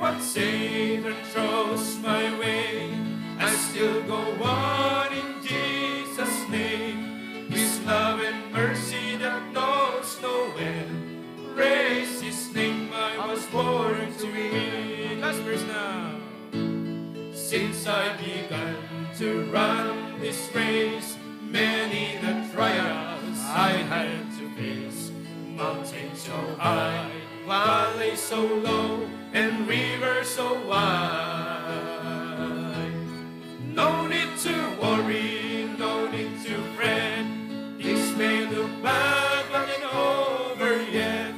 what Satan throws my way, I still go on in Jesus' name. His love and mercy that knows no end. Praise His name, I was born to win. Last verse now. Since I began to run this race, many the trials I had to face. Mountains so high, valleys so low, and rivers so wide. No need to worry, no need to fret. This may look bad, but it's over yet.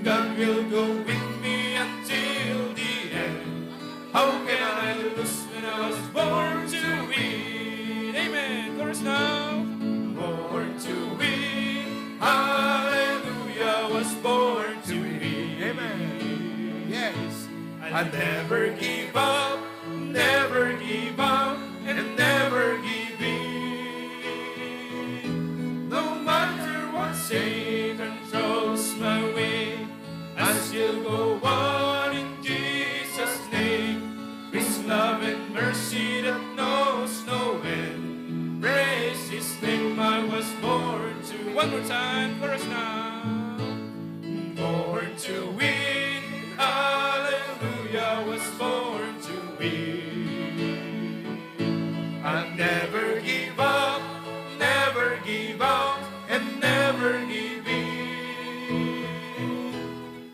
God will go with me until the end. How can I lose when I was born to win? Amen. Chorus now. Born to win. Hallelujah. Was born to win. Amen. Yes. I'll never give up, and never give in. No matter what Satan throws my way, I still go on in Jesus' name. His love and mercy that knows no end. Praise His name, I was born to. One more time, chorus now. Born to win, hallelujah, was born to win. I'll never give up, and never give in.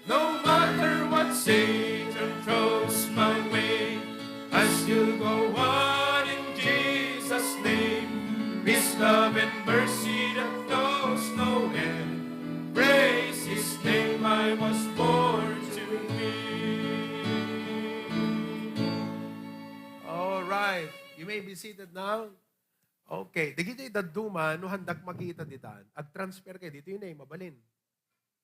No matter what Satan throws my way, I still go on in Jesus' name. His love and mercy that knows no end. Praise His name, I was born to win. All right. You may be seated now. Okay. Digiti daduma, no handak makita ditan. Ag-transfer kayo. Dito yun mabalin.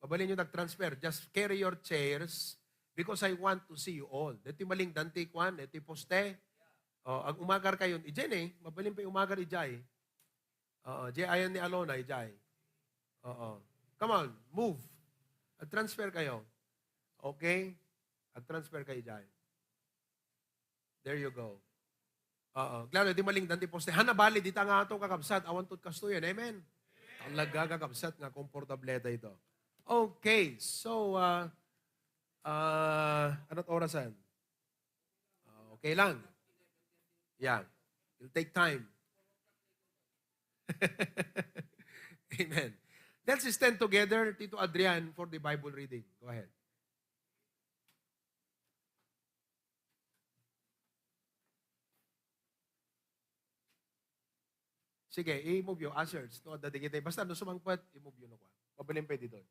Mabalin yung nag-transfer. Just carry your chairs because I want to see you all. Dito maling danti kwan, dito poste. Ag umagar kayo. Ijen mabalin pa yung umagar ijay. Jay ayan ni Alona, ijay. Come on, move. Ag-transfer kayo. Okay? Ag-transfer kayo ijay. There you go. Klaro, di maling danti poste. Hanabali, di ta nga ito kakabsat. Awan tot kasto yan. Amen? Talaga kakabsat nga, komportableta ito. Okay, so, anot orasan? Okay lang. Yeah, it'll take time. Amen. Let's stand together, Tito Adrian, for the Bible reading. Go ahead. Sige, i-move yung ushers. No, dadigitay. Basta no sumangpat, i-move yun ako. Mabalin pwede doon.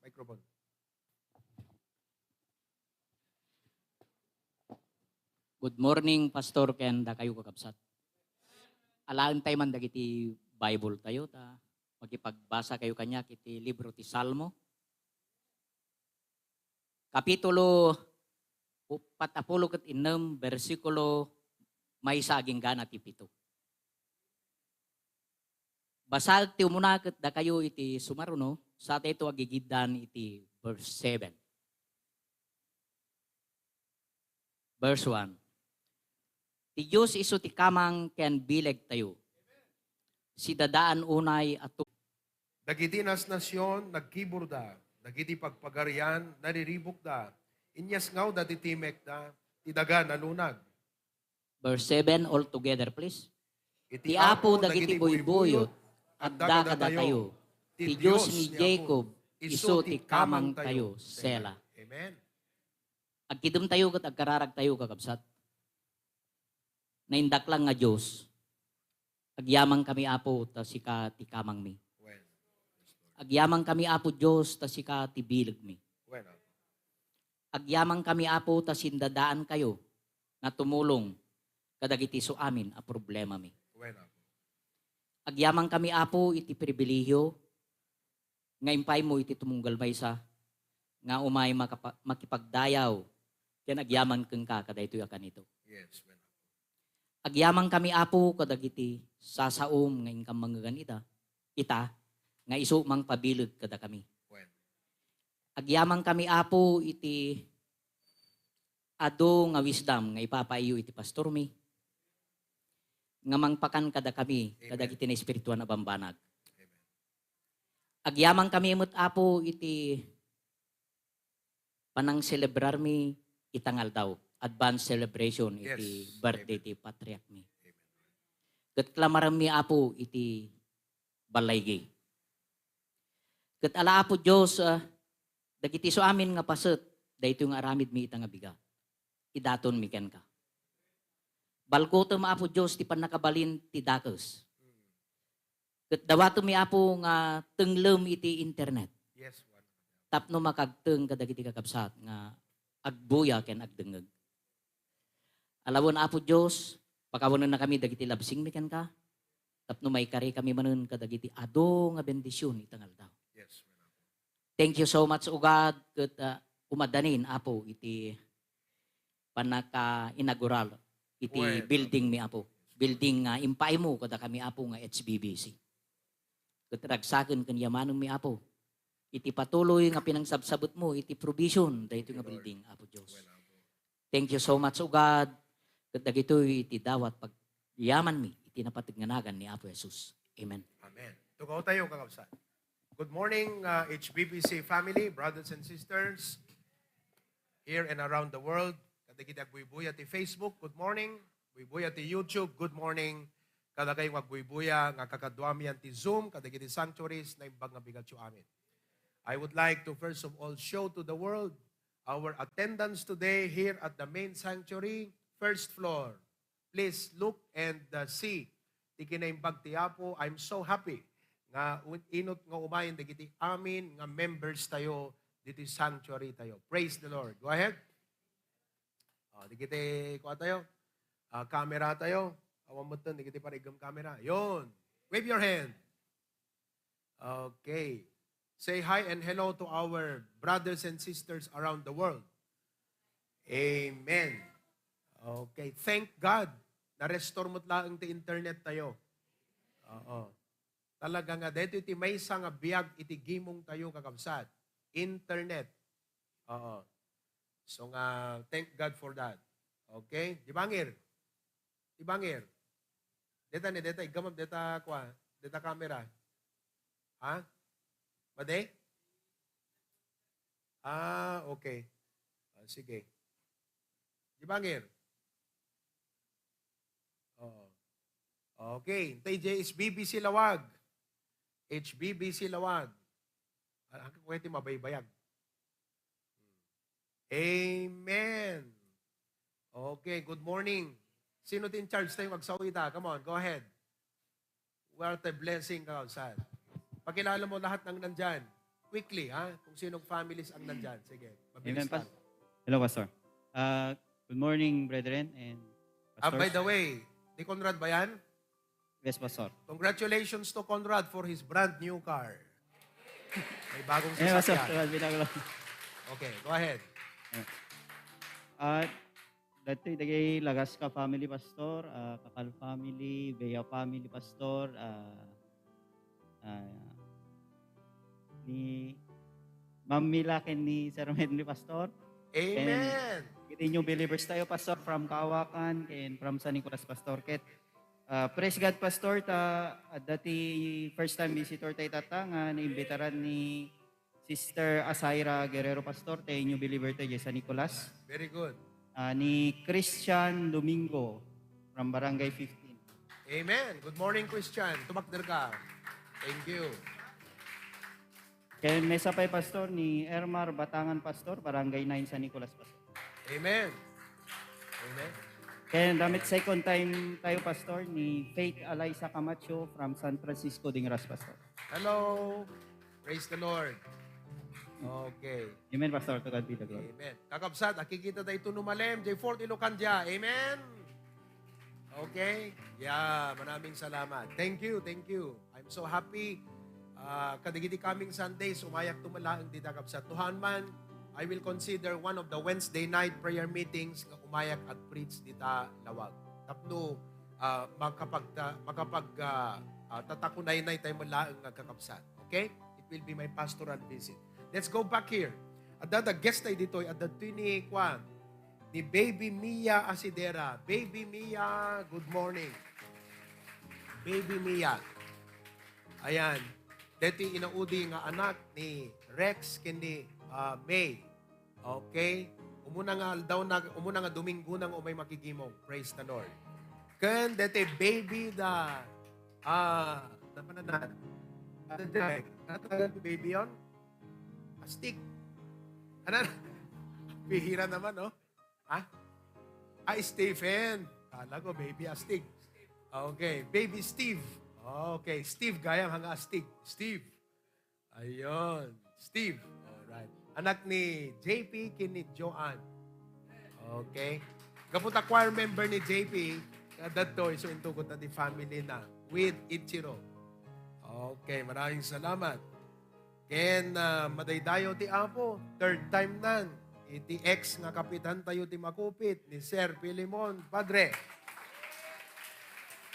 Microphone. Good morning, Pastor Ken, da kayo kakabsat. Alaan tayo man dagiti Bible tayo, ta magipagbasa kayo kanya kiti libro ti Salmo. Kapitulo 46, versikulo may saging gana ti 7. Basal ti umunakit da kayo iti sumaruno, sa ito agigidan iti verse 7. Verse 1. Ti Diyos iso ti kamang ken bileg tayo. Si dadaan unay at Dagiti nasyon, nagkiburda. Dagiti pagpagarian, nariribok da. Inyas ngaw da titimek da. Tidaga nalunag. verse 7 all together please. Iti Ti apo dagiti buybuyot at da kada tayo. Ti Diyos ni Jacob iso ti kamang tayo. Sela. Amen. Agkidum tayo kat agkararag tayo kakabsat. Naindak lang nga Diyos. Agyamang kami apo ta sika ti kamang mi. Agyamang kami apo Diyos ta sika ti bilag mi. Agyamang kami apo ta sindadaan kayo na tumulong kadagiti so amin a problema mi. Agyamang kami apo iti pribilehyo nga impay mo iti tumunggal maysa nga umay makipagdayaw ken agyaman keng ka kada itoy akan ito. Yes. Agyamang kami apo kadagiti sasaom nga ingkam manggan ita nga isu mang pabileg kada kami. Agyamang kami apo iti ado nga wisdom nga ipapaiyo iti pastor mi. Nga mangpakan kada kami, kada Amen. iti na espirituan na bambanag. Amen. Agyamang kami mo't apo iti panang celebrar mi itangal daw. Advance celebration iti Yes. birthday ti patriarch mi. Amen. Kat klamaram mi apo iti balaygi. Kat ala apo Diyos, dagiti so amin nga paset, dahito nga aramid mi itang abiga. Idaton mi ken ka. Balkoto ma apo Diyos, ti panakabalin ti dakes. Kat dawato mi apo nga tenglem iti internet. Yes, one. Tapno makagteng kadagiti kakabsat nga agbuya ken agdengeg. Alawon apo Diyos, pakawanan na kami dagiti labsing mi ken ka. Tapno may kari kami manen kadagiti ado nga bendisyon itangal daw. Yes, one. Thank you so much, O God, ket umadanin, Apo, iti panaka-inaugural, iti Well, building mi, Apo. Building nga impay mo, kada kami, Apo, nga HBBC. Ket ragsaken ken yamanong mi, Apo. Iti patuloy nga pinangsabsabot mo, iti provision, dahito nga building, Apo Diyos. Well, Apo. Thank you so much, O God, ket dagitoy iti dawat pag yaman mi, iti napatignganagan ni Apo Jesus. Amen. Amen. Tugaw tayo, kakabsat. Good morning, HBBC family, brothers and sisters, here and around the world. Kadagiti agbuibuya ti Facebook, good morning. Buibuya ti YouTube, good morning. Kadagay agbuibuya nga kakadwamian ti Zoom, kadagiti sanctuaries na imbag nga bigat yu amin. I would like to first of all show to the world our attendance today here at the main sanctuary, first floor. Please look and see. Ti kinaimbag ti Apo, I'm so happy nga inot nga umayin dagiti amin nga members tayo dito sanctuary tayo. Praise the Lord. Go ahead. Dagiti kuha tayo. Camera tayo. Awan mo ito, dagiti parigam camera. Yon. Wave your hand. Okay. Say hi and hello to our brothers and sisters around the world. Amen. Okay. Thank God. Na-restore mo't laang ti internet tayo. Oo. Talaga nga, dito iti may isang biyag iti gimong tayo kakabsat. Internet. Oo. So nga, thank God for that. Okay? Di bangir? Di bangir? Deta ni, deta, igamam, deta, kwa, deta camera. Ha? Made? Okay. Sige. Di bangir? Oo. Okay. Tay HBBC Lawag. HBBC Lawag. Hanggang kwete mabaybayag. Amen. Okay, good morning. Sino din charge tayo magsawita? Come on, go ahead. What a blessing ka, outside. Pakilala mo lahat ng nandyan. Quickly, ha? Kung sinong families ang nandyan. Sige, mabilis Amen, lang. Hello, Pastor. Good morning, brethren and pastors. By the way, di Conrad ba yan? Yes, Pastor. Congratulations to Conrad for his brand new car. May bagong Eh, Pastor. sasakyan. Okay, go ahead. Dati dagay Lagasca family, Pastor. Kakal family, Bea family, Pastor. Ni Ma'am Mila ken ni Sir Henry, Pastor. Amen. Kita new believers tayo, Pastor, from Kawakan and from San Nicolas, Pastor. Ket praise God, Pastor, dati first time visitor tayo tatangan, naimbitaran ni Sister Asaira Guerrero, Pastor, tayo new believer tayo San Nicolas. Very good. Ni Christian Domingo from Barangay 15. Amen. Good morning, Christian. Tumakder ka. Thank you. Kaya may sapay, Pastor, ni Ermar Batangan, Pastor, Barangay 9 San Nicolas, Pastor. Amen. Amen. Kaya damit second time tayo, Pastor, ni Faith Alaysa Camacho from San Francisco, Dingras, Pastor. Hello. Praise the Lord. Okay. Amen, Pastor. To God be the glory. Amen. Kakabsat, nakikita tayo ito numalem. J4 Ilocandya. Amen. Okay. Yeah, maraming salamat. Thank you, thank you. I'm so happy. Kadigiti coming Sundays, umayak tumalaang di kakabsat. Tuhan man, I will consider one of the Wednesday night prayer meetings nga umayak at preach dita lawag. Tapno, tatakunay-nay tayo malaang nga kakabsat. Okay? It will be my pastoral visit. Let's go back here. At the guest tayo dito, at the tini, ni Baby Mia Asidera. Baby Mia, good morning. Baby Mia. Ayan. Dito inaudi nga anak ni Rex kini May. Okay? Umuna nga Domingo nang umay makigimong. Praise the Lord. Ken dito baby da napananan. Ano dyan? Ano baby yon? Astig. Ano? Bihira naman, no? Ha? Stephen. Kala ko, baby astig. Okay. Baby Steve. Okay. Steve, gayang hanga astig. Steve. Ayun. Steve. Alright. Anak ni JP kini Joanne. Okay. Kapunta choir member ni JP, kadato, so intugot na di family na with Ichiro. Okay. Maraming salamat. Ken madaydayo ti Apo. Third time nan. Iti ex nga kapitan tayo ti makupit ni Sir Pilimon Padre.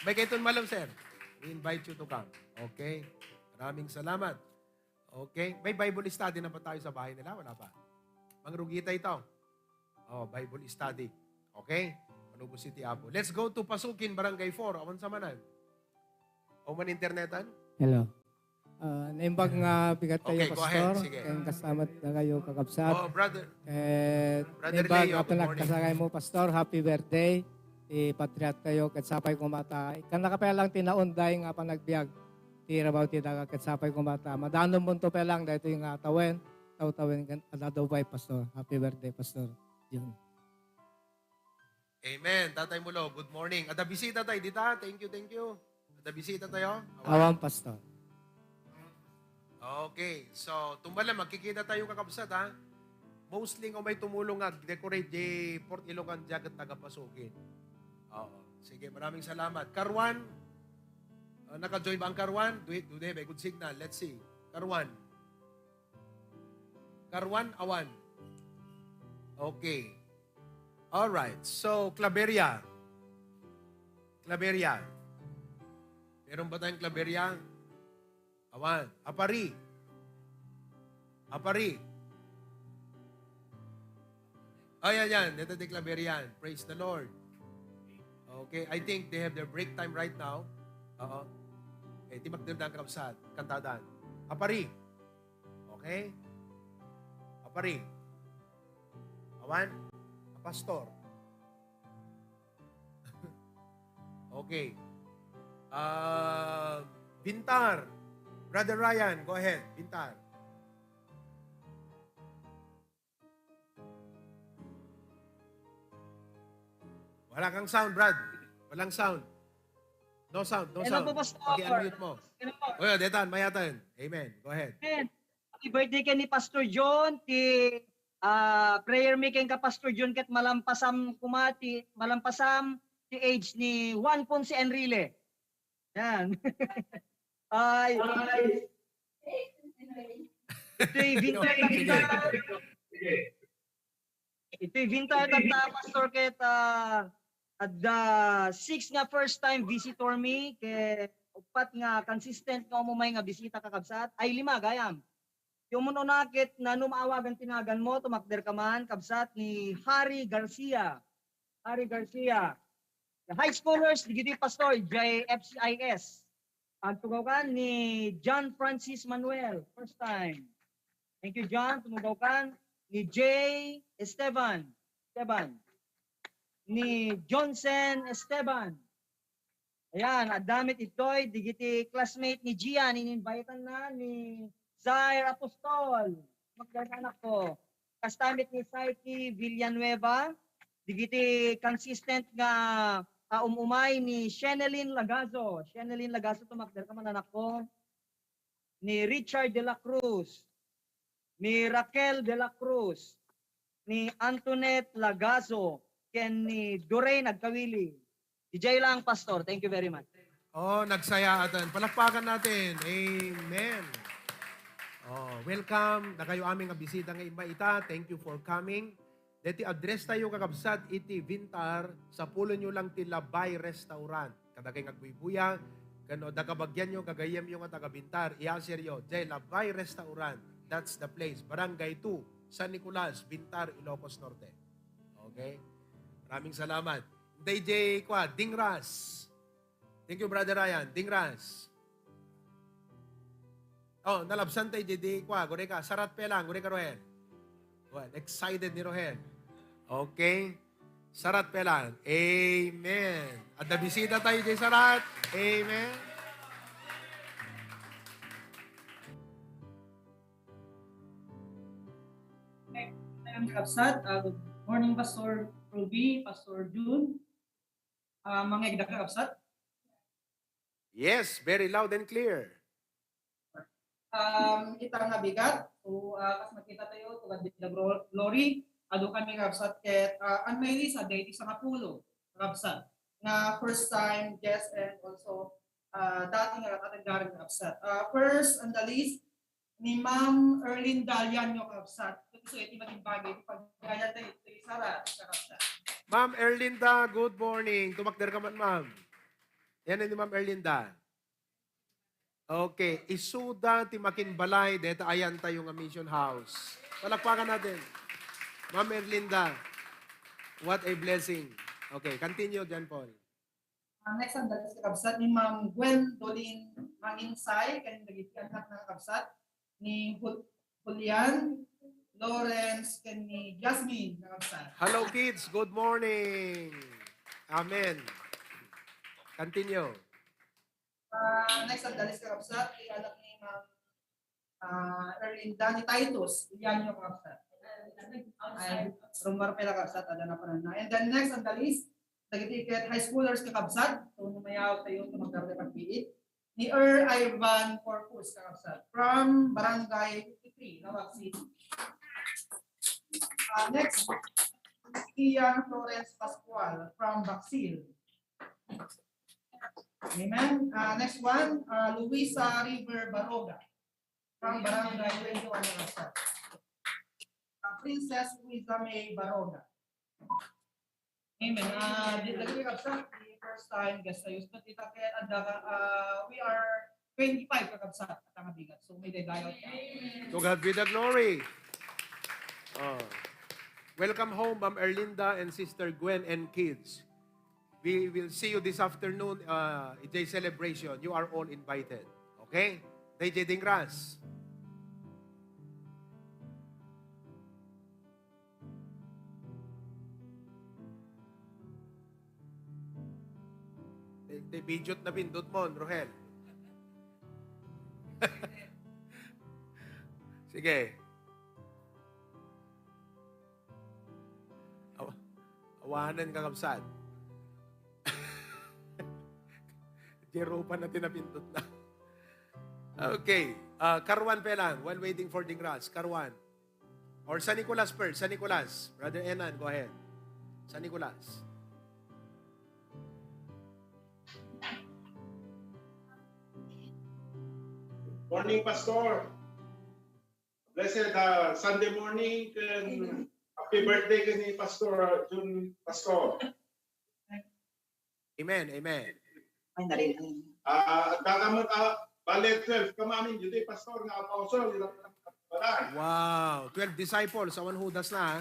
May kaiton malam, sir. We invite you to come. Okay? Maraming salamat. Okay? May Bible study na ba tayo sa bahay nila? Wala pa. Mangrugita ito. Bible study. Okay? Manubo City Apo. Let's go to Pasukin, Barangay 4. Awan sa manan. O man internetan? Hello. Naimbag nga bigat kayo, Okay, go ahead. Pastor. Sige. Kaya kasamat na kayo kakabsat. Brother. Brother Naimbag Leo, nga good morning. pinagkasakay mo, Pastor. Happy birthday. Patriot kayo, katsapay kumata. Kan nakapelang tinaunday nga panagbiag. Tirabaw tinaga katsapay kumata. Madanom mo to pelang dahil ito yung tawen. Tawin adadobay, Pastor. Happy birthday, Pastor. Yun. Amen. Tatay Mulo, good morning. Ada bisita tayo dita. Thank you. Ada bisita tayo. Awang, Pastor. Okay. So, tumbala, magkikita tayo kakabsat, ha? Mostly nga may tumulong nga, decorate di Port Ilocos jagat tagapasukin. Oo. Sige, maraming salamat. Karwan, naka-join ba ang Karwan? Do they have a good signal? Let's see. Karwan. Karwan, awan. Okay. Alright. So, Claveria. Meron ba tayong Claveria? Awan. Apari. Yan. Ito di Claverian. Praise the Lord. Okay. I think they have their break time right now. Oo. Okay. Timagdamdang kapsat. Kantadan. Apari. Okay. Apari. Awan. Pastor. Okay. Bintar. Brother Ryan, go ahead. Bintar. Wala kang sound, Brad. Walang sound. No sound. Hello po, Pastor. Pag-unmute mo. Hello po. O, detan, mayatan. Amen. Go ahead. Amen. Happy birthday kay ni Pastor John, ti prayer making ka Pastor John ket malampasam ti age ni Juan Ponce Enrile. Yan. Ay. Ito'y vintage at Pastor ket at the 6 nga first time visitor me kay upat nga consistent nga umumay nga bisita kakabsat ay 5 gayam. Yung muno nakit na numawagan tinagan mo, tumakder ka man, kabsat ni Harry Garcia. The high schoolers, digiti pastor, JFCIS. Ang tugaw ni John Francis Manuel, first time. Thank you, John. Tumugaw ka ni J. Esteban. Ni Johnson Esteban. Ayan, at damit ito'y digiti classmate ni Gian, ininvitan na ni Zaire Apostol, magdaranak ko. Kastamit ni Saiki Villanueva, digiti consistent nga umumay ni Shenelyn Lagazo. Tumakder ka man anak ko. Ni Richard de la Cruz, ni Raquel de la Cruz, ni Antoinette Lagazo, ken ni Doreen Agkawili. DJ lang, Pastor. Thank you very much. Nagsaya atan. Palakpakan natin. Amen. Welcome na kayo aming bisita ng iba Thank you for coming. Deti address tayo kakabsat iti Vintar sa pulo nyo lang ti Labay Restaurant. Kadagay ngagbuibuya, kano dagabagyan nyo, gagayem yung taga Vintar, iasiryo, jay Labay Restaurant. That's the place. Barangay 2, San Nicolas, Vintar, Ilocos Norte. Okay? Maraming salamat. DJ Kwa, Dingras. Thank you, Brother Ryan. Dingras. Oh, nalabsan tayo, DJ Kwa. Gure ka. Sarat pe lang. Gure ka, Rohel. Well, excited ni Rohel. Okay? Sarat pe lang. Amen. At nabisita tayo, DJ Sarat. Amen. I'm Kapsat. Good morning, Pastor Ruby, Pastor June. Mga igda ka, Kapsat. Yes, very loud and clear. Itang nabigat. So, kas makita tayo, tugad di the glory. Ado kami, Kapsat, ket ang may isa, dahil isang apulo, Kapsat. Na first time guest and also dating katagaran, Kapsat. First on the list, ni Ma'am Erlyn Dalian yung Kapsat. So, ito maging bagay. Pag-gaya tayo, ito isara, Kapsat. Ma'am Erlinda, good morning. Tumakder ka man, ma'am. Yan ni Ma'am Erlinda. Okay, isuda ti makinbalay deta ayan tayo nga mission house. Palakpakan natin. Ma'am Erlinda, what a blessing. Okay, continue, John Paul. Next on the list, Kapsat, ni Ma'am Gwen Dolin Manginsay, kanyang nagitikan ng Kapsat, ni Julian Lawrence, ni Jasmine, Kapsat. Hello, kids. Good morning. Amen. Continue. Next on the list, Kapsat, ni anak ni Ma'am Erlinda ni Titus, yan yung Kapsat. Ay, rumar pala Kapsat, ada na pa na. And then next on the list, nagitiket high schoolers ka Kapsat, so numayaw tayo sa magdarte pagpiit, ni Ivan Corpus ka Kapsat, from Barangay 53, Nawag City. Next, Ian Florence Pascual from Baxil. Amen. Next one, Luisa River Baroga from Barangay 21 Narasa. Princess Luisa May Baroga. Amen. Dito kapsat, the first time guest tayo. So, we are 25 kakapsat at ang bigat. So, may dayayot ka. To God be the glory. Oh. Welcome home, Ma'am Erlinda and Sister Gwen and kids. We will see you this afternoon, day celebration. You are all invited. Okay? DJ Dingras. Bidjot na pindot mo, Rohel. Sige. Awanan ka kapsat. Jero pa na tinapindot na. Okay. Karwan pa lang while waiting for Dingras. Karwan. Or San Nicolas first. San Nicolas. Brother Enan, go ahead. San Nicolas. Morning, Pastor. Blessed Sunday morning and happy birthday kay Pastor June Pastor. Amen, amen. Ay, narinig. Kakamot, bale 12, kamamin, yun Pastor, nga apostle, Wow, 12 disciples. Awan hudas na, ha?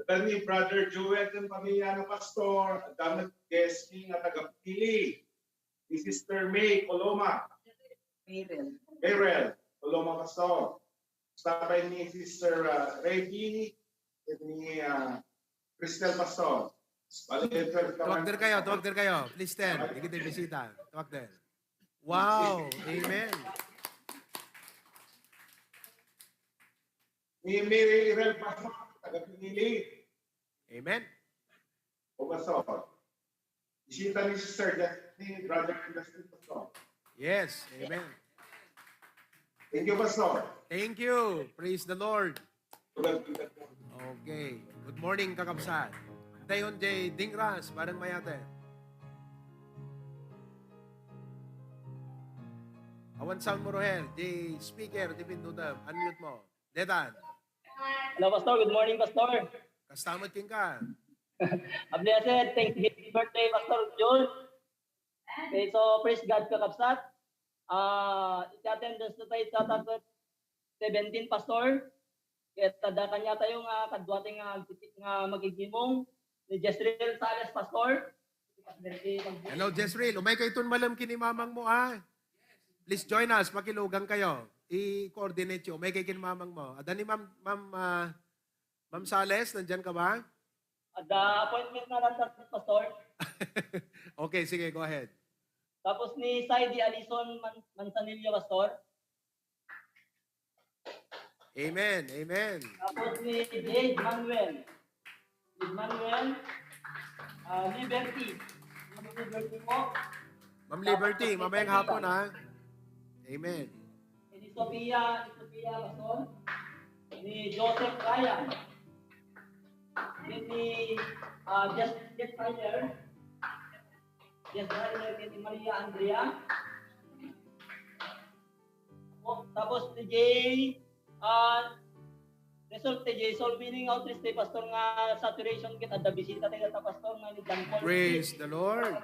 At ni Brother Joel, ng pamilya ng Pastor, at damit guest nga taga-pili. Ni Sister May Coloma. Gabriel Coloma Pastor. Sabay ni Sister Reggie at ni Cristel Pastor. Tawagder kayo. Please stand. Hindi kita bisita. Tawagder. Wow, amen. Ni Mary Irel Pastor, taga-pinili. Amen. O Pastor. Isita ni Sister ni Brother Justin Pastor. Yes, amen. Thank you, Pastor. Thank you. Praise the Lord. Okay. Good morning, kakabsat. Dayon J. Dingras, barang mayate. Awan sound mo, Rohel. J. Speaker, di pindudam. Unmute mo. Dedan. Hello, Pastor. Good morning, Pastor. Kastamot king ka. A blessed Thanksgiving birthday, Pastor June. Okay, so praise God ka kapsat. Iti-attendance na tayo sa 17, Pastor. Ket tada kanya tayo nga kadwating nga titik nga magigimong ni Jezreel Sales Pastor. Hello, Jezreel. Umay kayo itong malam kinimamang mo, ah. Please join us. Makilugang kayo. I-coordinate yun. Umay kayo kinimamang mo. Ada ni Ma'am Sales, nandyan ka ba? Ada appointment na lang sa Pastor. Okay, sige, go ahead. Tapos ni Saidi Alison Manzanillo Pastor. Amen, amen. Tapos ni Jade Manuel. Jade Manuel. Liberty. Liberty po. Ma'am Liberty, mamayang hapon, ha? Amen. Ni Sophia Pastor. Ni Joseph Ryan. Ni Jeff Tyler. Jeff Tyler ni Maria Andrea. Tapos ni Jay result ni Jay solving outreach ni pastor nga saturation kit adda bisita tayo ta pastor nga ni John Paul. Praise the Lord.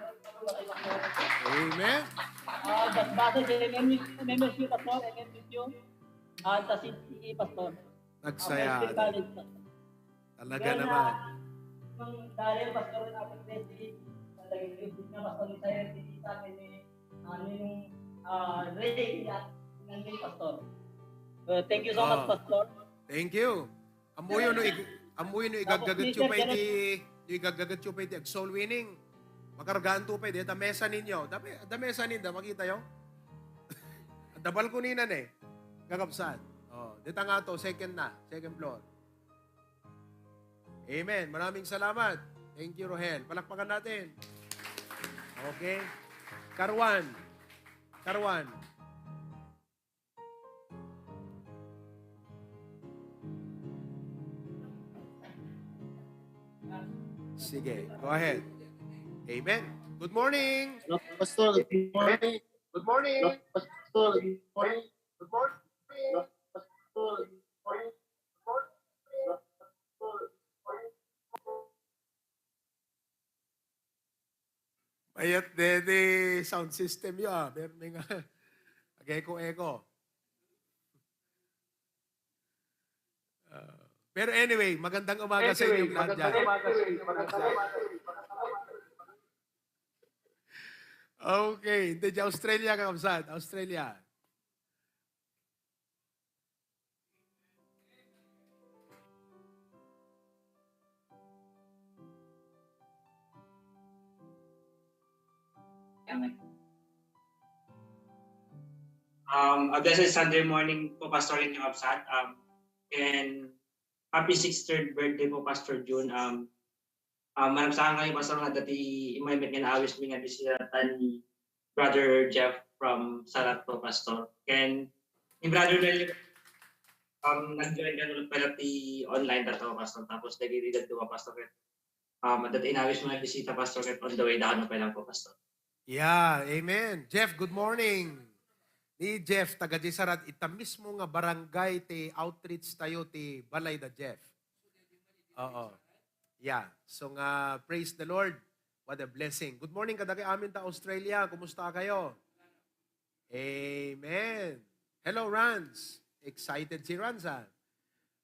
Amen. Basta Jay membership pastor MMQ ta CTE pastor. Nagsaya. Talaga naman. Dahil pastor natin desi lagi na pastor ni tayo dito sa akin ni yung Ray at ng pastor. Thank you so much, Pastor. Thank you. Amoy no igagagat yung pwede igagagat yung pwede soul winning. Makargaan to pwede ta mesa ninyo. Da mesa ninda makita yo. Da balkoninan eh. Gagapsan. Oh, dito nga to second floor. Amen. Maraming salamat. Thank you, Rohel. Palakpakan natin. Okay. Karwan. Sige, go ahead. Amen. Good morning. Pastor, good morning. Good morning. Pastor, good morning. Good morning. Pastor, good morning. Mayat dede sound system yo. Meron nga eko. Pero anyway, magandang umaga sa inyo lahat dyan. Okay, hindi dyan Australia kakabsat. Australia. A blessed Sunday morning po, Pastor in yung absat. And happy 63rd birthday po, Pastor June. Manang saan kayo, Pastor, nga dati imay-met nga naawis mi nga bisita ni Brother Jeff from Sarat po, Pastor. And ni Brother Mel, nag-join ka ulit pala ti online na to, Pastor. Tapos nag-iridad to, Pastor. Dati inawis mo nga bisita, Pastor, on the way down pa lang po, Pastor. Yeah, amen. Jeff, good morning. Ni Jeff, taga Sarat, ita mismo nga barangay ti outreach tayo ti Balay da Jeff. Oo. Yeah. So nga, praise the Lord. What a blessing. Good morning kadaki amin ta Australia. Kumusta kayo? Amen. Hello, Rans. Excited si Rans, ha?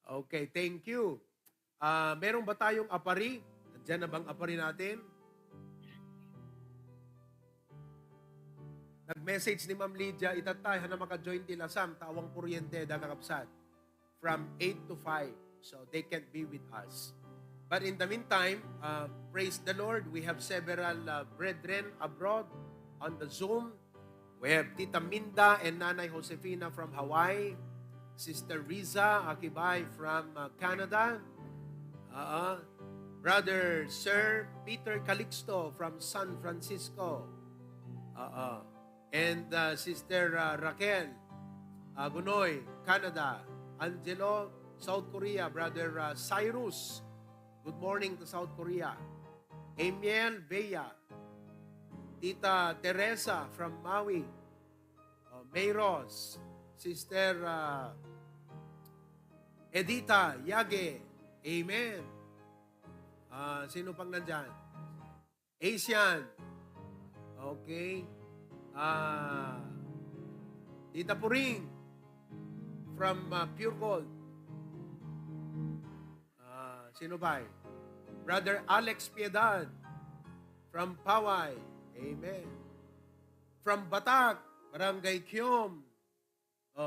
Okay, thank you. Meron ba tayong apari? Nandiyan na bang apari natin? Nag-message ni Ma'am Lydia, itatay, na maka-join tila Sam, tawang kuryente, kakapsat, from 8 to 5. So they can't be with us. But in the meantime, praise the Lord, we have several brethren abroad on the Zoom. We have Tita Minda and Nanay Josefina from Hawaii, Sister Riza Akibay from Canada, Brother Sir Peter Calixto from San Francisco, and Sister Raquel Gunoy, Canada, Angelo, South Korea, Brother Cyrus, good morning to South Korea, Amiel Bea, Tita Teresa from Maui, Mayros, Sister Edita Yage, amen. Sino pang nandyan? Asian, okay. Tita Puring from Pure Gold. Sino ba? Brother Alex Piedad from Paway. Amen. From Batak, Barangay Kyom.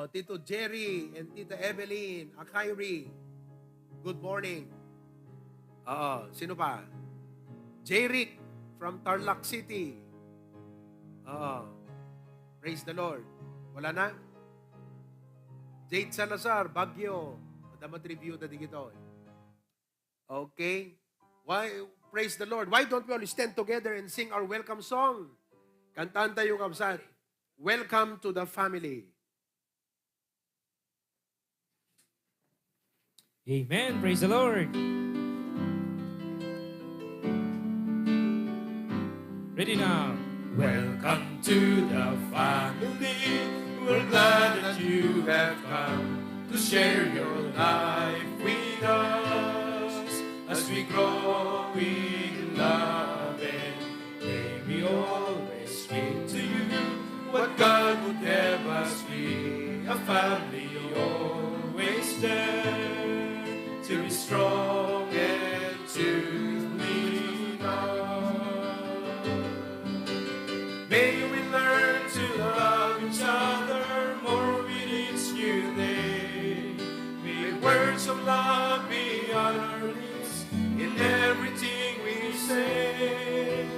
Tito Jerry and Tita Evelyn, Akairi. Good morning. Sino pa? Jeric from Tarlac City. Praise the Lord. Wala na? Jade Salazar, Baguio. Madamat review na digito. Okay. Why? Praise the Lord. Why don't we all stand together and sing our welcome song? Kantaan tayo kabsat. Welcome to the family. Amen. Praise the Lord. Ready now. Welcome to the family. We're glad that you have come to share your life with us as we grow in love, and may we always speak to you what God would have us be, a family always there to be strong and to lean on. May we learn to love each other more with each new day. May words of love be on our lips in everything we say.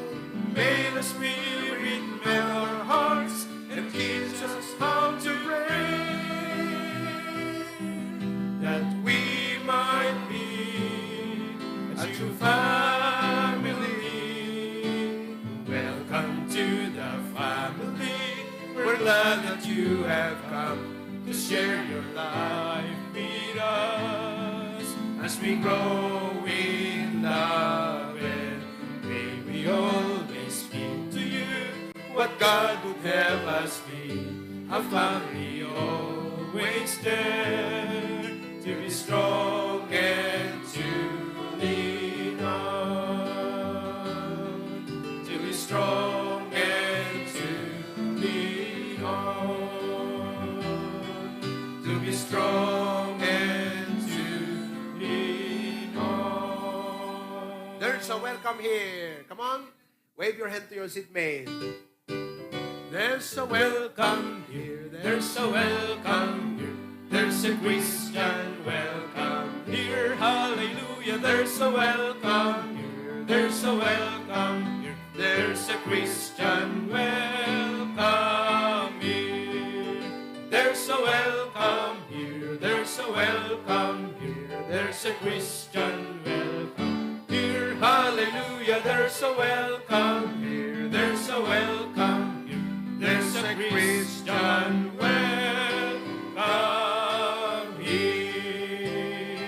May the Spirit melt our hearts and teach us how to pray, that we might be a true family. Welcome to the family. We're glad that you have come to share your life with us as we grow in love, and may we always speak to you what God would have us be, a family always there to be strong and to lean on, to be strong and to lean on, to be strong and to lean on. There's a welcome here. Come on. Wave your hand to your seatmate. There's a welcome here. There's a welcome here. There's a Christian welcome here. Hallelujah. There's a welcome here. There's a welcome here. There's a Christian welcome here. There's a welcome here. There's a welcome here. There's a Christian welcome here. Hallelujah. There's a welcome here. There's a welcome here. There's a Christian welcome here.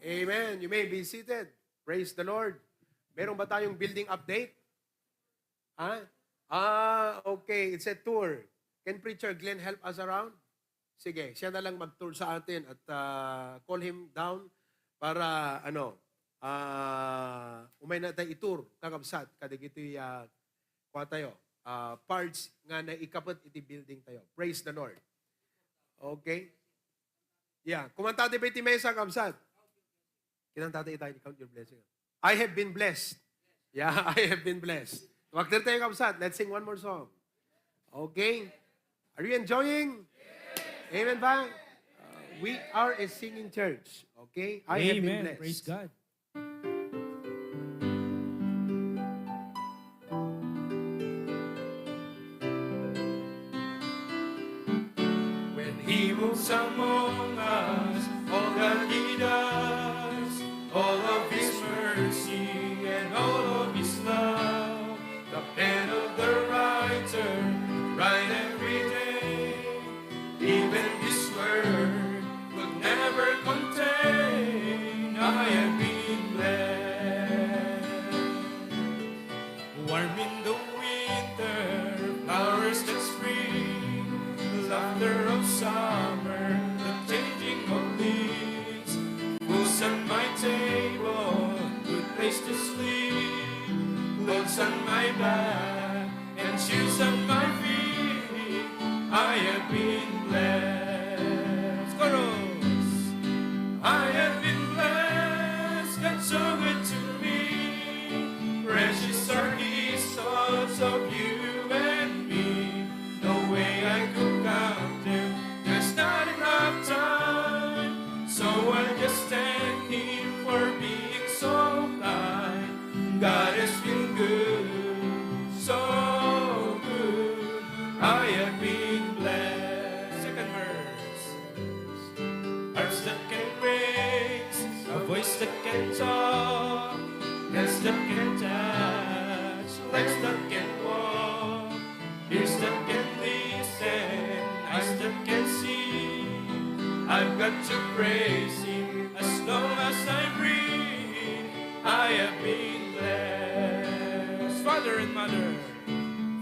Amen. You may be seated. Praise the Lord. Meron ba tayong building update? Okay. It's a tour. Can Preacher Glenn help us around? Sige, siya na lang mag-tour sa atin at call him down para umay na tayo itur kakabsat kadig ito'y kuha tayo parts nga na ikapot iti building tayo. Praise the Lord. Okay? Yeah. Kumanta di ba iti mesa kakabsat? Kinanta tayo count your blessing. I have been blessed. Yeah, I have been blessed. Wakter tayo kakabsat. Let's sing one more song. Okay? Are you enjoying? Yes. Amen ba? We are a singing church. Okay? I have been blessed. Praise God. When He moves among us, all that He does, all of His mercy and all of His love, the pen of the writer, write every day, even this word could never contain. I have been blessed. Warm in the winter, flowers that spring, laughter of summer, the changing of leaves, foods on my table, good place to sleep, clothes on my back, and shoes on my feet. I have been blessed. Chorus. can talk, hands that can touch, legs that can walk, ears that can listen, eyes that can see. I've got to praise Him as long as I breathe. I have been blessed. Father and mother,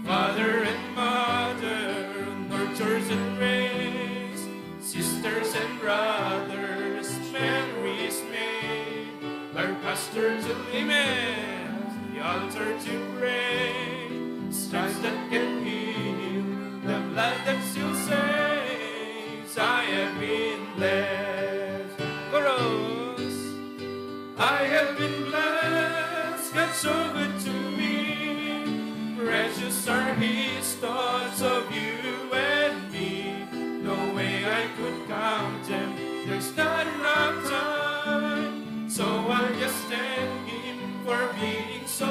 father and mother, nurtures and raise, sisters and brothers, memories made, our pastor to lament, the altar to pray, stripes that can heal, the blood that still saves. I have been blessed. Chorus. I have been blessed, God so good to me. Precious are His thoughts of you and me. No way I could count them, there's not enough time. So I just thank Him for being so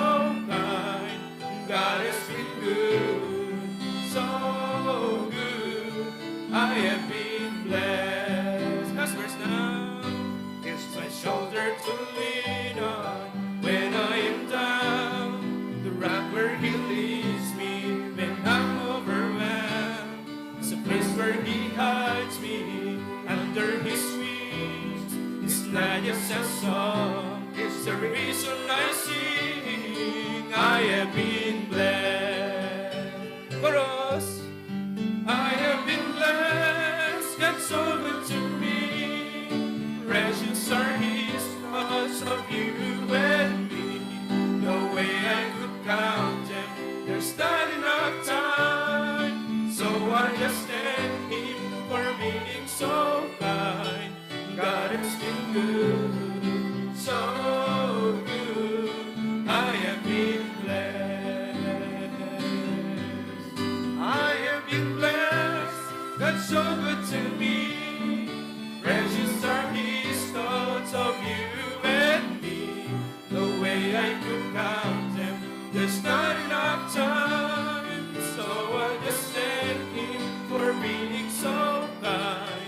kind. God has been good, so good. I have been blessed. Last verse now. It's my shoulder to lean on when I am down. The rock where He leads me when I'm overwhelmed. It's a place where He hides me under His wings. It's not just a song, it's the reason I sing. I have been blessed. Chorus. I have been blessed, God so good to me. Precious are His thoughts of you and me. No way I could count them, there's not enough time. So I just thank Him for being so kind. God has been good, so good. I have been blessed. I have been blessed, God's so good to me. Precious are His thoughts of you and me. No way I could count them, there's not enough time. So I just thank Him for being so kind.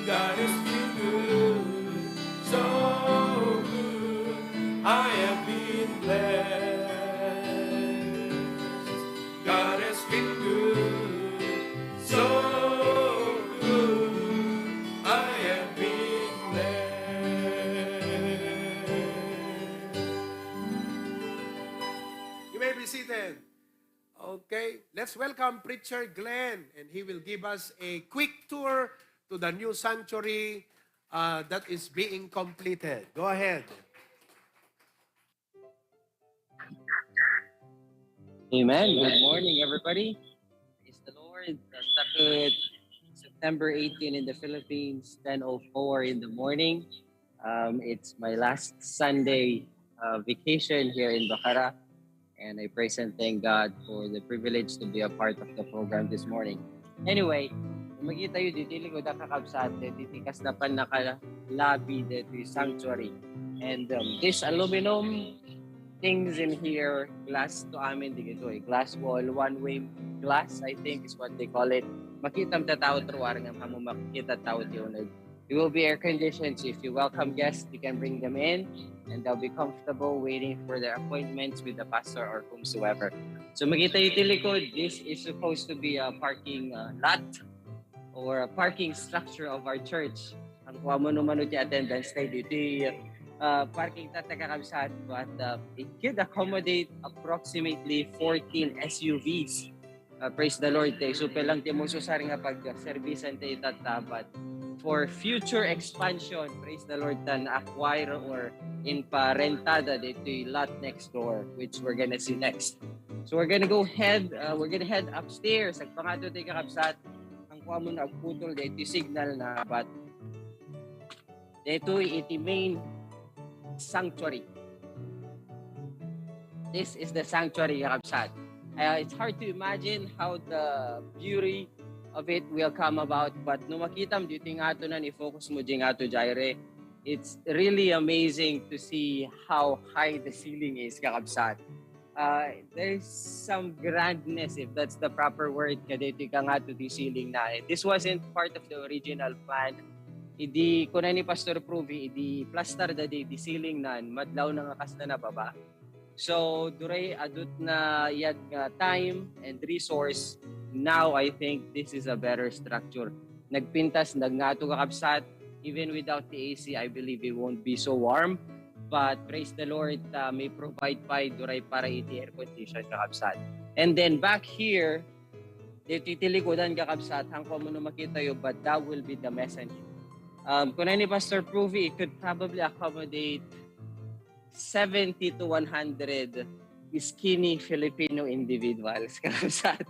God has been good, so good. I have been blessed. God has been good, so good. I have been blessed. You may be seated. Okay, let's welcome Preacher Glenn, and he will give us a quick tour to the new sanctuary that is being completed. Go ahead. Amen. Good morning, everybody. Praise the Lord. Started September 18 in the Philippines, 10:04 in the morning. It's my last Sunday vacation here in Bacara, and I praise and thank God for the privilege to be a part of the program this morning. Anyway, magita yun dito lingod ang kakabsate, titikas na pan nakalabi dito yung sanctuary. And this aluminum things in here, glass to amin dito glass wall, one-way glass, I think is what they call it. Makita ang tatawad ruwar nga mo makikita tawad yun. It will be air conditioned, so if you welcome guests, you can bring them in and they'll be comfortable waiting for their appointments with the pastor or whomsoever. So makita yung likod, this is supposed to be a parking lot or a parking structure of our church. Ang kuha mo naman yung attendance tayo dito parking tatagakabsat, but it could accommodate approximately 14 SUVs. Praise the Lord. So pelang timo susari nga pag-servisan tayo tatabat. For future expansion, praise the Lord, tan acquire or in parentada dito yung lot next door, which we're gonna see next. So we're gonna head upstairs. Ang pangato tayo kakabsat, ang kuha mo na agputol dito signal na but dito iti main sanctuary. This is the sanctuary, kakabsat. It's hard to imagine how the beauty of it will come about, but no makita mo dito nga ito na ni-focus mo dito nga ito, Jaire. It's really amazing to see how high the ceiling is, kakabsat. There's some grandness, if that's the proper word, kadito ka nga ito di ceiling na. This wasn't part of the original plan idi ko na ni Pastor Pruvi, idi plaster da di ceiling nan, madlaw na nga kas na nababa. So, duray adut na yad nga time and resource, now I think this is a better structure. Nagpintas, nagngato kakabsat, even without the AC, I believe it won't be so warm. But praise the Lord, may provide pa duray para iti air condition kakabsat. And then back here, dito itilikodan kakabsat, hangko mo na makita yun, but that will be the mezzanine. Kung ni Pastor Pruvi, it could probably accommodate 70 to 100 skinny Filipino individuals kakabsat.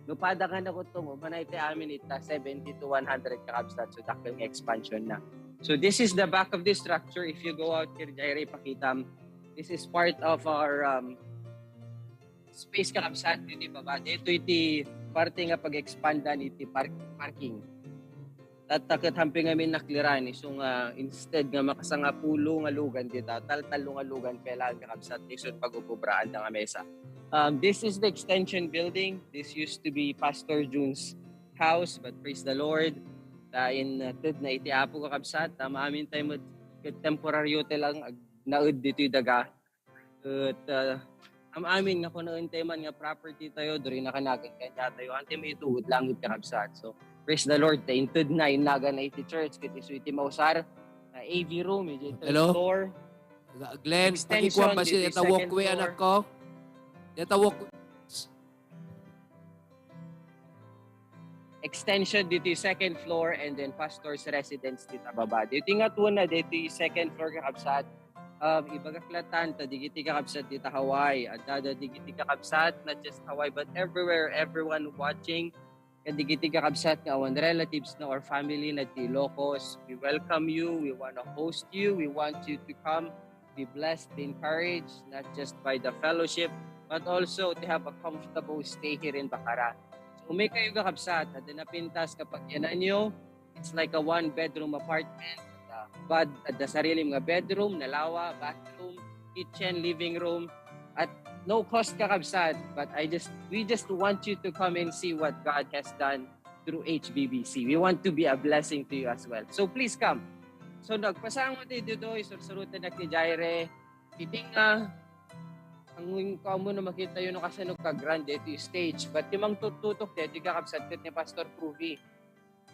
Lupada ka na ko ito mo, manay tayo amin ita 70 to 100 kakabsat, so dakang expansion na. So this is the back of this structure. If you go out here, Jaire, pakita, this is part of our space kakabsat. Ito baba. Ito iti parte nga pag-expandan iti parking. Tatakit hamping ngamin nakliran. So nga, instead nga makasanga pulo nga lugan dito, tal-talo nga lugan kailangan kakabsat. Isod pag-upubraan nga mesa. This is the extension building. This used to be Pastor June's house, but praise the Lord. In na iti apo kakabsat, maamin tayo temporary hotel lang naud dito yung daga. At amin nga kung naun tayo man nga property tayo, doon nakanagan kanya tayo. Ante may ituod lang yung kakabsat. So, praise the Lord. Taintud na inaga na iti church. Kiti suiti mausar. AV room, iti Hello? floor. Glenn, pakikuha ba siya? Ito walkway, anak ko. Ito walkway. Extension dito yung second floor and then pastor's residence dito baba. Dito yung atuna, dito yung second floor kakabsat. Ibagaklatan, digiti kakabsat dito Hawaii. At digiti kakabsat, not just Hawaii but everywhere, everyone watching. Digiti kakabsat nga awan relatives na or family na ti Ilocos. We welcome you, we want to host you, we want you to come, be blessed, be encouraged, not just by the fellowship, but also to have a comfortable stay here in Bacara. Kung may kayo kakabsat at napintas kapag yanan nyo, it's like a one-bedroom apartment. But at the sarili mga bedroom, nalawa, bathroom, kitchen, living room, at no cost kakabsat. But we just want you to come and see what God has done through HBBC. We want to be a blessing to you as well. So please come. So nagpasang mo dito, sursurutan na kay Jaire, iting ang kamo na makita yun kasi nagka-grand dito yung stage. But yung tututok dito, yung kakabsat ni Pastor Pruvi.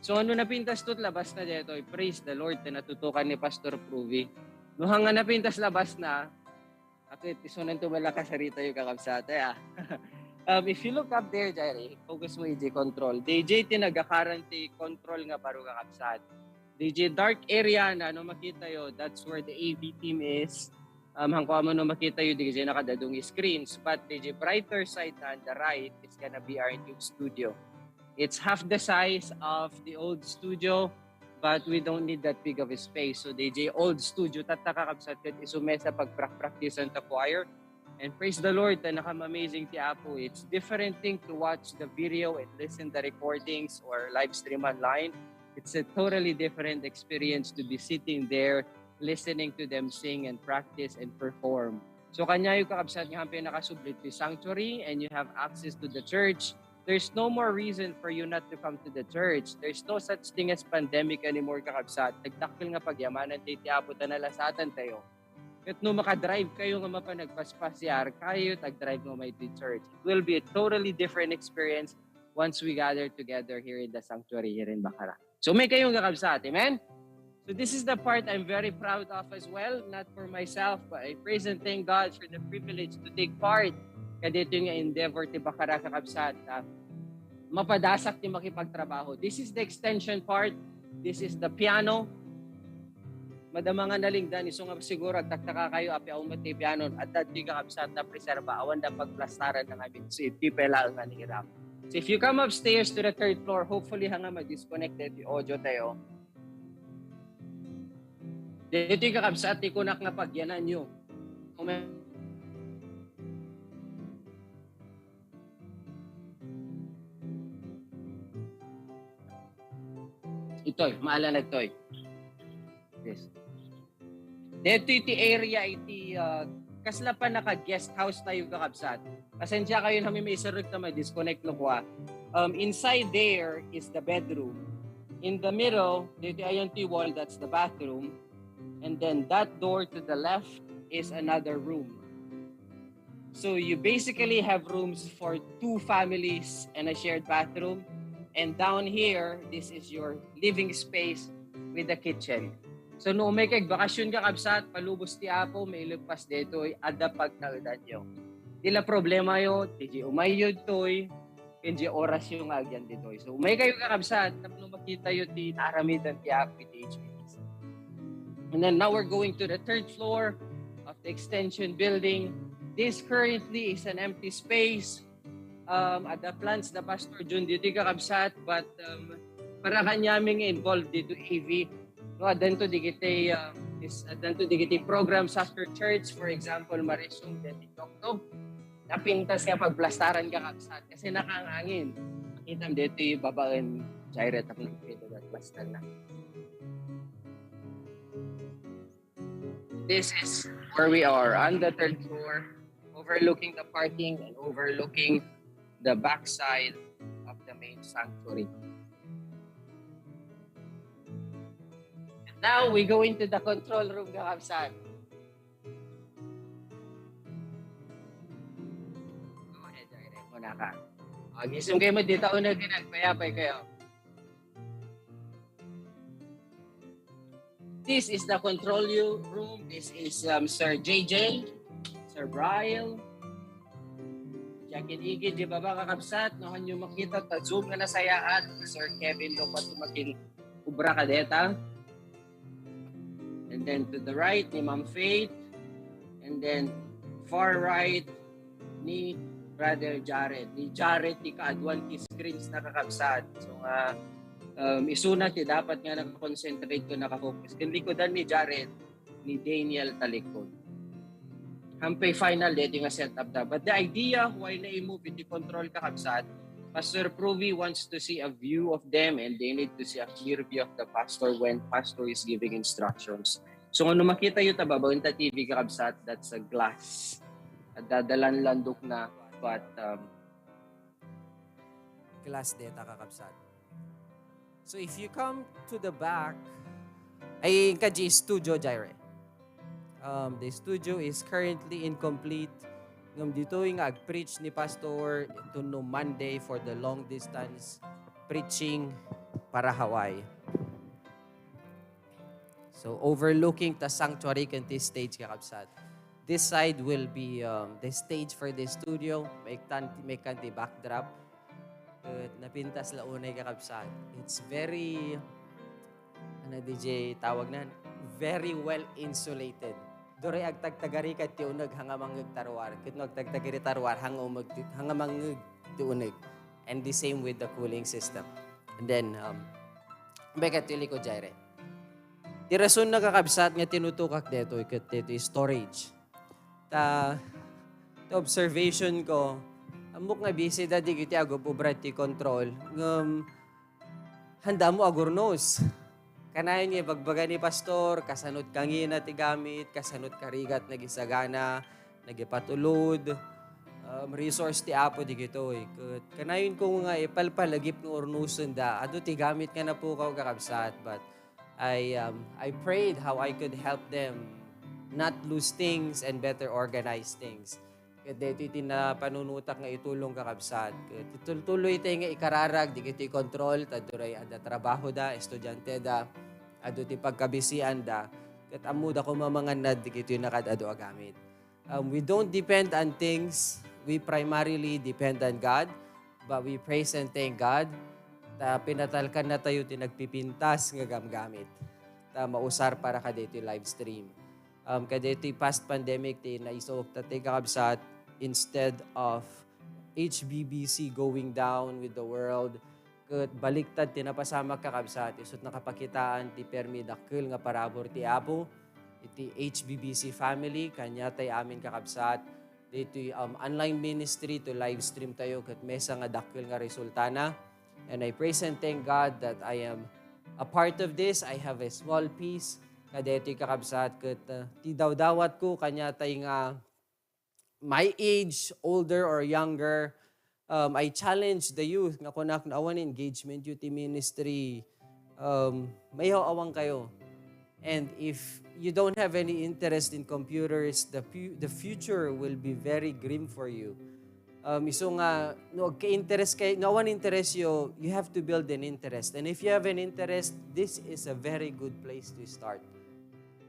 So ano napintas tot labas na dito, praise the Lord na natutukan ni Pastor Pruvi. No hanga napintas labas na, akit isunan to malakas sarita yung kakabsat. If you look up there, Jaire, focus mo DJ control. DJ tinagakaranti control nga baro kakabsat. DJ dark area na ano makita yo, that's where the AV team is. Hangko mo no makita yun, DJ nakadadong screens. But DJ brighter side on the right is gonna be our new studio. It's half the size of the old studio, but we don't need that big of a space. So DJ old studio, tatakakabsat kat isume sa pag-practice and the choir. And praise the Lord, nakam-amazing ti Apo. It's different thing to watch the video and listen the recordings or live stream online. It's a totally different experience to be sitting there listening to them sing and practice and perform. So kanya yung kakabsat nga hampir nakasublit the sanctuary and you have access to the church. There's no more reason for you not to come to the church. There's no such thing as pandemic anymore kakabsat. Nagtakpil nga pagyamanan tayo ti Apo tanalasatan tayo. At no makadrive kayo nga mapanagpaspasyar, kayo tag-drive mo may to church. It will be a totally different experience once we gather together here in the sanctuary here in Bacara. So may kayong kakabsat, amen? So this is the part I'm very proud of as well, not for myself, but I praise and thank God for the privilege to take part kadito yung endeavor ti Bacara kakabsat. Mapadasak ti makipagtrabaho. This is the extension part. This is the piano. Madamangan nalingdan, iso nga siguro agtaktaka kayo api aumat ti piano at dati kakabsat na preserba awan na pagplastaran ng aming safety pela nga ni hirap. So if you come upstairs to the third floor, hopefully hanga ma-disconnected yung audio tayo. Dito yung kakabsat, ikunak na pagyanan nyo. Ito'y, maalanag to'y. Yes. Dito iti area, iti kasla pa naka-guest house tayo kakabsat. Pasensya kayo na may sarog na may disconnect no ko. Inside there is the bedroom. In the middle, dito ayon ti wall, that's the bathroom. And then that door to the left is another room. So you basically have rooms for 2 families and a shared bathroom. And down here, this is your living space with the kitchen. So no may kay bakasyon ka kabsat, palubos ti Apo, may ilagpas dito, ada pagkaudan nyo. Dila problema yo, tiji umayod toy, hindi oras yung agyan dito. So may kayo kakabsat, tapno makita yo ti naramitan ti Apo ti HPTC. And then now we're going to the 3rd floor of the extension building. This currently is an empty space. At the plans na Pastor Jun dito kakabsat, but para kanyaming involved dito AV. No, adanto digite adanto digite programs after church, for example, maresong dito Oktob. Napintas nga pagplastaran kakabsat kasi nakangangin. Makita mo dito yung babaan Jairet at nagpito at plastar na. This is where we are on the 3rd floor, overlooking the parking and overlooking the backside of the main sanctuary. And now we go into the control room, kakabsat. Go ahead, Jairek. Muna ka. Gising kayo mo dito, una ginagpayapay kayo. This is the control room. This is Sir JJ, Sir Brian, Jackie Igid, di ba ba kakabsat? Nohan nyo makita, ta-zoom nga nasayaan. Sir Kevin, do pa tumakil ubra kadeta. And then to the right, ni Ma'am Faith. And then far right, ni Brother Jared. Ni Jared, ni kaadwan, ni screens na kakabsat. So, isuna ti dapat nga nakakonsentrate ko, nakafocus. Kinlikodan ni Jared, ni Daniel Talikod. Hampay final dito nga setup da. But the idea why na-move iti control kakabsat, Pastor Pruvi wants to see a view of them and they need to see a clear view of the pastor when pastor is giving instructions. So ano makita yung tababaw ta TV kakabsat, that's a glass. At dadalan landok na, but glass data kakabsat. So if you come to the back, ay kaji studio Jaire. The studio is currently incomplete. Ngam dito yung ag-preach ni Pastor ito no Monday for the long distance preaching para Hawaii. So overlooking the sanctuary kanti stage kakabsat. This side will be the stage for the studio. May kanti backdrop. Napintas launay kakabsat. It's very, DJ tawag na, very well insulated. Dore ag tagtagari kat tiunag hangamangag tarwar. Kit nagtagtagari tarwar hangamangag tiunag. And the same with the cooling system. And then, bekat tili ko Jaire. Di rason na kakabsat nga tinutukak dito, ikat dito storage. Ta observation ko, amok nga busy da di kiti agop ubrati control. Handa mo agurnos. Kanayon niya bagbaga ni pastor, kasanot kangin na ti gamit, kasanot karigat nagisagana, nagipatulod, resource ti apo di gito. Kanayon ko nga ipalpalagip ng urnusun da, ado ti gamit nga na po kaw kakabsat, but I prayed how I could help them not lose things and better organize things. Kaya dito panunutak nga itulong kakabsat. Tuloy tayo nga ikararag, di kito i-control, taduray ada trabaho da, estudyante da, ado ti pagkabisian da, kat amuda ko mamanganad, di kito yung nakadado agamit. We don't depend on things, we primarily depend on God, but we praise and thank God. Pinatalkan na tayo ti nagpipintas nga gamgamit. Mausar para ka dito live stream. Kada ito past pandemic, naisok tatay kakabsat, instead of HBBC going down with the world, baliktad tinapasama kakabsat, isot nakapakitaan ti permi dakil nga parabor ti Apo, iti HBBC family, kanya tay amin kakabsat, dito online ministry to live stream tayo kat mesa nga dakil nga resultana. And I praise and thank God that I am a part of this. I have a small piece. Kadeti kakabsat kat ti dawdawat ko kanya tay nga my age, older or younger, I challenge the youth nga kunak na awan engagement youth ministry may awang kayo. And if you don't have any interest in computers, the future will be very grim for you. Iso nga, no, ka-interest kay, no one interest you, you have to build an interest. And if you have an interest, this is a very good place to start.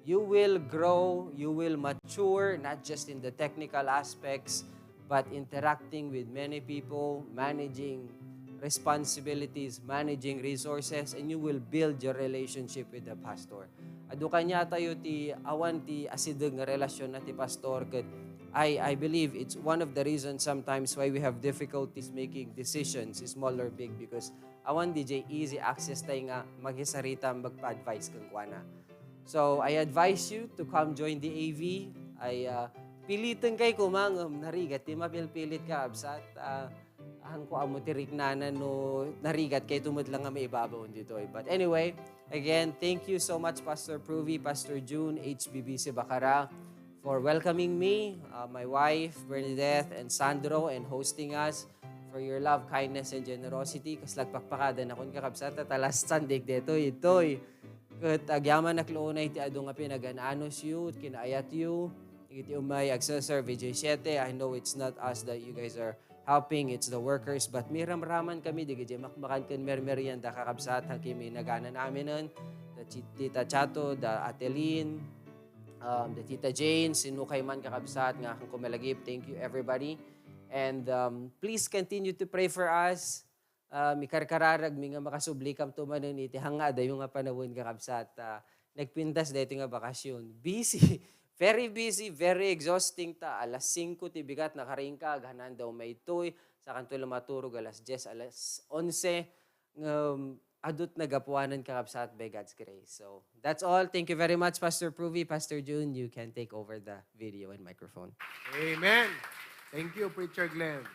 You will grow, you will mature, not just in the technical aspects, but interacting with many people, managing responsibilities, managing resources, and you will build your relationship with the pastor. Adu kanya tayo ti awan ti asideg nga relasyon na ti pastor ket I believe it's one of the reasons sometimes why we have difficulties making decisions, small or big, because awan DJ easy access tayo nga maghisarita magpa-advise kang kuana. So I advise you to come join the AV. Pilitin kay kumangam narigat ti mapilpilit ka absat ang ko amo tiriknanan no narigat kay tumod lang nga maibabaw dito. But anyway, again, thank you so much Pastor Pruvi, Pastor June, HBBC Bacara, for welcoming me, my wife Bernadette and Sandro, and hosting us, for your love, kindness, and generosity. Kaslagpakpakada na kun kakabsat talas sandig dito itoy. Ket agyaman nakloonay ti adu nga pinagananos yu, kinaayat yu, iti umay agsaserve J7. I know it's not us that you guys are helping, it's the workers, but miram-raman kami, di gajay makmakan kan mermerienda kakabsat, hang kimi nagana namin nun, the Tita Chato, the Atelin, the Tita Jane, sinukay man kakabsat, nga hang kumalagip, thank you everybody. And please continue to pray for us. Mikarkararag, mi nga makasubli kam tumanon iti hanga, dayo nga panawon kakabsat, nagpintas dito nga bakasyon. Busy. Very busy, very exhausting ta. Alas 5 ti bigat nakaringka, ganan daw may toy. Sa kanto lumaturog alas 10, alas 11. Adut nagapuanan kakabsat by God's grace. So that's all. Thank you very much, Pastor Pruvi. Pastor June, you can take over the video and microphone. Amen. Thank you, Preacher Glenn.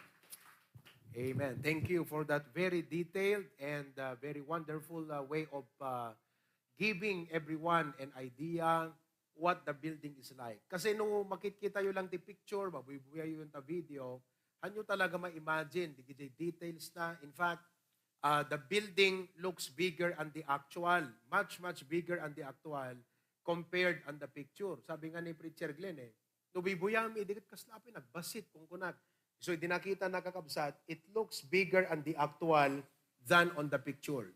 Amen. Thank you for that very detailed and very wonderful way of giving everyone an idea what the building is like. Kasi nung makikita yun lang di picture, mabubuya yun ta video, hanyo talaga ma-imagine, di details na. In fact, the building looks bigger and the actual, much bigger and the actual compared on the picture. Sabi nga ni Preacher Glenn nubibuyang mi, di kaslapin, nagbasit kung kunag. So, di nakita nakakabsat, it looks bigger and the actual than on the picture.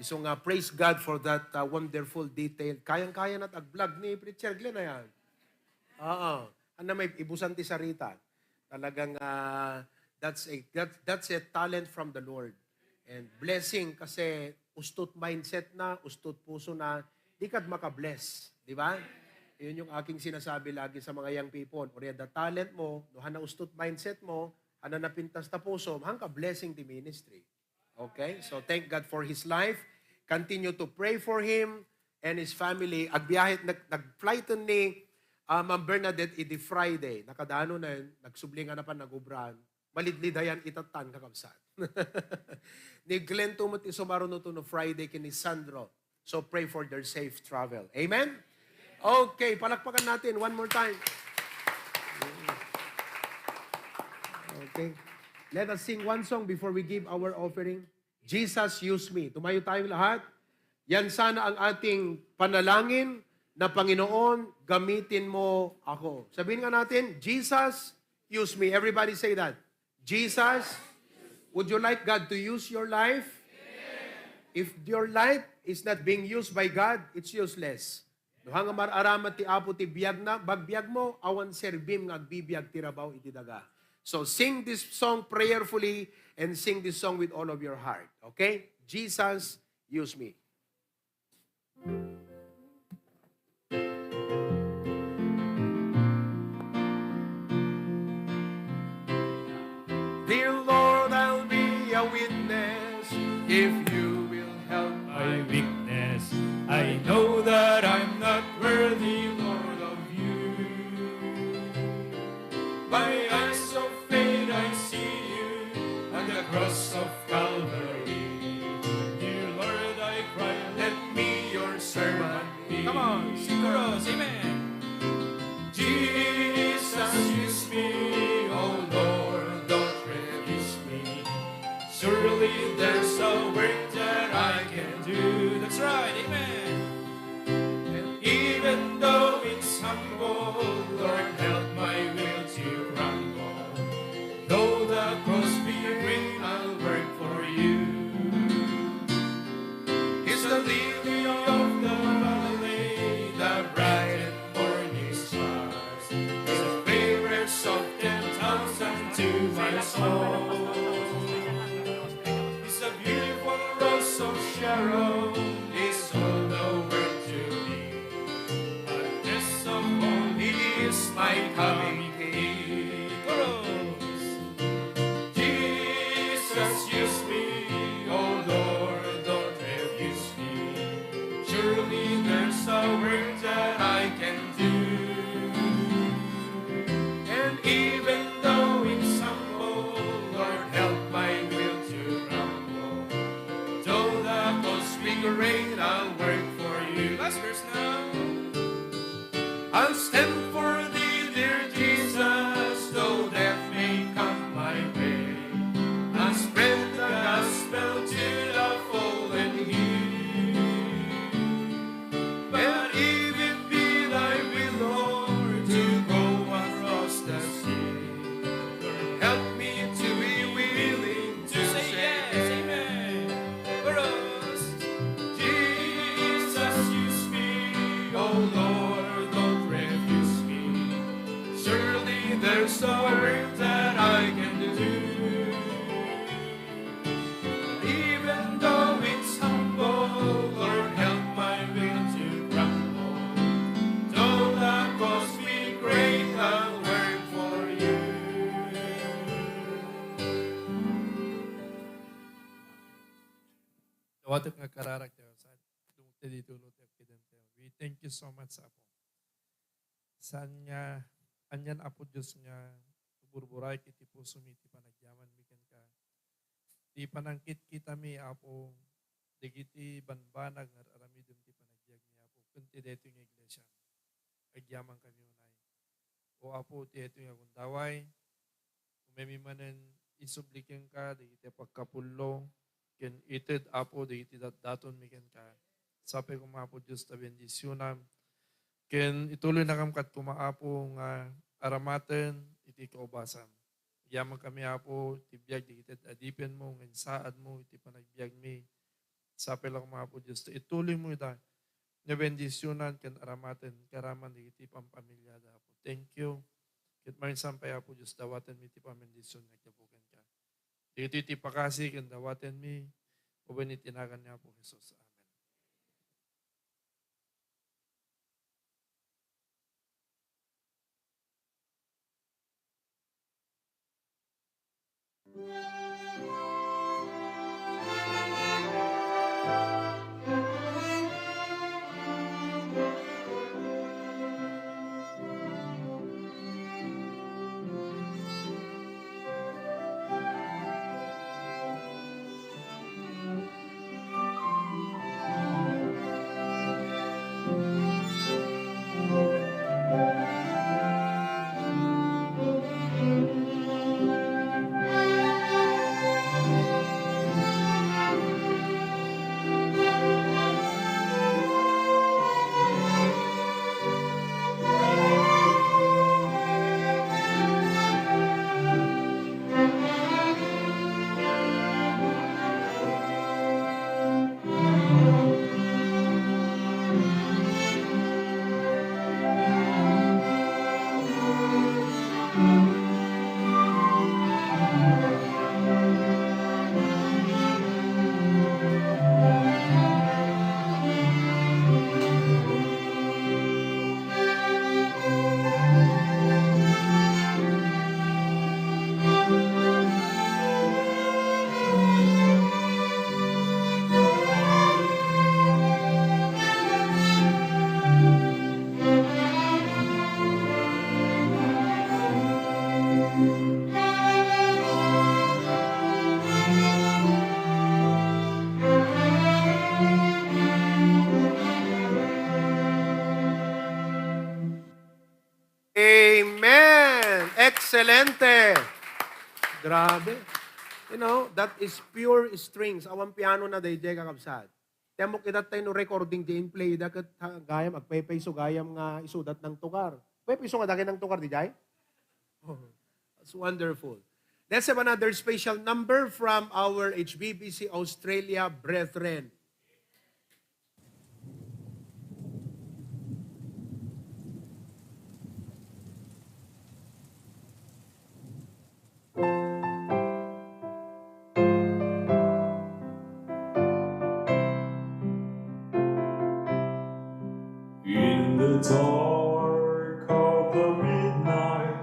So nga, praise God for that wonderful detail. Kayang-kaya na't ag-vlog ni Preacher Glenn na yan. Ano may ibusan ti sarita. Talagang that's a talent from the Lord. And blessing kasi ustot mindset na, ustot puso na, di kad makabless. Di ba? Yun yung aking sinasabi lagi sa mga young people. O the talent mo, nuhan na ustot mindset mo, hana na pintas ta puso, mahang ka blessing ti ministry. Okay? So thank God for his life. Continue to pray for him and his family. Agbiyahe, nag-flighton ni Ma'am Bernadette idi Friday. Nakadano na yun, nagsublingan na pa, nagubrahan. Malidlidayan itatan kakabsat. Ni Glenn tumot isumaro no Friday kini Sandro. So pray for their safe travel. Amen? Okay, palakpakan natin one more time. Okay. Let us sing one song before we give our offering. Jesus, use me. Tumayo tayong lahat. Yan sana ang ating panalangin na Panginoon, gamitin mo ako. Sabihin nga natin, Jesus, use me. Everybody say that. Jesus, would you like God to use your life? If your life is not being used by God, it's useless. Duhang mararamat ti apo ti biyag na, bagbiag mo, awan serbim nga agbibiyag ti rabaw iti daga. So sing this song prayerfully and sing this song with all of your heart. Okay? Jesus, use me. Dear Lord, I'll be a witness if you will help my weakness. I know that I'm not worthy, Lord, of you. By eyes of faith I see you on the cross of Calvary. Dear Lord, I cry, let me your servant be. Come on, sing chorus, amen. Jesus, use me, oh Lord, don't refuse me. Surely there's a work that I can do. you. That's right, amen. And even though it's humble, Lord, help my will to crumble. Though the cross be great, I'll work for you. It's the lily of the valley, the bright and morning stars. It's a favorite of 10,000 to my soul. It's a beautiful rose of Sharon. It's all the world to me. But just of all, He is my coming King. Jesus, use me, oh Lord, don't refuse me. Surely there's a work that I can do. And even though it's humble, Lord, help my will to crumble. Though the cost be great, I'll work for you. Last verse now. I'll stand for thee, dear Jesus, though death may come my way. I'll spread the gospel to the fallen here. But if it be thy will, Lord, to go across the sea, Lord, help me to be willing to say yes, amen. For us, Jesus, use me, oh Lord, don't refuse me. Surely there's a work that I can do. Even though it's humble, Lord, help my will to crumble. Though the cost be great, I'll work for you. Dawatek nga kararak tayo sa dumukti dito lutek kidente. We thank you so much Apo. Saan nga anyan Apo Diyos nga burburay kiti puso mi ti panagyaman miken ka. Ti panangkit kita mi Apo digiti banbanag nga aramidem ti panagbiag mi Apo. Kunti deto nga iglesia. Agyaman kami unay. O Apo ti eto nga kundaway. Umemi manen isubliken ka digiti pagkapullo. Ken ited Apo digiti daton miken ka. Sabi ko Apo Diyos ta bendisyonam. Ken ituloy na kam kat kumaapo nga aramaten iti kaubasan. Yaman kami Apo tibiyag digiti adipen mo nga saad mo iti panagbiag mi. Sabi lang Apo Diyos ta ituloy mo ita nga bendisyonan ken aramaten karaman digiti pampamilya da Apo. Thank you. Ket marin sampay Apo Diyos dawaten mi iti pamendisyon nga kabuken ka. Dito iti pakasi ken dawaten mi uben itinagan niya po Jesus. Amen. Amen! Excelente! Grabe. You know, that is pure strings. Awan piano na day kakabsat. Temo kita tayo no recording di in play dakat gayam agpaypay so gayam nga isudat ng tukar. Paypay so nga daki ng tukar di jay? Oh, that's wonderful. Let's have another special number from our HBBC Australia brethren. In the dark of the midnight,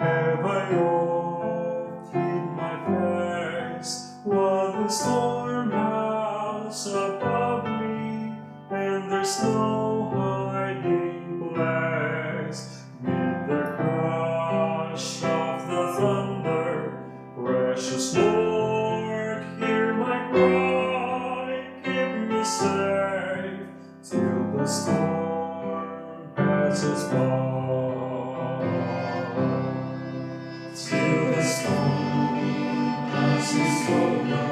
have I oft hid my face, while the storm howls above me, and there's no hiding place. With the crash of the thunder, precious Lord, hear my cry, keep me safe till the storm passes by. Till the storm passes over,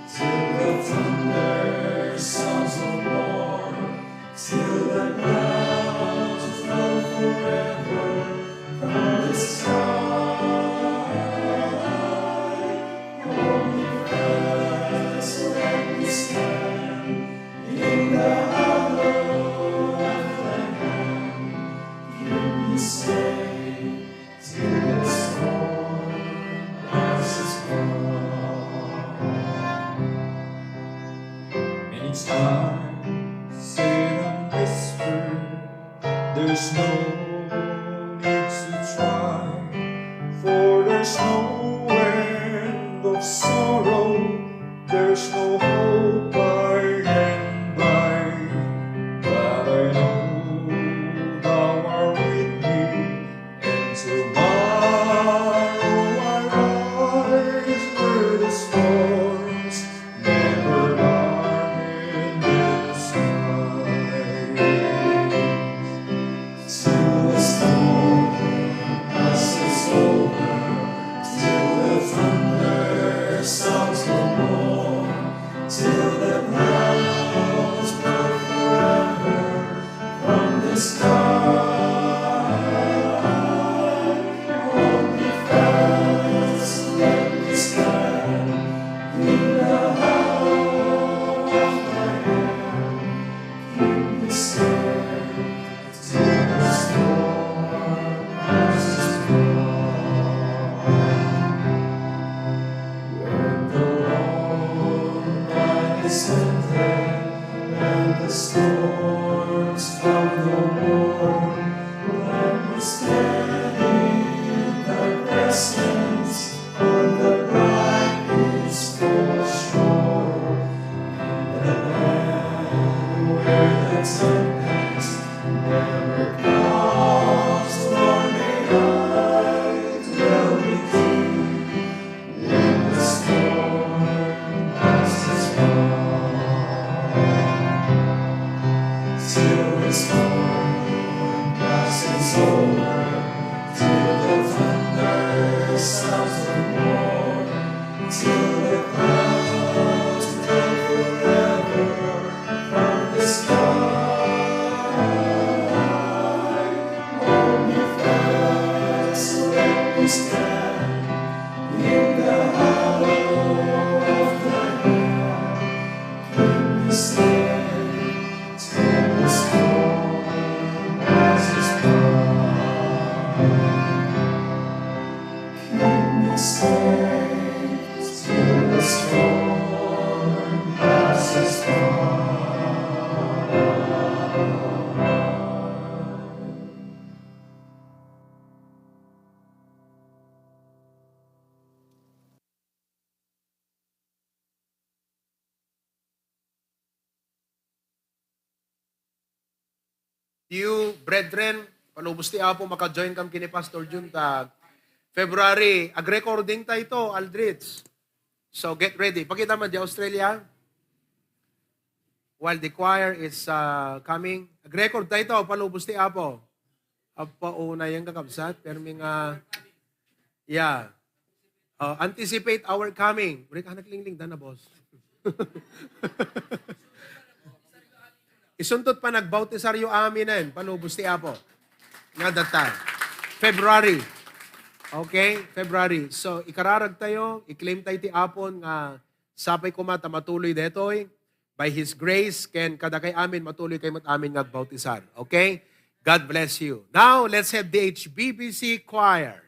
till the thunder sounds no more, till the clouds flow forever from the sky. Hold me fast, let me stand in the hollow of thy hand. Keep me safe till the storm passes by. And each time, say and whisper, there's no need to try, for there's no end of sorrow, there's no hope by and by. But I know thou art with me, and tomorrow I rise where the storms never darken the skies. Till the storm passes over, till the thunder sounds no more, till the clouds blow forever from the sky. Hold me fast, let me stand in the hollow of thy hand. Keep me safe till the storm passes by. When the long night is ended and the storms come no more, let me stand in thy presence on the bright peaceful shore, in the land where the tempest never comes, nor may I dwell with thee when the storm passes by. Till the storm passes over, till the thunder sounds no more, till the clouds blow forever from the sky. Hold me fast, let me stand in the hollow of thy hand. Keep me safe till the storm passes by. Keep me safe till the storm passes by. You, brethren, palubos ti Apo, maka-join kam kini Pastor Jun tag February. Ag-recording tayo ito, Aldrich. So get ready. Pakita mo di Australia. While the choir is coming, ag-record tayo ito, palubos ti Apo. Apauna yung kakabsat, pero mga, yeah. Anticipate our coming. Uri ka naglingling, dana boss. Isuntot pa nagbautisaryo amin na yun, palubos ti Apo. Nga that time. February. Okay? February. So, ikararag tayo, i-claim tayo ti Apon nga sapay kumata matuloy detoy. By His grace, ken kada kay amin, matuloy kay mat amin nagbautisar. Okay? God bless you. Now, let's have the HBBC Choir.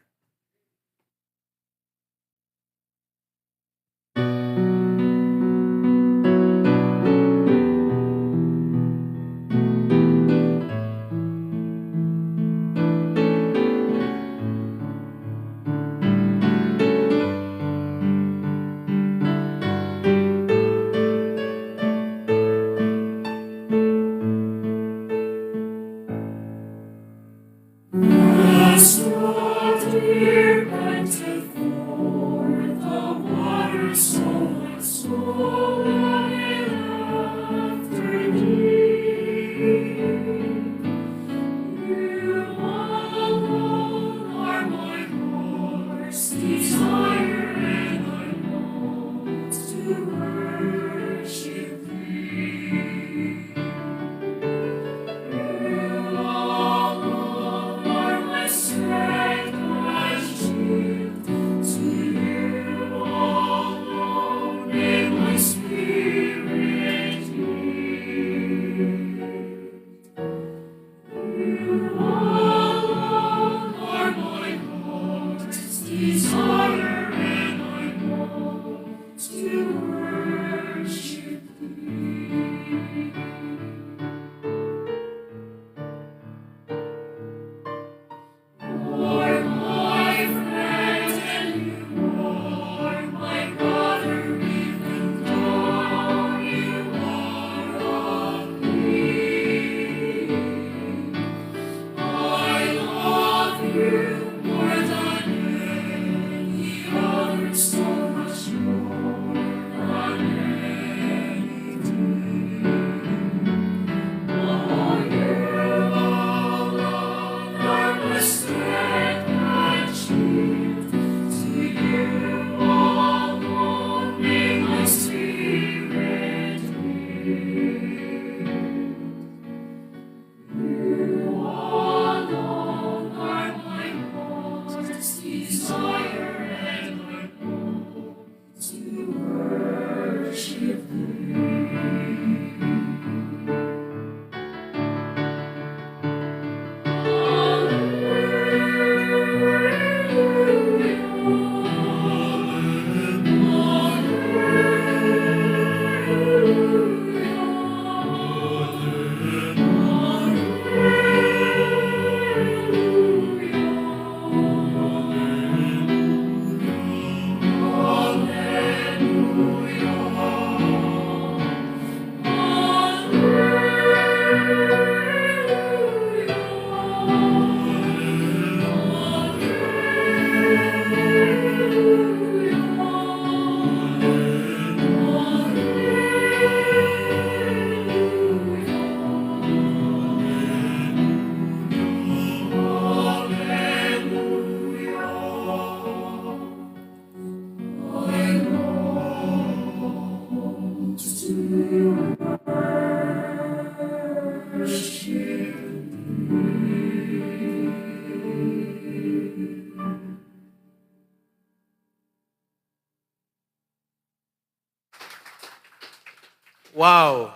Wow.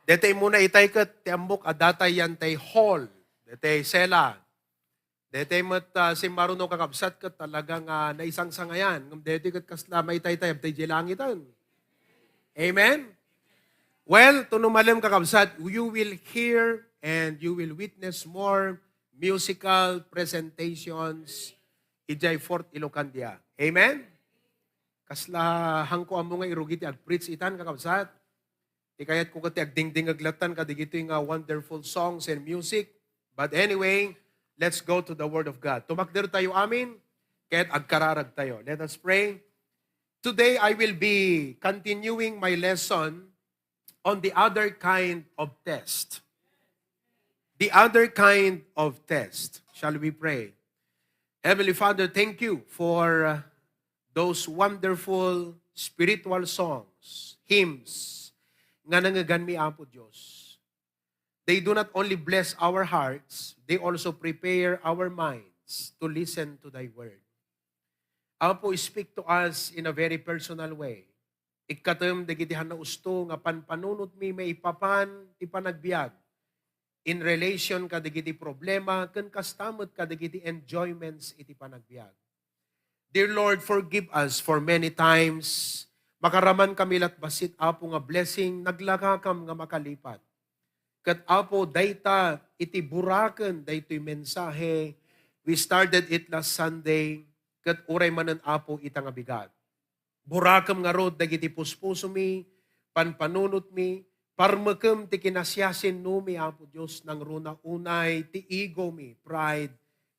Detay muna itay kat ti ambok adatay yan tay hall. Detay sela. Detay mat si marunong kakabsat kat talagang naisang sangayan. Ngam detay kat kasla may tay tay jelangitan. Amen? Well, tunumalim kakabsat, you will hear and you will witness more musical presentations ijay Fort Ilocandia. Amen? Kasla hangko amo nga irugiti ag-preach itan kakabsat. Ikayat ko kati agdingding aglatan kadigito yung wonderful songs and music. But anyway, let's go to the Word of God. Tumakder tayo amin, kaya't agkararag tayo. Let us pray. Today, I will be continuing my lesson on the other kind of test. The other kind of test. Shall we pray? Heavenly Father, thank you for those wonderful spiritual songs, hymns, nga nangagan mi Apo Diyos. they do not only bless our hearts, they also prepare our minds to listen to thy word. Apo, speak to us in a very personal way. Ikatem dagitihan na usto nga panpanunot mi may ipapan ti panagbiag. In relation ka dagiti problema, ken kastamot ka dagiti enjoyments iti panagbiag. Dear Lord, forgive us for many times makaraman kami lat basit apo nga blessing naglakakam nga makalipat. Kat apo dayta iti buraken daytoy mensahe. We started it last Sunday. Kat uray manan apo ita nga bigat. Burakam nga rod dagiti puspuso mi, panpanunot mi, parmakam ti kinasyasin no mi apo Diyos nang runa unay ti ego mi, pride,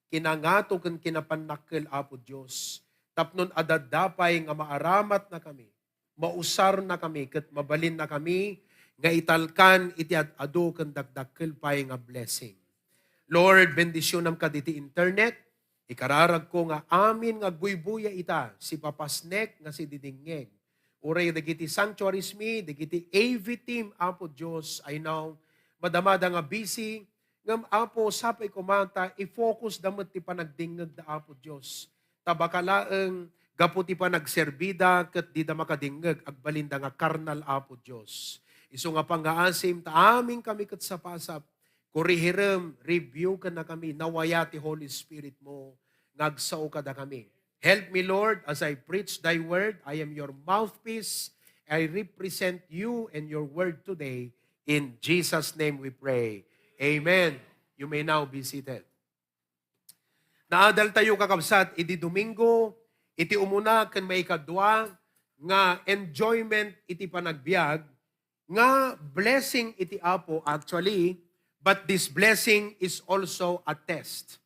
kinangato ken kinapanakkel apo Diyos. Tapnon adadapay nga maaramat na kami, mausar na kami, ket mabalin na kami, nga italkan iti adu ken dagdakkel pay nga blessing. Lord, bendisyonam ka diti internet, ikararag ko nga amin nga guybuya ita, si Papasnek nga si Didingeg. Uray dagiti sanctuaries mi, dagiti AV team, apo Diyos, I know, madamada nga busy, ngam apo sapay kumanta, i-focus damot ti panagdingeg da apo Diyos. Tabakalaeng gapu ti panagserbida, ket di da makadingeg, agbalinda nga karnal apo Diyos. Iso nga pangaasim, ta amin kami ket sa pasap, kurihirem, review ka na kami, nawaya ti Holy Spirit mo, ngagsao ka na kami. Help me, Lord, as I preach thy word. I am your mouthpiece. I represent you and your word today. In Jesus' name we pray. Amen. You may now be seated. Naadal tayo kakabsat, iti Domingo, iti umuna ken may kadwa, nga enjoyment iti panagbiag, nga blessing iti apo actually, but this blessing is also a test.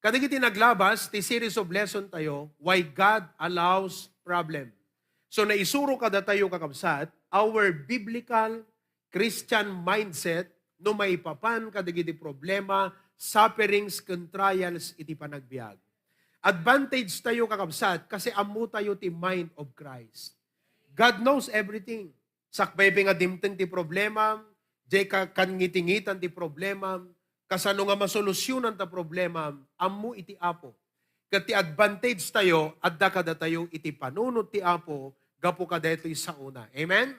Kadagiti naglabas, ti series of lesson tayo, why God allows problem. So naisuro kada tayo kakabsat, our biblical Christian mindset, no maipapan kadagiti problema, sufferings, ken trials, iti panagbiag. Advantage tayo kakabsat, kasi amu tayo ti mind of Christ. God knows everything. Sakbay nga dimteng ti problema, di ka kangitingitan ti problema, kasano nga masolusyonan ta problema, ammo iti apo. Kat ti advantage tayo, adda kada tayo iti panunot ti apo, gapo kada ito'y sa una. Amen?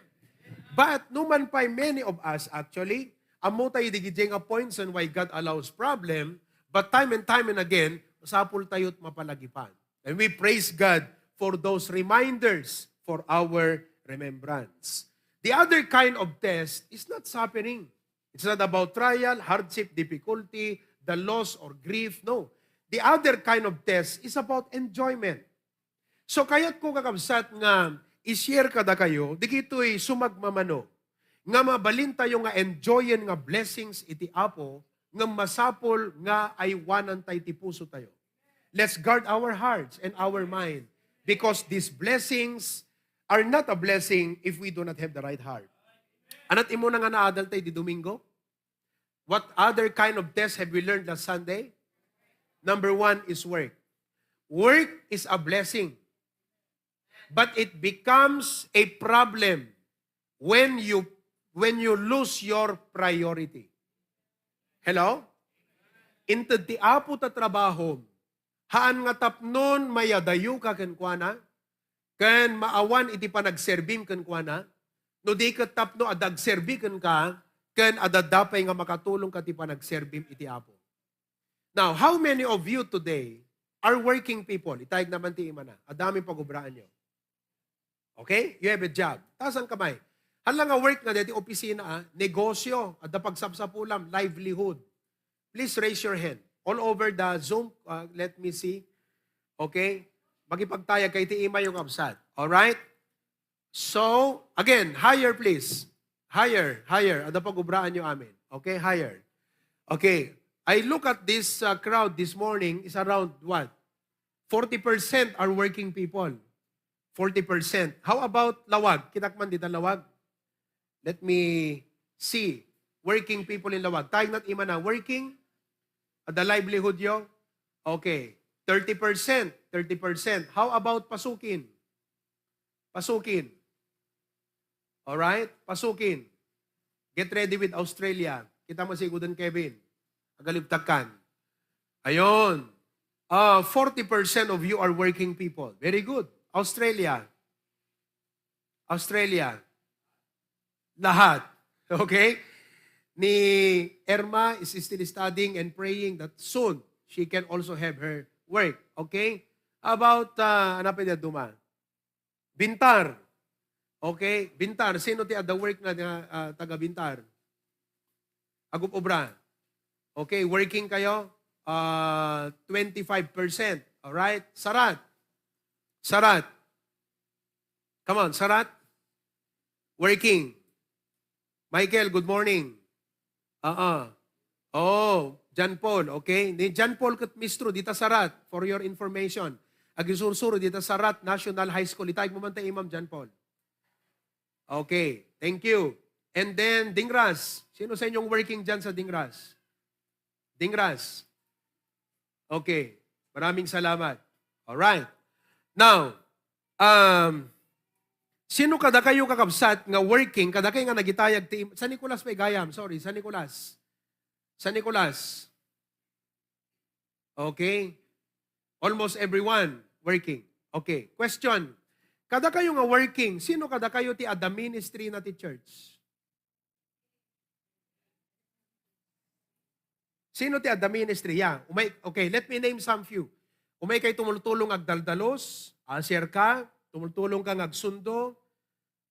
But, numan pa many of us actually, ammo tayo digidjeng a points on why God allows problem, but time and again, masapul tayo't mapalagipan. And we praise God for those reminders for our remembrance. The other kind of test is not suffering. It's not about trial, hardship, difficulty, the loss or grief. No. The other kind of test is about enjoyment. So kaya't ko kakabsat nga i-share kada kayo, di kito'y sumagmamano. Nga mabalin tayo nga enjoyin nga blessings iti apo, nga masapol nga ay wanan tayo ti puso tayo. Let's guard our hearts and our mind because these blessings are not a blessing if we do not have the right heart. Anat imo na nga naadal tayo di Domingo? What other kind of test have we learned last Sunday? Number 1 is work. Work is a blessing. But it becomes a problem when you lose your priority. Hello? Into ti apo ta trabaho, haan nga tapnon mayadayo ka kenkwana, ken maawan iti panagserbim kenkwana, no di ka tapno adagserbi ken ka, ken adadapay nga makatulong ka ti panagserbim iti apo. Now, how many of you today are working people? Itayag naman ti imana. Adaming pagubraan nyo. Okay? You have a job. Taas ang kamay. Hala nga work nga dito, opisina, negosyo, at pagsapsapulam, livelihood. Please raise your hand. All over the Zoom, let me see. Okay? Magipagtayag kay ti ima yung absat. Alright? So, again, higher please. Higher. Ada pagubraan nyo amin. Okay? Higher. Okay. I look at this crowd this morning is around what? 40% are working people. 40%. How about Lawag? Kitakman dito Lawag? Let me see. Working people in Lawag. Tayong nat ima na. Working? At the livelihood yo? Okay. 30%. 30%. How about Pasukin? Pasukin. Alright? Pasukin. Get ready with Australia. Kita mo si Gudon Kevin. Agalibtakan. Ayon. 40% of you are working people. Very good. Australia. Lahat. Okay? Ni Irma is still studying and praying that soon she can also have her work. Okay? About, ano pa duma? Bintar. Okay? Bintar. Sino ti the work na taga Bintar? Agup obra. Okay? Working kayo? 25%. Alright? Sarat. Come on, Sarat. Working. Michael, good morning. Oh, John Paul, okay? Ni John Paul kat mistro, dita Sarat, for your information. Agisursuro, dita Sarat National High School. Itayag mo man tayo, Imam John Paul. Okay, thank you. And then, Dingras. Sino sa inyong working dyan sa Dingras? Dingras. Okay, maraming salamat. Alright. Now, sino kada kayo kakabsat nga working, kada kayo nga nagitayag ti Sa Nicolas may gayam, sorry, Sa Nicolas. Okay? Almost everyone working. Okay, question. Kada kayo nga working, sino kada kayo ti ada ministry na ti church? Sino ti ada ministry? Yeah. Okay, let me name some few. Umay kay tumultulong agdaldalos, asir ka, tumultulong ka agsundo,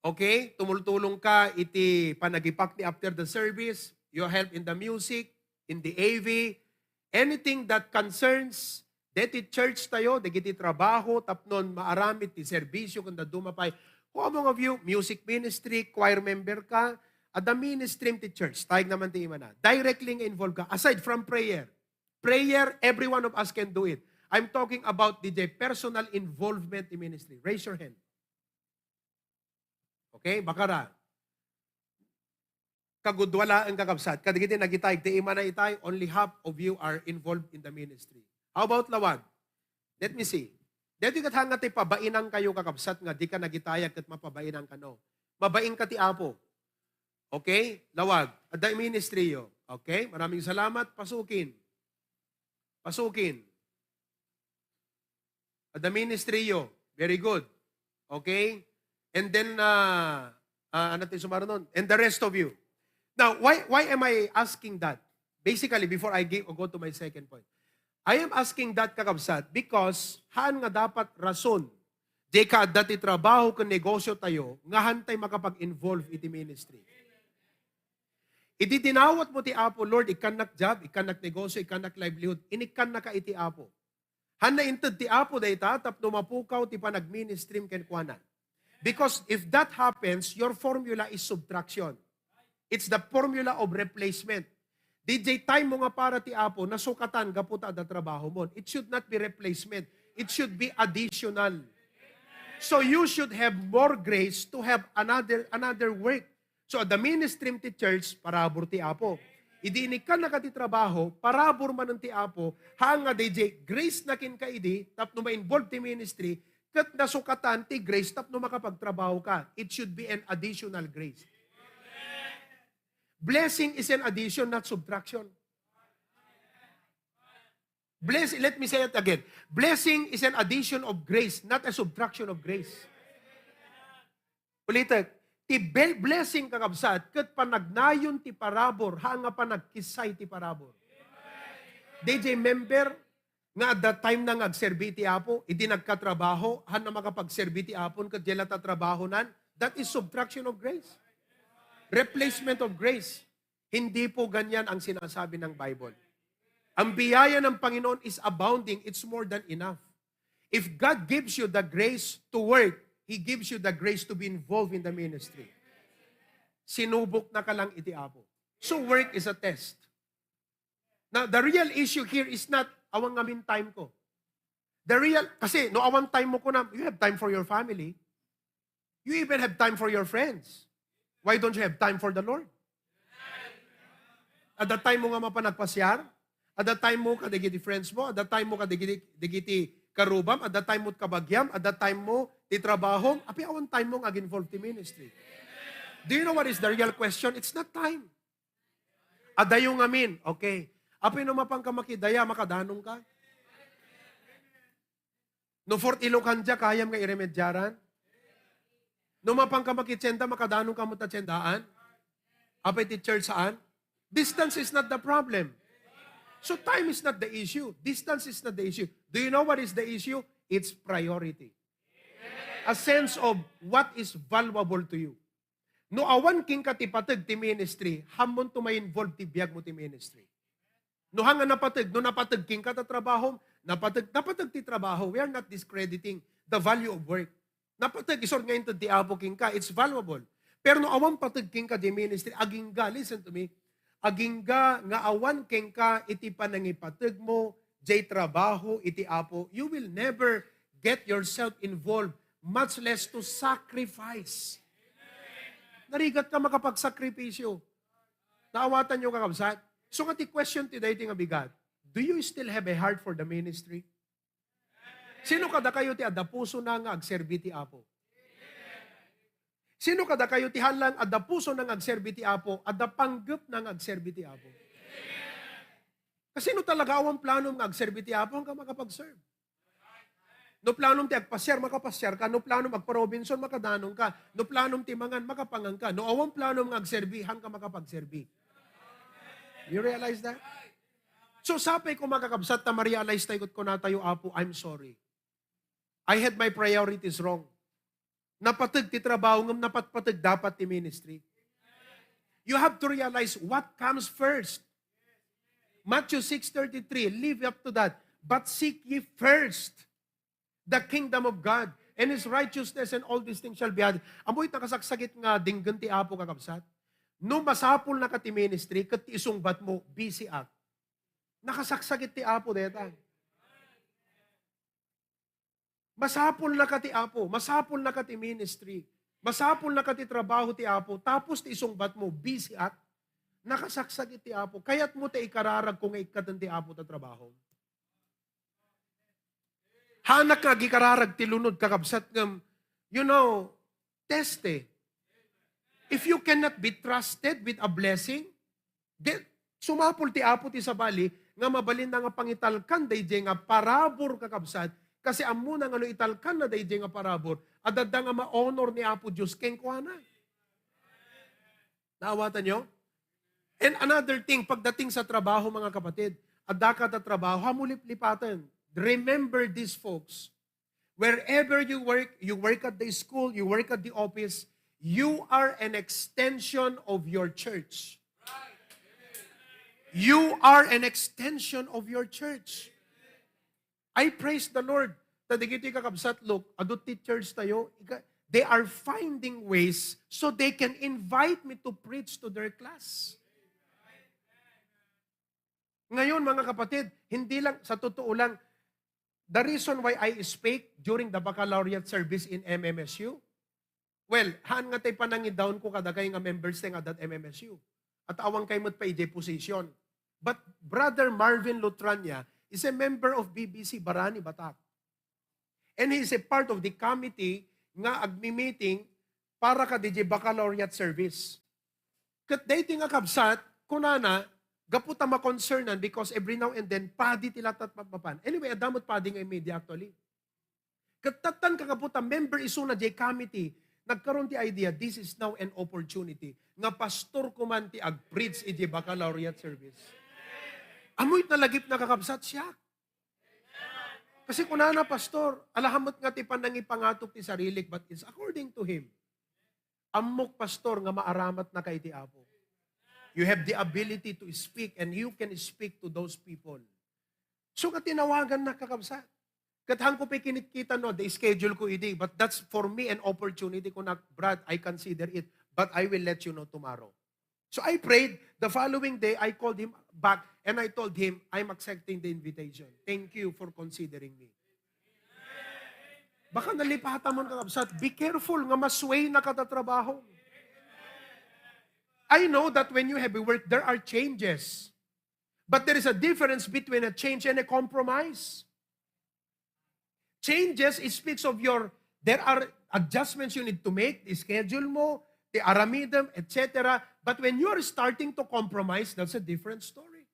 okay? Tumultulong ka iti panagipak ni after the service, you help in the music, in the AV, anything that concerns deti church tayo, dagiti trabaho, tapnon maaramit ti serbisyo kung dumapay. Who among of you, music ministry, choir member ka, at the ministry ti church, tayag naman ti imana, directly involved ka, aside from prayer. Prayer, every one of us can do it. I'm talking about the personal involvement in ministry. Raise your hand. Okay, bakara. Kagudwala ang kakabsat. Kadigiti nagitay, ti imana itay, only half of you are involved in the ministry. How about lawag? Let me see. Dito kat hanga ti pabainan kayo kakabsat nga di ka nagitayag kat mapabainan ka no. Mabaing ka ti apo. Okay? Lawag. At the ministry yo. Okay? Maraming salamat. Pasukin. At the ministry yo. Very good. Okay? And then, ano tayo sumaro nun? And the rest of you. Now, why am I asking that? Basically, before I go to my second point. I am asking that kakabsat because haan nga dapat rason di ka dati trabaho ka negosyo tayo nga hantay makapag-involve iti ministry. Iti tinawat mo ti Apo, Lord, ikanak job, ikanak negosyo, ikanak livelihood, inikan na ka iti Apo. Han na inted ti Apo day tatap numapukaw ti panag-ministry kenkwana. Because if that happens, your formula is subtraction. It's the formula of replacement. DJ time mo nga para ti Apo, nasukatan gaputa da trabaho mo. It should not be replacement. It should be additional. So you should have more grace to have another work. So the ministry ti church, parabor ti Apo. Idi ka nakatitrabaho, parabor man ti Apo, hanga DJ, grace na kin ka idi, tap no ma-involve ti ministry, kat nasukatan ti grace, tap no makapagtrabaho ka. It should be an additional grace. Blessing is an addition, not subtraction. Let me say it again. Blessing is an addition of grace, not a subtraction of grace. Ulitin, ti blessing kakabsat, kat panagnayon ti parabor, hanga panagkisay ti parabor. DJ member, nga at that time na ngagserbi ti Apo, hindi nagkatrabaho, han na makapagserbi ti Apon, kat jela tatrabaho nan, that is subtraction of grace. Replacement of grace. Hindi po ganyan ang sinasabi ng Bible. Ang biyaya ng Panginoon is abounding. It's more than enough. If God gives you the grace to work, He gives you the grace to be involved in the ministry. Sinubok na ka lang iti Apo. So work is a test. Now, the real issue here is not awang ngamin time ko. Kasi no awang time mo ko na, you have time for your family. You even have time for your friends. Why don't you have time for the Lord? At the time mo nga mapanagpasyar, at the time mo kadigiti friends mo, at the time mo kadigiti karubam, at the time mo kabagyam, at the time mo ti trabaho, api awan time mo ag-involved ti ministry. Do you know what is the real question? It's not time. Adayo ngamin. Okay. Apay no mapang ka makidaya, makadanong ka. No Fort Ilocanja, kayam nga iremedyaran. No mapang ka makitsenda, makadanong ka mo ta tsendaan. Apay ti church saan? Distance is not the problem. So time is not the issue. Distance is not the issue. Do you know what is the issue? It's priority. A sense of what is valuable to you. No awan king ka ti patag ti ministry, hamon to may involve ti biyag mo ti ministry. No hanga napatag, no napatag king ka ta trabaho, napatag ti trabaho, we are not discrediting the value of work. Napatag, isor ngayon to ti apo king ka, it's valuable. Pero no awan patag king ka ti ministry, agingga, listen to me, agingga nga awan king ka, iti panangipatag mo, jay trabaho, iti apo, you will never get yourself involved, much less to sacrifice. Narigat ka makapagsakripisyo. Naawatan nyo kakabsat. So nga ti question today ti nga bigat, do you still have a heart for the ministry? Sino kada kayo ti adapuso na nga agserbi ti apo? Sino kada kayo ti halang adapuso na nga agserbi ti apo, adapanggap na nga agserbi ti apo? Kasi no talaga awang plano nga agserbi ti apo, hanggang makapag-serve. No planom ti agpasyar, makapasyar ka. No planom agpa-Robinson, makadanong ka. No planom ti mangan, makapangan ka. No awang planom nga agserbi, hanggang makapag-serbi. You realize that? So sapay ko makakabsat na ma-realize tayo ko na tayo, apo, I'm sorry. I had my priorities wrong. Napatag ti trabaho, ngam napatpatag dapat ti ministry. You have to realize what comes first. Matthew 6:33, live up to that. But seek ye first the kingdom of God and His righteousness, and all these things shall be added. Amoy nakasaksagit nga dinggan ti apo kakabsat. No masapul na ka ti ministry, kat ti isungbat mo, busy act. Nakasaksagit ti apo deta. Masapul na ka ti apo, masapul na ka ti ministry, masapul na ka ti trabaho ti apo, tapos ti isungbat mo, busy act. Nakasaksagit ti apo. Kaya't mo ti ikararag kung ikatan ti apo ta trabaho. Hanak nga gikararag ti lunod kakabsat ngam, you know, teste. If you cannot be trusted with a blessing, then sumapul ti apo ti sabali, nga mabalin na nga pangitalkan dayjay nga parabor kakabsat, kasi amo na nga no italkan na dayjay nga parabor, adada nga ma-honor ni apo Diyos, keng kuhana. Naawatan nyo? And another thing, pagdating sa trabaho mga kapatid, adaka ta trabaho, hamulip-lipatan. Remember this, folks. Wherever you work at the school, you work at the office, you are an extension of your church. You are an extension of your church. I praise the Lord. Tadigiti kakabsat, look, adult teachers tayo, they are finding ways so they can invite me to preach to their class. Ngayon, mga kapatid, hindi lang, sa totoo lang, the reason why I speak during the baccalaureate service in MMSU, well, haan nga tayo panangidown ko kada kayo nga members tayo nga that MMSU. At awang kayo mo't pa position. But Brother Marvin Lutranya is a member of BBC Barani, Batak. And he is a part of the committee nga agmi-meeting para ka DJ baccalaureate service. Kat dating nga kabsat, kunana, gaputa ma-concernan because every now and then, padi tilatat mapapan. Anyway, adamot padi nga media actually. Katatan kakaputa, member iso na J committee, nagkaroon ti idea, this is now an opportunity. Nga pastor ko man ti ag-preach iti baccalaureate service. Amoy nalagip na kakabsat siya. Kasi kunana pastor, alahamot nga ti panangipangatok ti sarilik, but it's according to him. Amok pastor nga maaramat na kay ti apo. You have the ability to speak and you can speak to those people. So katinawagan na kakabsat. Katang ko pa kinikita no, the schedule ko idi, but that's for me an opportunity ko na, Brad, I consider it, but I will let you know tomorrow. So I prayed. The following day, I called him back and I told him, I'm accepting the invitation. Thank you for considering me. Baka nalipatan mo kakabsat, be careful nga masway na katatrabaho. I know that when you have a work, there are changes. But there is a difference between a change and a compromise. Changes, it speaks of there are adjustments you need to make, the schedule mo, the aramidam, etc. But when you're starting to compromise, that's a different story.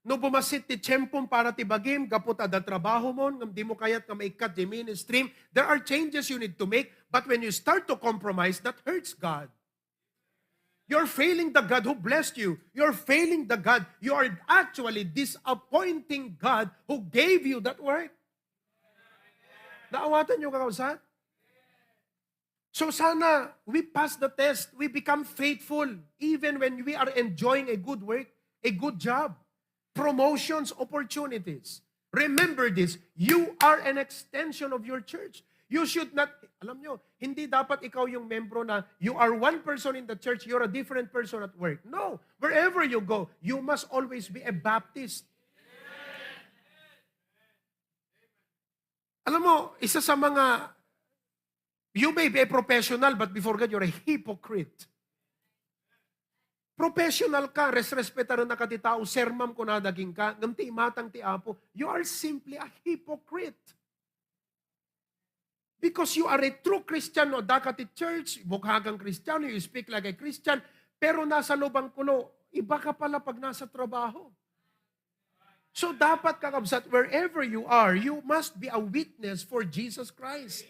No bumasit ti tiyempong para ti bagim, kaput ada trabaho mo, ngam di mo kayat nga maikat di ministry, there are changes you need to make, but when you start to compromise, that hurts God. You're failing the God who blessed you. You're failing the God. You are actually disappointing God who gave you that work. Naawatan niyo kakausat? So sana we pass the test. We become faithful even when we are enjoying a good work, a good job, promotions, opportunities. Remember this, you are an extension of your church. You should not, alam nyo, hindi dapat ikaw yung membro na you are one person in the church, you're a different person at work. No, wherever you go, you must always be a Baptist. Alam mo, isa sa mga, you may be a professional, but before God, you're a hypocrite. Professional ka, respetaran na ka ti tao, sermam ko na daging ka, ngam ti imatang ti apo, you are simply a hypocrite. Because you are a true Christian, no, daka ti church, bukhagang Kristiyano, you speak like a Christian, pero nasa lubang kulo, iba ka pala pag nasa trabaho. So dapat kakabsat, wherever you are, you must be a witness for Jesus Christ.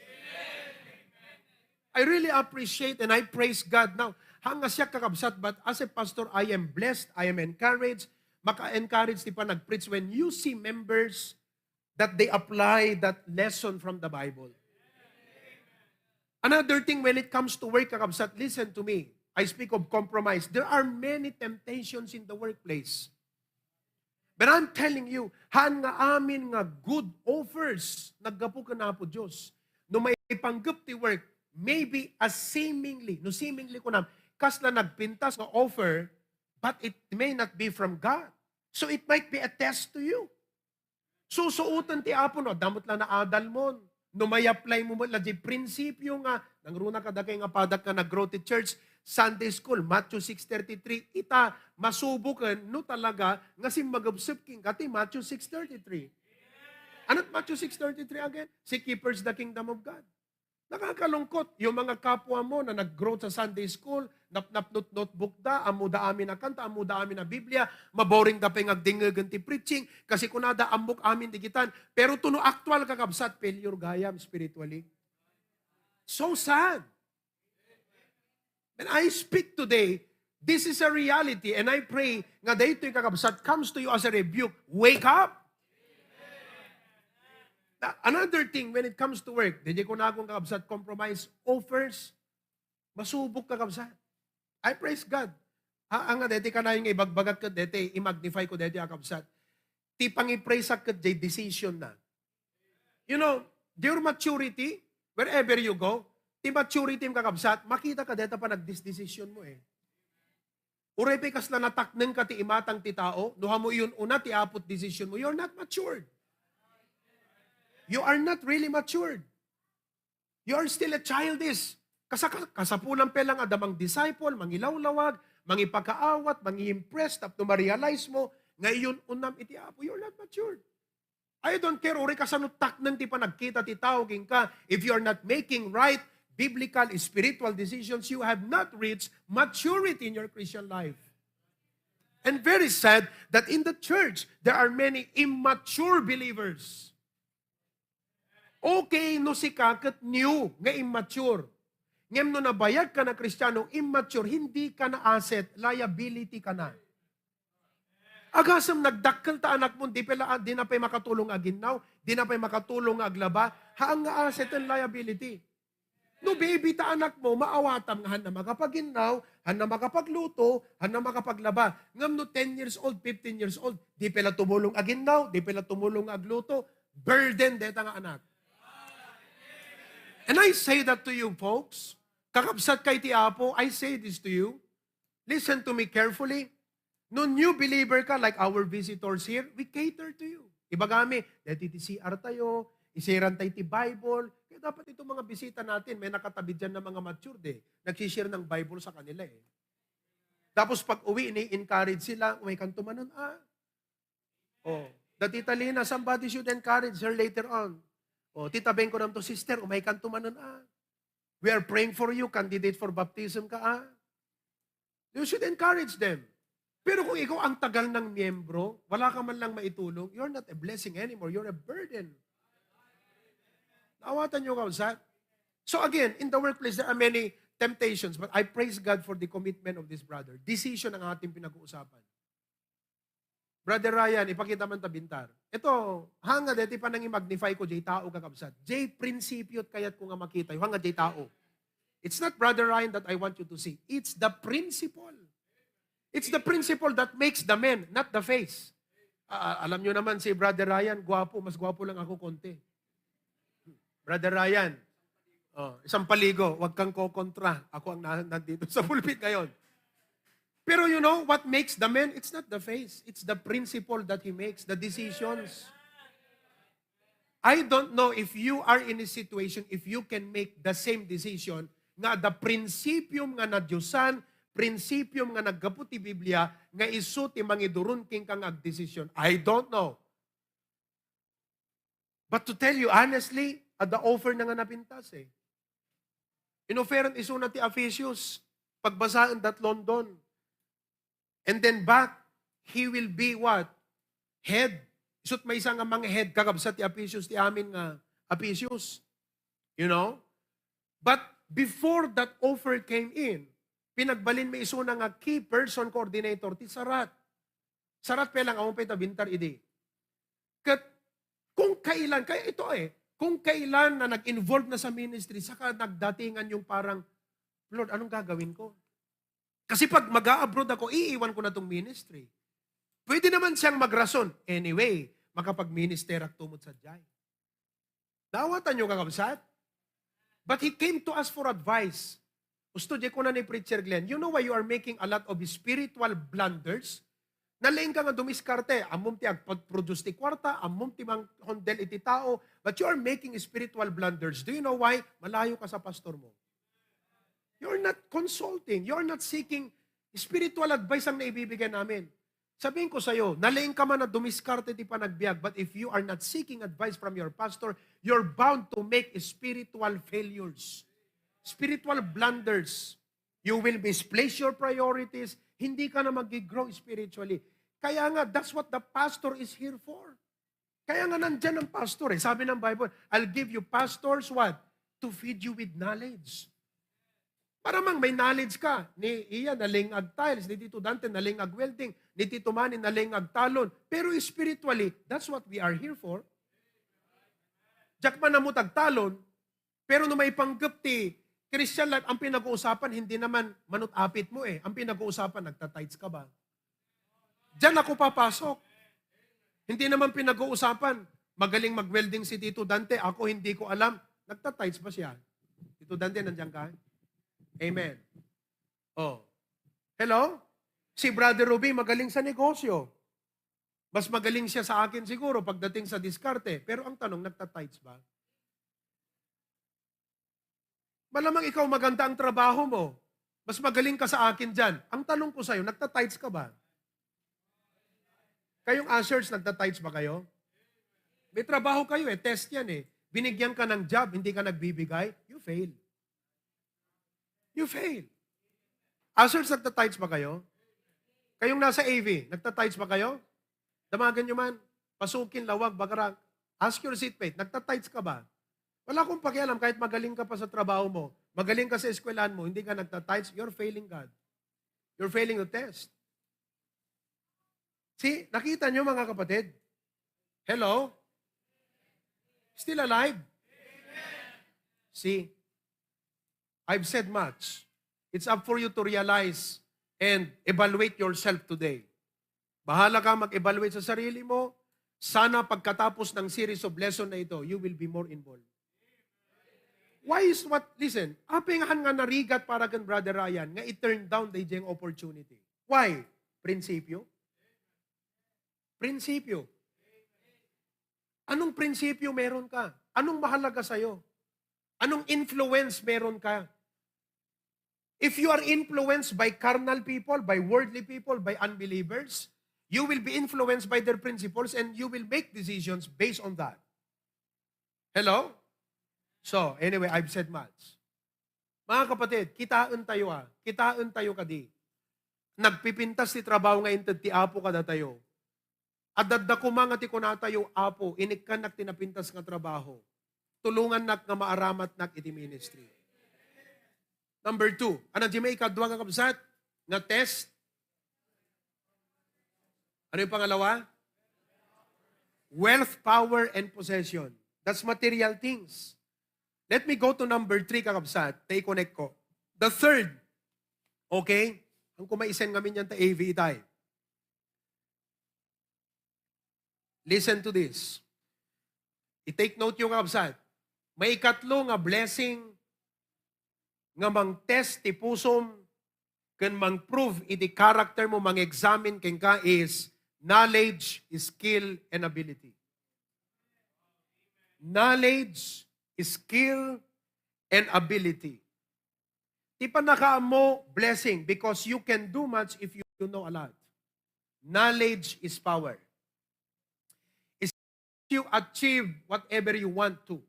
I really appreciate and I praise God. Now, hanga siya kakabsat, but as a pastor, I am blessed, I am encouraged, maka-encourage ti pa nag-preach when you see members that they apply that lesson from the Bible. Another thing when it comes to work, kakabsat, listen to me. I speak of compromise. There are many temptations in the workplace. But I'm telling you, han nga amin nga good offers, naggapo ka na po Diyos. No may panggap ti work, maybe as seemingly ko na, kas na nagpintas na offer, but it may not be from God. So it might be a test to you. Susuutan ti apo no, damot lang na adal mo, no may apply mo la di prinsipyo nga, nangruna ka da kay nga padak nga nag-grow ti church, Sunday school, Matthew 6:33, ita masubukan no talaga nga si magabsip king kati Matthew 6:33. Ano't Matthew 6:33 again? Seek ye first the kingdom of God. Nakakalungkot, yung mga kapwa mo na nag-grow sa Sunday school, notebook da, amuda amin na kanta, amuda amin na Biblia, maboring da pa yung agdingagan ti preaching, kasi kunada ambok amin digitan, pero tuno actual kakabsat, failure gayam spiritually. So sad. And I speak today, this is a reality, and I pray nga dahito yung kakabsat comes to you as a rebuke. Wake up! Another thing, when it comes to work, hindi ko na akong kakabsat, compromise, offers, masubok kakabsat. I praise God. Ang nga, deti ka na yung ibagbagat ka, deti, i-magnify ko deti kakabsat. Ti pang-i-praise ka, deti decision na. You know, your maturity, wherever you go, ti maturity yung kakabsat, makita ka deti pa nag-decision mo eh. Urepe kas na natakneng ka ti imatang ti tao, nuha mo yun una ti apot decision mo, you're not matured. You are not really matured. You are still a childish. Kasapulang pelang adamang disciple, mangilawlawag, mangipakaawat, mangi-impress, tapos ma-realize mo, ngayon unam iti apo, you're not matured. I don't care, uri kasanutak nang ti pa nagkita ti tao, king ka, if you are not making right, biblical, spiritual decisions, you have not reached maturity in your Christian life. And very sad that in the church, there are many immature believers. Okay, no si kakat new, nga immature. Ngem no nabayag ka na Kristiyano, immature, hindi ka na asset, liability ka na. Agasam nagdakkel ta anak mo, di na pa'y makatulong aginaw, di na pa'y makatulong aglaba, haang nga asset and liability. No baby ta anak mo, maawatam nga han na makapaginaw, han na makapagluto, han na makapaglaba. Ngam no 10 years old, 15 years old, di pala tumulong aginaw, di pala tumulong agluto, burden deta nga anak. And I say that to you, folks. Kakabsat kay ti Apo, I say this to you. Listen to me carefully. No new believer ka, like our visitors here, we cater to you. Ibagami, dati ti CR tayo, isiran tayo ti Bible. Kaya dapat itong mga bisita natin, may nakatabi dyan na mga matured eh. Nagsishare ng Bible sa kanila eh. Tapos pag uwi, ini-encourage sila, may kantumanon, Oh, dati Talina, somebody should encourage her later on. O, tita Beng ko naman to, sister, umay kan tumanon We are praying for you, candidate for baptism ka, You should encourage them. Pero kung ikaw ang tagal ng miyembro, wala ka man lang maitulong, you're not a blessing anymore. You're a burden. Naawatan niyo ka, So again, in the workplace, there are many temptations, but I praise God for the commitment of this brother. Decision ang ating pinag-uusapan. Brother Ryan, ipakita man tabintar. Ito, hanga deti pa nang i-magnify ko, jay tao kakabsat. Jay prinsipyo kayat ko nga makita. Hanga jay tao. It's not Brother Ryan that I want you to see. It's the principle. It's the principle that makes the man, not the face. Alam nyo naman si Brother Ryan, gwapo. Mas gwapo lang ako konti. Brother Ryan, isang paligo, wag kang kokontra. Ako ang nandito sa pulpit ngayon. Pero you know, what makes the man? It's not the face. It's the principle that he makes, the decisions. I don't know if you are in a situation, if you can make the same decision, nga the prinsipyum nga na Diyosan, prinsipyum nga naggaputi Biblia, nga isu ti mangidurun king kang agdesisyon. I don't know. But to tell you honestly, the offer na nga napintas Inoferan iso na ti Ephesians, pagbasaan that London. And then back, he will be what? Head. Isut may isang nga mga head, kakabsat ti Ephesians, ti amin nga Ephesians. You know? But before that offer came in, pinagbalin may iso na nga key person coordinator, ti Sarat. Sarat pa lang, among pa itabintar idi. Kung kailan, kaya ito kung kailan na nag-involve na sa ministry, saka nagdatingan yung parang, Lord, anong gagawin ko? Kasi pag mag-a-abroad ako, iiwan ko na itong ministry. Pwede naman siyang magrason. Anyway, makapag-minister at tumot sa jay. Nawatan nyo kakabsat? But he came to us for advice. Gusto di ko na ni Preacher Glenn, you know why you are making a lot of spiritual blunders? Nalaing ka nga dumiskarte, amom ti agpag-produce ti kwarta, amom ti mang hondel iti tao, but you are making spiritual blunders. Do you know why? Malayo ka sa pastor mo. You're not consulting. You're not seeking spiritual advice ang naibibigay namin. Sabihin ko sa'yo, nalaing ka man na dumiskarte ti panagbiag, but if you are not seeking advice from your pastor, you're bound to make spiritual failures. Spiritual blunders. You will misplace your priorities. Hindi ka na mag-grow spiritually. Kaya nga, that's what the pastor is here for. Kaya nga nandyan ang pastor. Sabi ng Bible, I'll give you pastors what? To feed you with knowledge. Para mang may knowledge ka. Ni Ian, nalingag tiles. Ni Tito Dante, nalingag welding. Ni Tito Manny, nalingag talon. Pero spiritually, that's what we are here for. Diyak man namutag talon, pero no may panggap ti Christian life, ang pinag-uusapan, hindi naman manut-apit mo Ang pinag-uusapan, nagtatights ka ba? Diyan ako papasok. Hindi naman pinag-uusapan, magaling mag-welding si Tito Dante, ako hindi ko alam. Nagtatights ba siya? Tito Dante, nandiyan ka? Amen. Hello? Si Brother Ruby, magaling sa negosyo. Mas magaling siya sa akin siguro pagdating sa diskarte. Pero ang tanong, nagtatights ba? Malamang ikaw maganda ang trabaho mo. Mas magaling ka sa akin dyan. Ang tanong ko sa'yo, nagtatights ka ba? Kayong ushers, nagtatights ba kayo? May trabaho kayo test yan Binigyan ka ng job, hindi ka nagbibigay, you fail. You fail. Ushers, nagtatights ba kayo? Kayong nasa AV, nagtatights ba kayo? Damagan nyo man, pasukin, lawag, bagarang. Ask your seatmate, nagtatights ka ba? Wala akong pakialam, kahit magaling ka pa sa trabaho mo, magaling ka sa eskwelahan mo, hindi ka nagtatights, you're failing God. You're failing the test. See, nakita nyo mga kapatid? Hello? Still alive? See, I've said much. It's up for you to realize and evaluate yourself today. Bahala ka mag-evaluate sa sarili mo. Sana pagkatapos ng series of lesson na ito, you will be more involved. Why is what, listen, apingahan nga narigat para kan Brother Ryan, nga i-turn down the jeng opportunity. Why? Prinsipyo? Prinsipyo. Anong prinsipyo meron ka? Anong mahalaga sa'yo? Anong influence meron ka? If you are influenced by carnal people, by worldly people, by unbelievers, you will be influenced by their principles and you will make decisions based on that. Hello? So, anyway, I've said much. Mga kapatid, kitaan tayo Kitaan tayo kadi. Nagpipintas ti trabaho nga inted ti apo kada tayo. Adadda ko mga ti kunatayo apo, inikkan nak tinapintas nga trabaho. Tulungan nak nga maaramat nak iti ministry. Number 2, anong di may ikadwa nga kabsat? Nga test. Ano yung pangalawa? Wealth, power, and possession. That's material things. Let me go to number 3, kakabsat. Ta-connect ko. The third, okay? Ang kumaisen ngamin yan ta AV tayo. Listen to this. I-take note yung kakabsat. May ikatlo nga blessing nga mang-test ti pusom kan mang-prove iti character mo, mang-examine ken ka is knowledge, skill, and ability. Knowledge, skill, and ability. Di pa nakaamo blessing because you can do much if you know a lot. Knowledge is power. You achieve whatever you want to.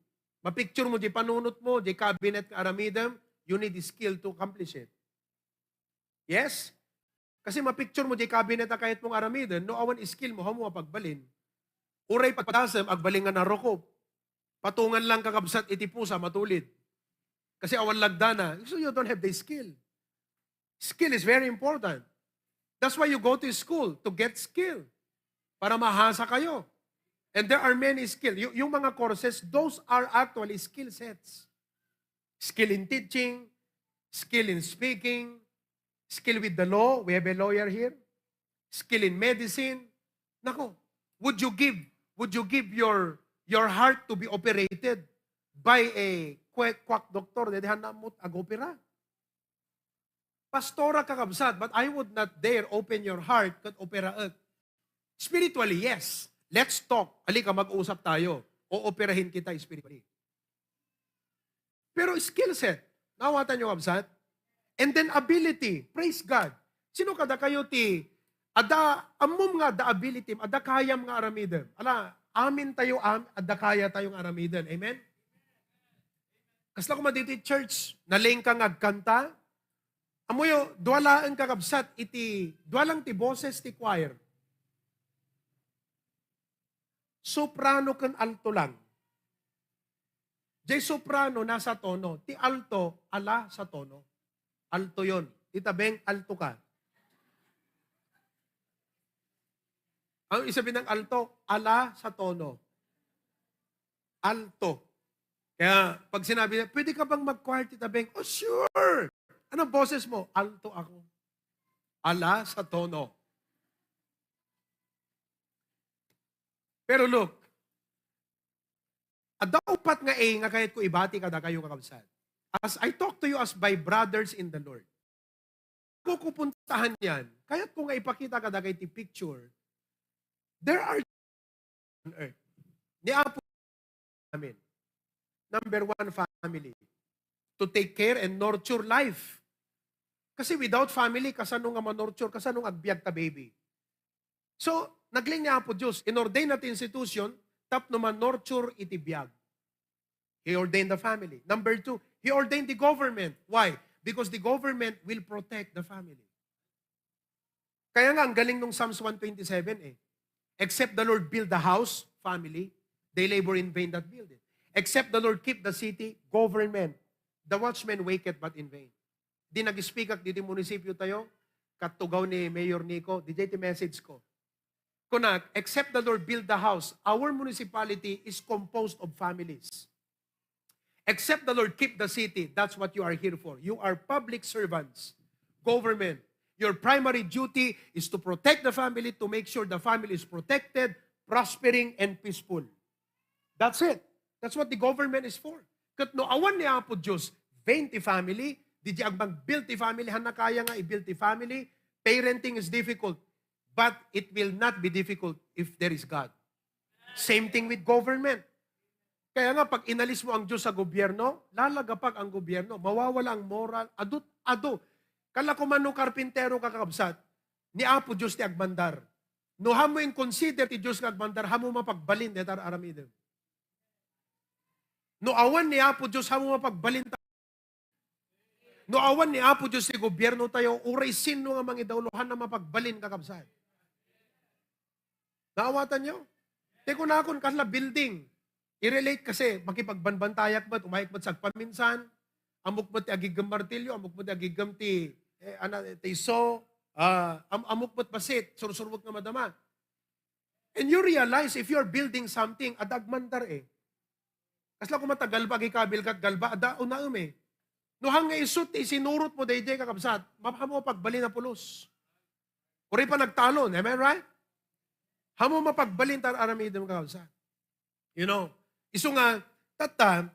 Mapicture mo, di panunot mo, di cabinet ka aramidam, you need skill to accomplish it. Yes? Kasi mapicture mo, di cabinet na kahit mong aramidam, no awan skill mo, hamo mapagbalin. Uray patasam, agbalin nga narokop. Patungan lang kakabsat iti pusa, matulid. Kasi awan lagdana, so you don't have the skill. Skill is very important. That's why you go to school, to get skill. Para mahasa kayo. And there are many skills. Yung mga courses, those are actually skill sets. Skill in teaching, skill in speaking, skill with the law. We have a lawyer here. Skill in medicine. Nako, would you give your heart to be operated by a quack doctor? Dedihan na mo ag-opera. Pastora kakabsat, but I would not dare open your heart kat opera ag. Spiritually, yes. Let's talk. Halika, mag-usap tayo. O operahin kita spiritually. Pero skill set. Nawatan nyo, kabsat? And then ability. Praise God. Sino kada kayo ti, amom nga the ability, ada kayam nga aramiden. Ala, amin tayo, ada kaya tayong aramiden. Amen? Kasla ko maditi church, naling kang agkanta, amoyo, duwalaan kakabsat, duwalang ti boses ti choir. Soprano kan alto lang. Jay soprano nasa tono. Ti alto, ala sa tono. Alto yon. Itabeng, alto ka. Ang isabi ng alto, ala sa tono. Alto. Kaya pag sinabi niya, pwede ka bang mag-choir, Titabeng? Oh, sure. Anong boses mo? Alto ako. Ala sa tono. Pero look, adaupat nga nga kahit ko ibati kada kayo kakabsat. As I talk to you as by brothers in the Lord, kukupuntahan yan, kahit ko nga ipakita kada kay ti picture, there are on earth. Ni Apo namin. Number 1, family. To take care and nurture life. Kasi without family, kasano nga manurture, kasano agbiag ta baby. So, nagling niya po Diyos, inordain natin institution, tap naman nurture iti biyag. He ordained the family. Number 2, He ordained the government. Why? Because the government will protect the family. Kaya nga, ang galing nung Psalms 127 Except the Lord build the house, family, they labor in vain that build it. Except the Lord keep the city, government, the watchman waketh but in vain. Di nag-speak ak dito munisipyo tayo, katugaw ni Mayor Nico, di ti message ko. Kunak, except the Lord build the house, our municipality is composed of families. Except the Lord keep the city, that's what you are here for. You are public servants, government. Your primary duty is to protect the family, to make sure the family is protected, prospering, and peaceful. That's it. That's what the government is for. Kat no awan ni Apo Diyos, 20 family, di di agbang build the family, hanakaya nga i-build the family, parenting is difficult. But it will not be difficult if there is God. Same thing with government. Kaya nga, pag inalis mo ang Diyos sa gobyerno, lalagapag ang gobyerno, mawawala ang moral, ado. Kala ko man no karpintero kakabsat, ni Apo Diyos ti agbandar. No hamo in consider ti Diyos nga agbandar, hamo mapagbalin detar aramidem. No awan ni Apo Diyos, hamo mapagbalin No awan ni Apo Diyos ti gobyerno tayo, uray sino nga mangidawlohan na mapagbalin kakabsat. Naawatan nyo? Teko na akon kasla building. I-relate kasi, makipagbanbantayak ba't, umayik ba't sagpaminsan, amok ba't ti agigam martilyo, amok ba't ti agigam ti, iso, amok ba't basit, sursurwag nga madama. And you realize, if you're building something, adagmandar eh. Kasla kung matagal ba, gikabil kat galba, unaum eh. No hang nga isut, isinurot mo dayjay kakabsat, mapamo pagbalin na pulos. Uri pa nagtalon, am I right? Hamo mapagbalin tar aramidem kakabsat. You know, iso nga, tata,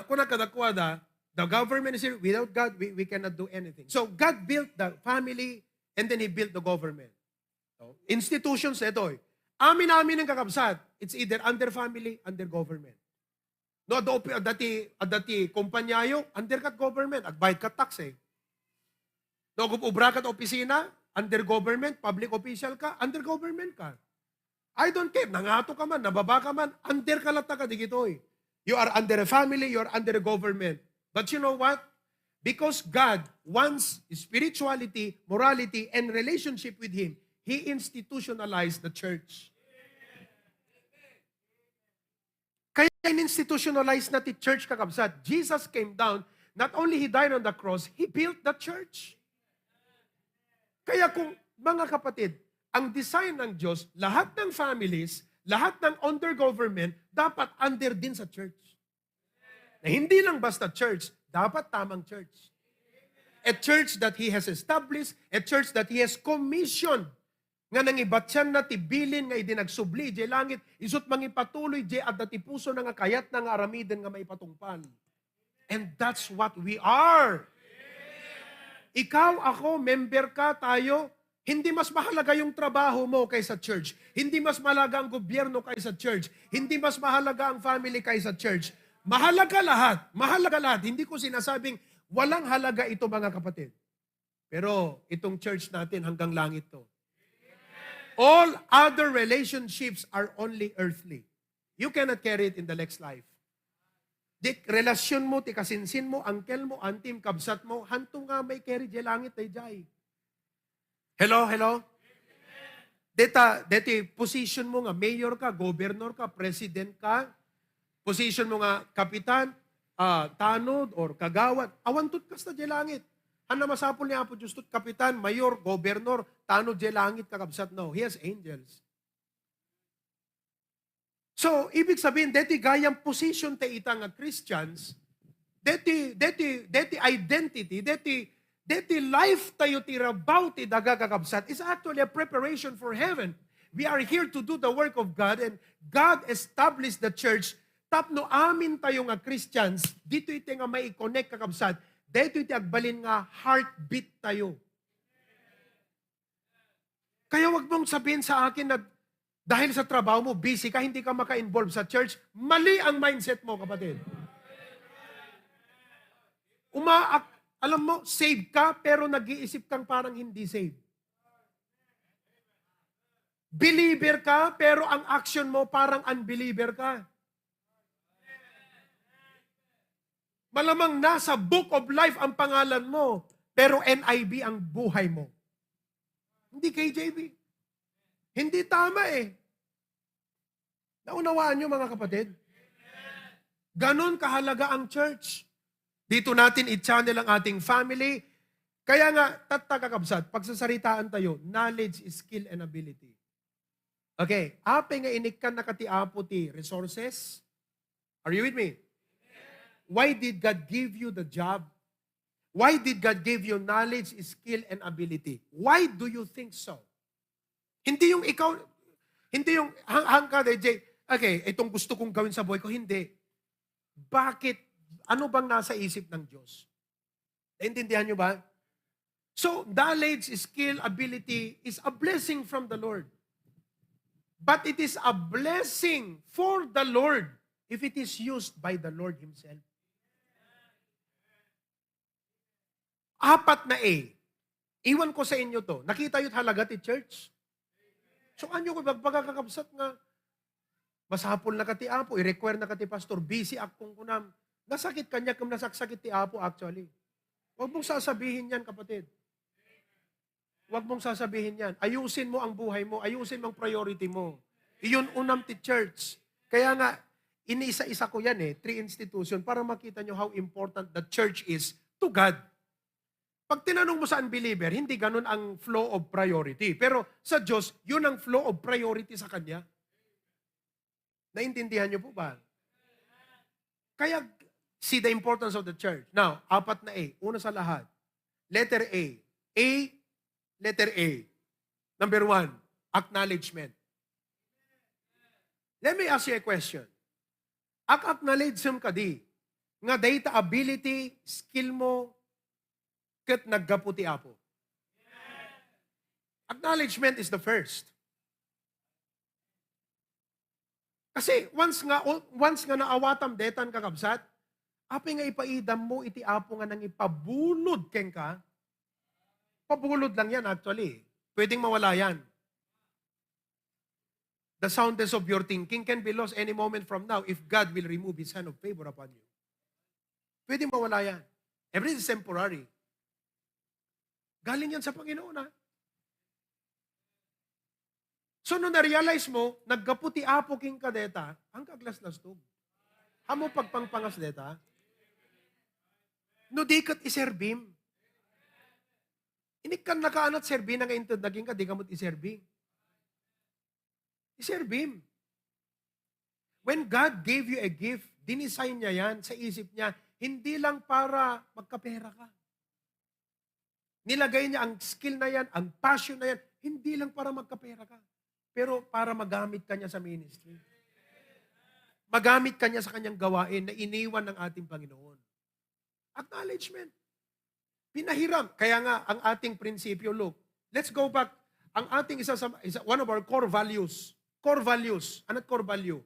kung nakadakwada, the government is here, without God, we cannot do anything. So, God built the family, and then He built the government. So, institutions, ito eh. Amin-amin ang kakabsat, it's either under family, under government. No, dati kumpanyayo, under kat government, agbayad kat tax eh. No, ubra kat opisina, under government, public official ka, under government ka. I don't care, nangato ka man, nababa ka man, under ka lata ka digitoy. You are under a family, you are under a government. But you know what? Because God wants spirituality, morality, and relationship with Him, He institutionalized the church. Kaya in-institutionalize na ti church kakabsat. Jesus came down, not only He died on the cross, He built the church. Kaya kung, mga kapatid, ang design ng Diyos, lahat ng families, lahat ng under government, dapat under din sa church. Na hindi lang basta church, dapat tamang church. A church that He has established, a church that He has commissioned, nga nangibatyan na tibilin nga idinagsubli, di langit, isut mangipatuloy, di at dati puso na nga kayat na nga aramiden nga maipatungpal. And that's what we are. Ikaw, ako, member ka, tayo, hindi mas mahalaga yung trabaho mo kaysa church. Hindi mas mahalaga ang gobyerno kaysa church. Hindi mas mahalaga ang family kaysa church. Mahalaga lahat. Mahalaga lahat. Hindi ko sinasabing walang halaga ito mga kapatid. Pero itong church natin hanggang langit to. All other relationships are only earthly. You cannot carry it in the next life. Di relasyon mo, ti kasinsin mo, angkel mo, antim, kabsat mo, hantong nga may carry di langit ay jay. Hello, hello? Deti position mo nga, mayor ka, governor ka, president ka, position mo nga, kapitan, tanod, or kagawad, awantot ka sa di langit. Ano masapol niya po Diyos tot kapitan, mayor, governor, tanod di langit kakabsat? No, he has angels. So, ibig sabihin, deti gayang position te itang Christians, deti identity, deti life tayo tirabaw ti daga kakabsat is actually a preparation for heaven. We are here to do the work of God, and God established the church. Tapno amin tayo nga Christians, dito iti nga may connect kakabsat, dito iti agbalin nga heartbeat tayo. Kaya wag mong sabihin sa akin na dahil sa trabaho mo, busy ka, hindi ka maka-involve sa church. Mali ang mindset mo, kapatid. Alam mo, saved ka, pero nag-iisip kang parang hindi saved. Believer ka, pero ang action mo parang unbeliever ka. Malamang nasa book of life ang pangalan mo, pero NIV ang buhay mo. Hindi KJV. Hindi tama eh. Naunawaan nyo mga kapatid? Ganon kahalaga ang church. Dito natin i-channel ang ating family. Kaya nga, tatakakabsat, pagsasaritaan tayo, knowledge, skill, and ability. Okay, ape nga inikan na katiapo ti resources. Are you with me? Why did God give you the job? Why did God give you knowledge, skill, and ability? Why do you think so? Hindi yung ikaw, hindi yung hang ka, DJ, okay, itong gusto kong gawin sa buhay ko, hindi. Bakit? Ano bang nasa isip ng Diyos? Naintindihan nyo ba? So, knowledge, skill, ability is a blessing from the Lord. But it is a blessing for the Lord if it is used by the Lord Himself. Apat na A. Iwan ko sa inyo to. Nakita yung halaga ti church? So, anyo ko pagkakakabsat nga, masapol na kati apo, i-require na kati pastor, busy akong kunam. Nasakit kanya kung nasaksakit ti apo actually. Huwag mong sasabihin yan, kapatid. Huwag mong sasabihin yan. Ayusin mo ang buhay mo. Ayusin mo ang priority mo. Iyon unang church. Kaya nga, iniisa-isa ko yan 3 institution para makita nyo how important the church is to God. Pag tinanong mo sa unbeliever, hindi ganun ang flow of priority. Pero sa Diyos, yun ang flow of priority sa Kanya. Naintindihan nyo po ba? Kaya, see the importance of the church. Now, 4 na A. Una sa lahat. Letter A. Letter A. Number 1, acknowledgement. Let me ask you a question. Acknowledge ka di, nga data ability, skill mo, kat naggaputi apo. Acknowledgement is the first. Kasi once nga naawatam detan kakabsat, api nga ipaidam mo iti apo nga nang ipabulod keng ka, pabulod lang yan actually. Pwedeng mawala yan. The soundness of your thinking can be lost any moment from now if God will remove His hand of favor upon you. Pwedeng mawala yan. Everything is temporary. Galing yan sa Panginoon, ha? So, nung na-realize mo, naggaputi apo king kadeta, ang kaglas-las to. Hamo pagpangpangas deta, no di kat iserbim. Inikan nakaanat serbi na ngayon naging ka, di kamot iserbi. Iserbim. When God gave you a gift, dinisign niya yan sa isip niya, hindi lang para magkapera ka. Nilagay niya ang skill na yan, ang passion na yan, hindi lang para magkapera ka, pero para magamit ka niya sa ministry. Magamit ka niya sa kanyang gawain na iniwan ng ating Panginoon. Acknowledgement. Pinahiram. Kaya nga, ang ating prinsipyo, look, let's go back. Ang ating one of our core values. Core values. Anong core value?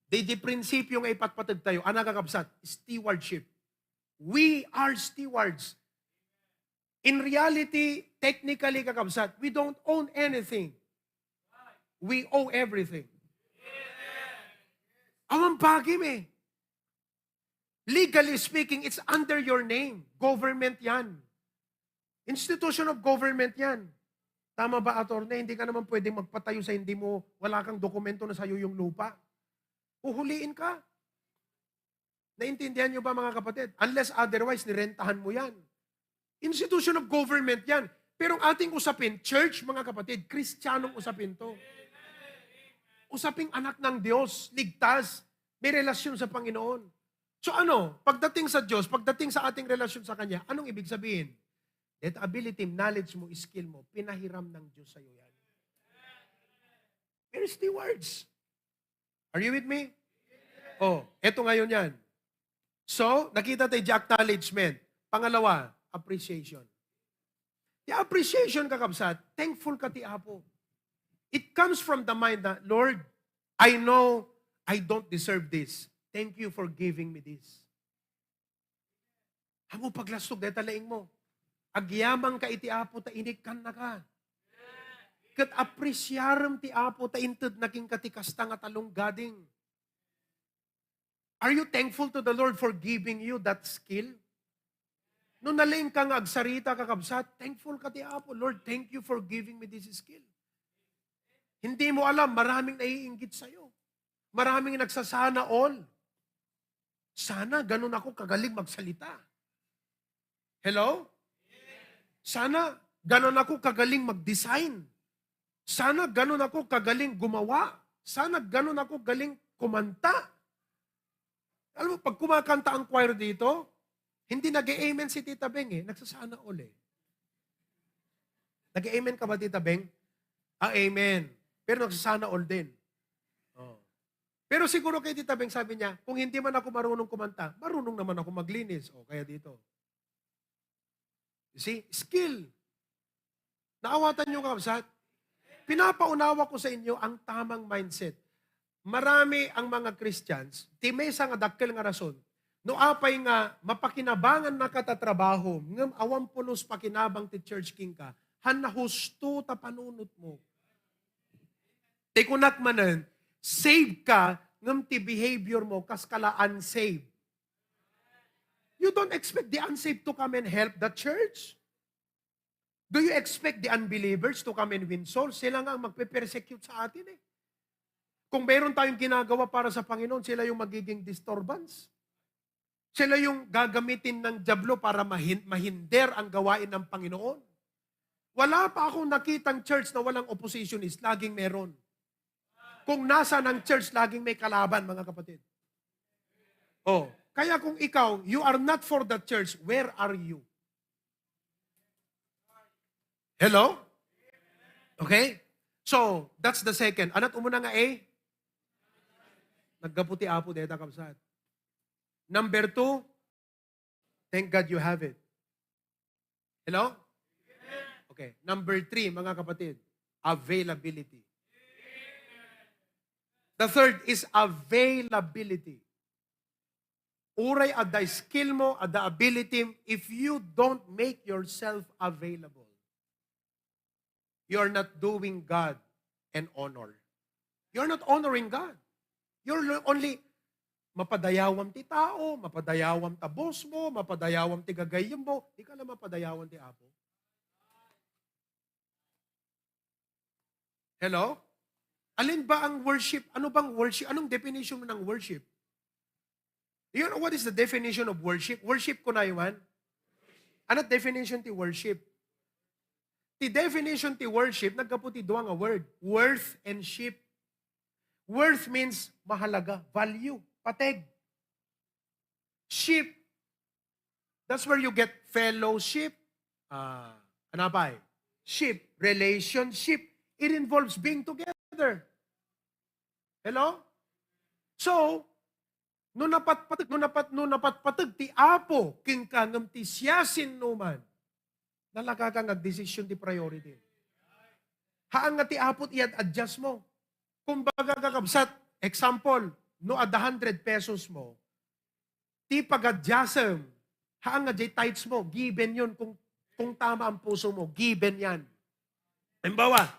Di prinsipyo nga ipatpatag tayo. Ano kakabsat? Stewardship. We are stewards. In reality, technically kakabsat, we don't own anything. We owe everything. Awang bagim eh. Legally speaking, it's under your name. Government yan. Institution of government yan. Tama ba, attorney? Hindi ka naman pwedeng magpatayo sa hindi mo, wala kang dokumento na sa'yo yung lupa. Uhuliin ka. Naintindihan nyo ba, mga kapatid? Unless otherwise, nirentahan mo yan. Institution of government yan. Pero ang ating usapin, church, mga kapatid, Kristiyanong usapin to. Usaping anak ng Diyos, ligtas, may relasyon sa Panginoon. So ano, pagdating sa Diyos, pagdating sa ating relasyon sa Kanya, anong ibig sabihin? That ability, knowledge mo, skill mo, pinahiram ng Diyos sa iyo yan. We're stewards. Are you with me? Oh, eto ngayon yan. So, nakita tayo yung acknowledgement. Pangalawa, appreciation. The appreciation, kakabsat, thankful ka ti Apo. It comes from the mind na, Lord, I know I don't deserve this. Thank you for giving me this. Hamo paglastog, dahil talaing mo. Agyamang ka iti Apo, ta inikan na ka. Kat appreciaram ti Apo, ta inted naking katikasta nga talong gading. Are you thankful to the Lord for giving you that skill? Nung nalaing ka nga agsarita kakabsat, thankful ka ti Apo, Lord, thank you for giving me this skill. Hindi mo alam, maraming naiinggit sa'yo. Maraming nagsasana all. Sana ganun ako kagaling magsalita. Hello? Sana ganun ako kagaling mag-design. Sana ganun ako kagaling gumawa. Sana ganun ako galing kumanta. Alam mo, pag kumakanta ang choir dito, hindi nag-amen si Tita Beng nagsasana all Nag-amen ka ba, Tita Beng? Amen. Pero nagsasana all din. Oh. Pero siguro kay Tita Beng sabi niya, kung hindi man ako marunong kumanta, marunong naman ako maglinis. O, kaya dito. You see? Skill. Naawatan niyo kapsat? Pinapaunawa ko sa inyo ang tamang mindset. Marami ang mga Christians, ti may nga dakkel nga rason, no apay nga mapakinabangan na katatrabaho, ngam awang pulos pakinabang ti church king ka, han na husto ta panunot mo. Te kunak manen, save ka, ngam ti behavior mo, kas kala unsaved. You don't expect the unsaved to come and help the church. Do you expect the unbelievers to come and win souls? Sila nga ang magpe-persecute sa atin eh. Kung meron tayong ginagawa para sa Panginoon, sila yung magiging disturbance. Sila yung gagamitin ng dyablo para mahinder ang gawain ng Panginoon. Wala pa akong nakitang church na walang oppositionist. Laging meron. Kung nasa ng church, laging may kalaban, mga kapatid. Oh, kaya kung ikaw, you are not for the church, where are you? Hello? Okay? So, that's the second. Anat umuna nga eh? Naggaputi apo deta kapsat. Number 2, thank God you have it. Hello? Okay. Number 3, mga kapatid, availability. The third is availability. Uray at the skill mo, at the ability, if you don't make yourself available, you're not doing God an honor. You're not honoring God. You're only mapadayawam ti tao, mapadayawam ta boss mo, mapadayawam ti gagayam mo, di ka na mapadayawam ti apo. Hello? Alin ba ang worship? Ano bang worship? Anong definition mo ng worship? You know what is the definition of worship? Worship ko na yun. Ano definition ti worship? Ti definition ti worship, nagkaputi doang a word. Worth and ship. Worth means mahalaga, value, pateg. Ship, that's where you get fellowship. Ano pa eh? Ship, relationship. It involves being together. Hello? So, no napatpatag ti apo, king kangam ti siyasin numan, nalakakang ag-desisyon ti priority. Haang nga ti apot i-adjust mo. Kung baga kakabsat, example, no ad 100 pesos mo, ti pag-adjustem, haang nga jay tithes mo, given yun. Kung tama ang puso mo, given yan. Halimbawa,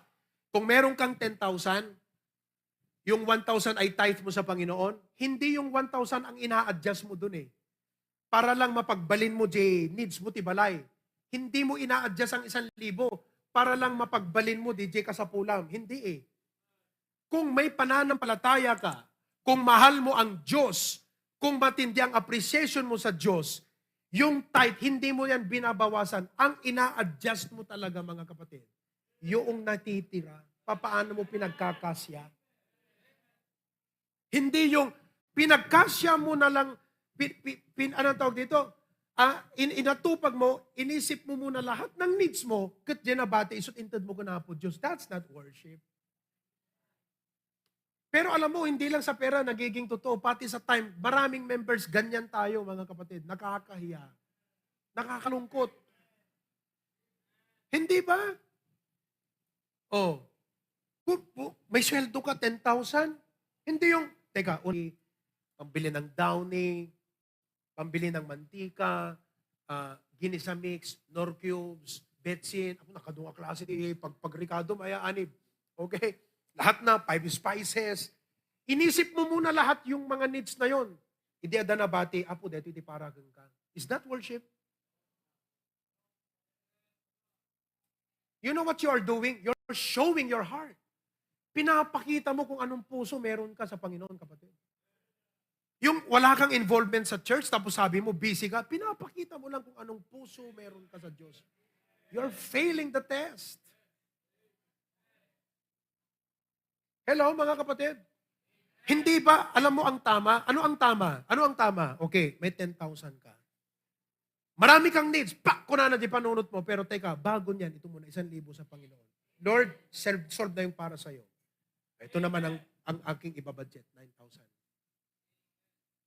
kung meron kang 10,000, yung 1,000 ay tithe mo sa Panginoon, hindi yung 1,000 ang ina-adjust mo dun eh. Para lang mapagbalin mo jay needs mo ti balay. Hindi mo ina-adjust ang 1,000 para lang mapagbalin mo di jay kasapulam. Hindi eh. Kung may pananampalataya ka, kung mahal mo ang Diyos, kung matindi ang appreciation mo sa Diyos, yung tithe, hindi mo yan binabawasan. Ang ina-adjust mo talaga, mga kapatid, yung natitira, papaano mo pinagkakasya. Hindi yung pinagkasya mo na lang, anong tawag dito? Inatupag mo, inisip mo muna lahat ng needs mo, kat dyan na bate, isot intad mo ka na po Diyos. That's not worship. Pero alam mo, hindi lang sa pera nagiging totoo, pati sa time, maraming members, ganyan tayo mga kapatid, nakakahiya, nakakalungkot. Hindi ba? Oh, may sweldo ka, 10,000? Hindi yung, teka, pambili ng downy, pambili ng mantika, ginisa mix, nor cubes, betsin, ako nakadunga klase, pag-ricado, maya anib. Okay? Lahat na, 5 spices. Inisip mo muna lahat yung mga needs na yon. Hindi ada na bati, apo, dito iti paragan ka. Is that worship? You know what you are doing? You're showing your heart. Pinapakita mo kung anong puso meron ka sa Panginoon, kapatid. Yung wala kang involvement sa church, tapos sabi mo, busy ka, pinapakita mo lang kung anong puso meron ka sa Diyos. You're failing the test. Hello, mga kapatid? Hindi ba, alam mo ang tama? Ano ang tama? Ano ang tama? Okay, may 10,000 ka. Marami kang needs. Kuna na di panunot mo. Pero teka, bago niyan, ito muna, 1,000 sa Panginoon. Lord, solve na yung para sa'yo. Ito naman ang aking ibabudget, 9,000.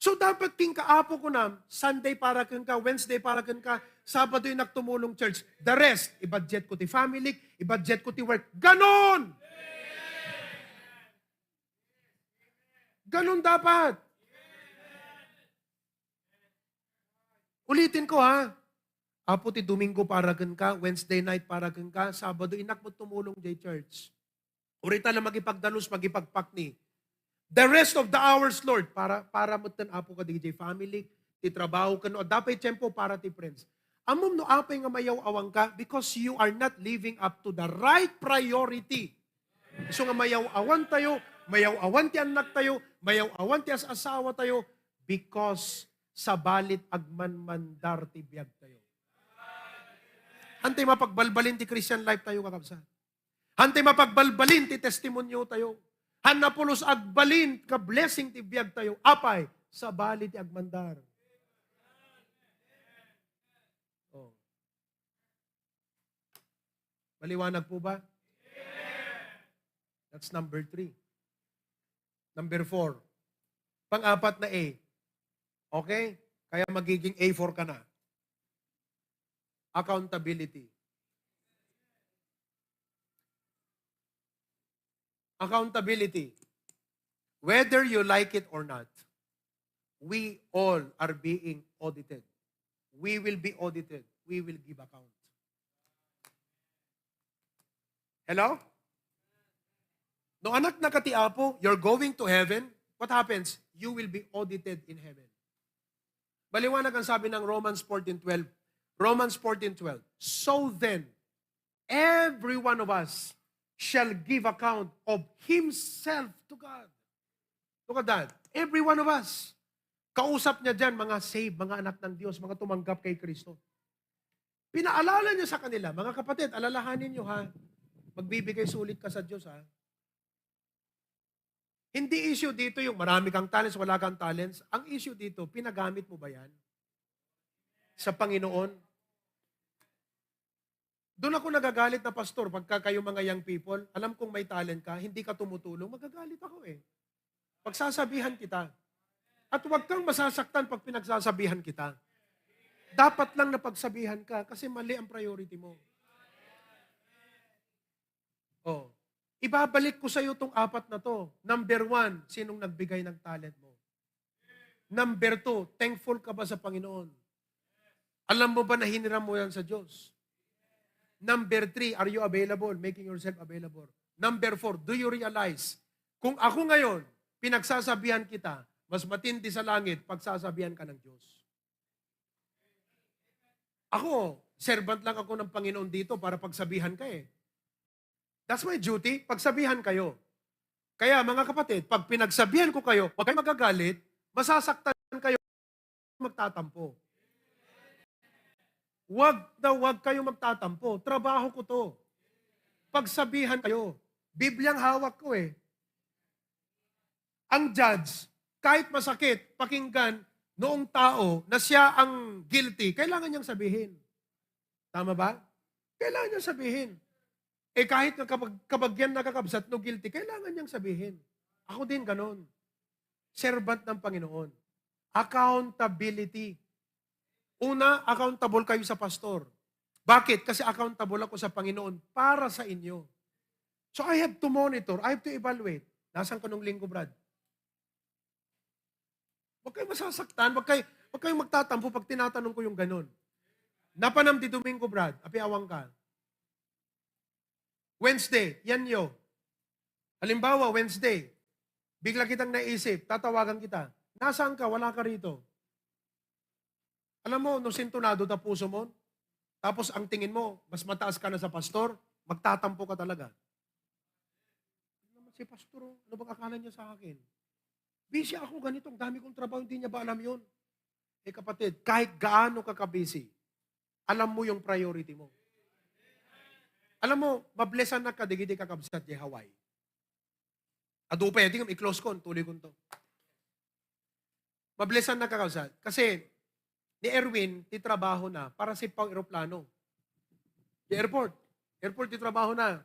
So dapat king kaapo ko na, Sunday para kin ka, Wednesday para kin ka, Sabado yung nagtumulong church. The rest, i-budget ko ti family, i-budget ko ti work. Ganon! Ganon dapat. Ulitin ko ha. Apo ti Domingo para ka, Wednesday night para ka, Sabado inak mo tumulong jay church. Urita na magipagdalos, magipagpak ni. The rest of the hours, Lord, para mo tan apo ka DJ family, ti trabaho ka no. Dapat tempo para ti friends. Amom no apay nga mayaw awang ka because you are not living up to the right priority. So nga mayaw awan tayo, mayaw awan ti anak tayo, mayaw awan ti asawa tayo because sa balit agmanmandar ti biyag tayo. Hantay mapagbalbalin ti Christian life tayo kakabsa. Hantay mapagbalbalin ti testimonyo tayo. Hanapulos agbalin ka blessing ti biyag tayo. Apay, sa balit ti agmandar. Oh. Maliwanag po ba? That's number 3. Number 4. Pang-apat na A. Okay? Kaya magiging A4 ka na. Accountability. Accountability. Whether you like it or not, we all are being audited. We will be audited. We will give account. Hello? No anak na katiapo, you're going to heaven, what happens? You will be audited in heaven. Baliwanag ang sabi ng Romans 14:12. Romans 14:12. So then, every one of us shall give account of himself to God. Look at that. Every one of us. Kausap niya dyan, mga saved, mga anak ng Diyos, mga tumanggap kay Kristo. Pinaalala niya sa kanila, mga kapatid, alalahanin niyo ha, magbibigay sulit ka sa Diyos ha. Hindi issue dito yung marami kang talents, wala kang talents. Ang issue dito, pinagamit mo ba yan? Sa Panginoon? Doon ako nagagalit na pastor, pagka kayo mga young people, alam kong may talent ka, hindi ka tumutulong, magagalit ako eh. Pagsasabihan kita. At huwag kang masasaktan pag pinagsasabihan kita. Dapat lang na pagsabihan ka kasi mali ang priority mo. Oh. Ibabalik ko sa iyo itong 4 na to. Number 1, sinong nagbigay ng talent mo? Number 2, thankful ka ba sa Panginoon? Alam mo ba na hiniram mo yan sa Diyos? Number 3, are you available? Making yourself available. Number 4, do you realize, kung ako ngayon, pinagsasabihan kita, mas matindi sa langit, pagsasabihan ka ng Diyos. Ako, servant lang ako ng Panginoon dito para pagsabihan ka eh. That's my duty, pagsabihan kayo. Kaya mga kapatid, pag pinagsabihan ko kayo, huwag kayo magagalit, masasaktan kayo, magtatampo. Huwag kayo magtatampo. Trabaho ko to. Pagsabihan kayo. Bibliang hawak ko eh. Ang judge, kahit masakit, pakinggan noong tao na siya ang guilty, kailangan niyang sabihin. Tama ba? Kailangan niyang sabihin. Eh kahit kapag yan nakakabsat no guilty, kailangan niyang sabihin. Ako din ganon. Servant ng Panginoon. Accountability. Una, accountable kayo sa pastor. Bakit? Kasi accountable ako sa Panginoon para sa inyo. So I have to monitor, I have to evaluate. Nasaan ka nung linggo, Brad? Huwag kayo masasaktan, huwag kayo magtatampo pag tinatanong ko yung ganon. Napanam di Domingo, Brad, apiawang ka. Wednesday, yan yo. Halimbawa, Wednesday, bigla kitang naisip, tatawagan kita. Nasaan ka? Wala ka rito. Alam mo, nung sintunado na puso mo, tapos ang tingin mo, mas mataas ka na sa pastor, magtatampo ka talaga. Si pastor, ano bang akala niya sa akin? Busy ako ganito, ang dami kong trabaho, hindi niya ba alam yun? Eh kapatid, kahit gaano ka ka-busy, alam mo yung priority mo. Alam mo, mablesan na ka, digidi kakabsat di Hawaii. Ado pa, hindi i-close ko, tuloy ko to. Mablesan na kakabsat. Kasi, ni Erwin, titrabaho na para sa pang aeroplano. Di airport, ti trabaho na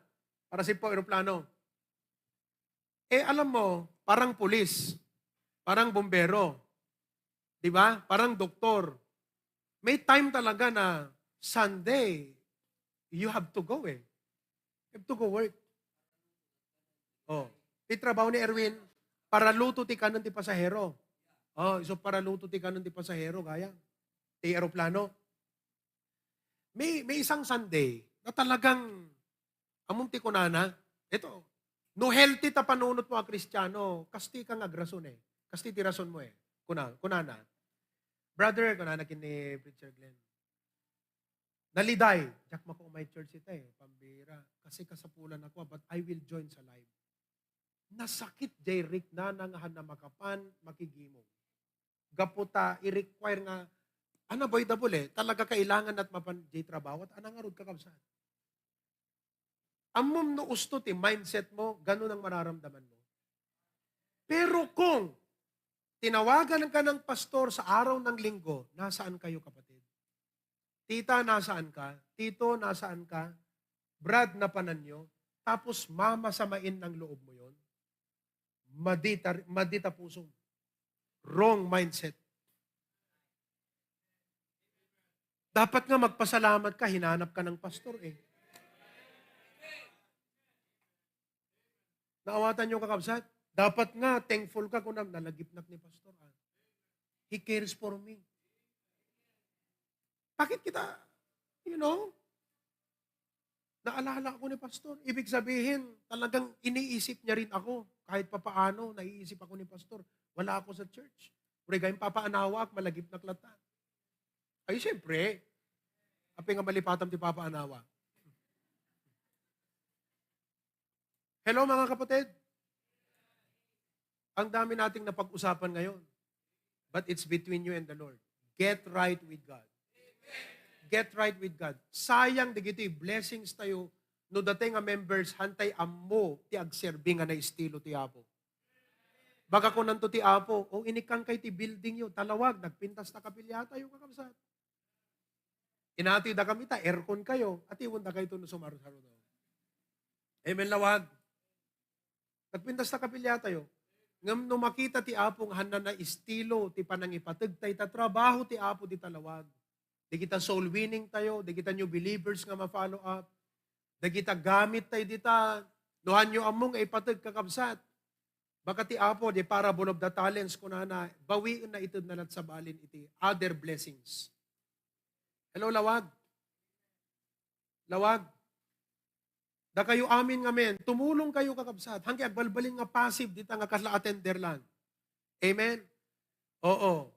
para sa pang aeroplano. Eh, alam mo, parang pulis, parang bombero, di ba? Parang doktor. May time talaga na Sunday, you have to go eh. You have to go work. Oh, trabaho ni Erwin, para luto ti kanon ti pasahero. Oh, so para luto ti kanon ti pasahero, gaya. Ti aeroplano. May isang Sunday na talagang among ti kunana, ito, no healthy ta panunot mo a Kristiyano, kasti kang agrason eh. Kasti ti rason mo eh. Kunana. Brother, kung nanakin ni Preacher Glenn, naliday. Jack mako may church ita pambira. Kasi kasapulan ako, but I will join sa live. Nasakit jay Rick na nangahan na makapan, makigimong. Gaputa, i-require nga, unavoidable talaga kailangan at mapan jay trabaho at anang arod kakabsat. Amom no usto ti mindset mo, ganun ang mararamdaman mo. Pero kung tinawagan ka ng pastor sa araw ng linggo, nasaan kayo kapatid? Tita, nasaan ka? Tito, nasaan ka? Brad, napanan nyo? Tapos mamasamain ng loob mo yon. Madita pusong. Wrong mindset. Dapat nga magpasalamat ka, hinanap ka ng pastor Naawatan nyo kakabsat? Dapat nga, thankful ka kung nalagipnak ni pastor. He cares for me. Bakit kita, naalala ako ni pastor. Ibig sabihin, talagang iniisip niya rin ako. Kahit papaano, naiisip ako ni pastor. Wala ako sa church. Pure gayong papaanawa, malagipnak lata. Ay, siyempre, api nga malipatam ti papaanawa. Hello mga kapatid. Ang dami nating napag-usapan ngayon. But it's between you and the Lord. Get right with God. Get right with God. Sayang digiti blessings tayo no datay nga members hantay ammo ti agserbi nga na estilo ti Apo. Baka ko nanto ti Apo, o inikang kay ti building yo, talawag, nagpintas na kapilya tayo kakabsat. Inati da kami ta, aircon kayo, at iwan da kayo ito no sumarusaro daw. Amen lawag. Nagpintas na kapilya tayo. Ngam no makita ti Apo nga handa na estilo ti panangipatag tay ta trabaho ti Apo di talawag. Di kita soul winning tayo, di kita new believers nga ma-follow up. Di kita gamit tayo dita, nuhan nyo among ipatag kakabsat. Baka ti Apo, di parable of the talents ko na bawiin na ito na lat sa balin iti other blessings. Hello, lawag. Lawag. Da kayo amin nga men, tumulong kayo kakabsat. Hanggang agbalbalin nga passive dita nga kasla attender lang. Amen? Oo.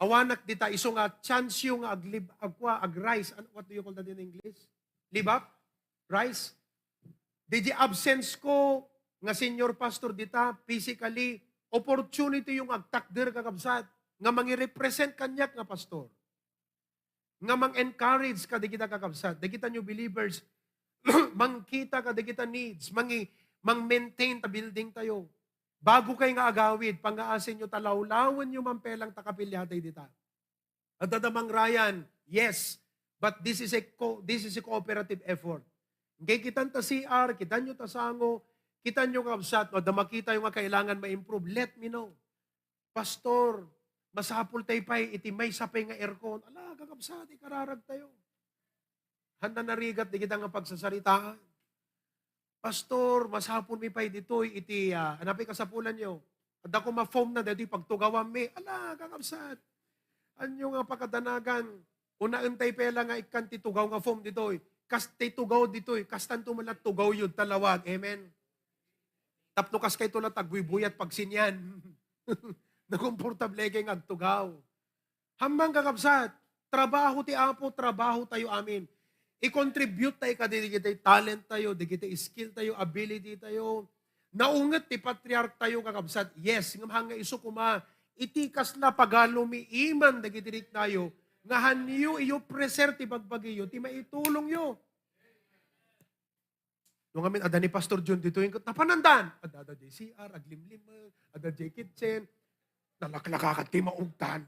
Awanak dita, iso nga chance yung ag-rise. What do you call that in English? Live up? Rise? Di absence ko nga senior pastor dita, physically, opportunity yung agtakder kakabsat, nga mangi-represent kanyak nga pastor. Nga mang-encourage ka di kita kakabsat, di kita new believers, mangkita ka di kita needs, mang-maintain ta building tayo. Bago kayo nga agawid, pang-aasin nyo talawlawan nyo mampelang takapilyatay dita. At dadamang Ryan, yes, but this is a cooperative effort. Ngay kitan ta CR, kitan nyo ta sango, kitan nyo kabsat, o damakita yung nga kailangan ma-improve, let me know. Pastor, masapul tayo pa, iti may sapay nga aircon. Ala, kakabsat, ikararag tayo. Handa na rigat, di kita nga pagsasaritaan. Pastor, masapul mi pa'y dito, iti, anapin kasapulan nyo. At ako ma-foam na dito, pagtugawan mi. Ala, kakabsat. Anyo nga pagkadanagan, unaantay pela nga ikan titugaw nga foam dito. Kas titugaw dito, kastan tumalat tugaw yun, talawag. Amen. Tapno kas kay tulat, tagbibuyat pagsinyan. Nakomportable kay agtugaw. Hambang kakabsat, trabaho ti Apo, trabaho tayo amin. I-contribute tayo ka, di kita talent tayo, di kita skill tayo, ability tayo. Naungat ti patriarch tayo kakabsat. Yes, nga hanga iso kuma, itikas na pagalumi iman, di kita tayo, nga hanyo iyo preser ti bagbagiyo, ti maitulong yo. Nung amin, ada ni Pastor John dito, yung napanandan. Ada JCR, aglimlim, ada J Kitchen, nalaklakakat ti maungtan.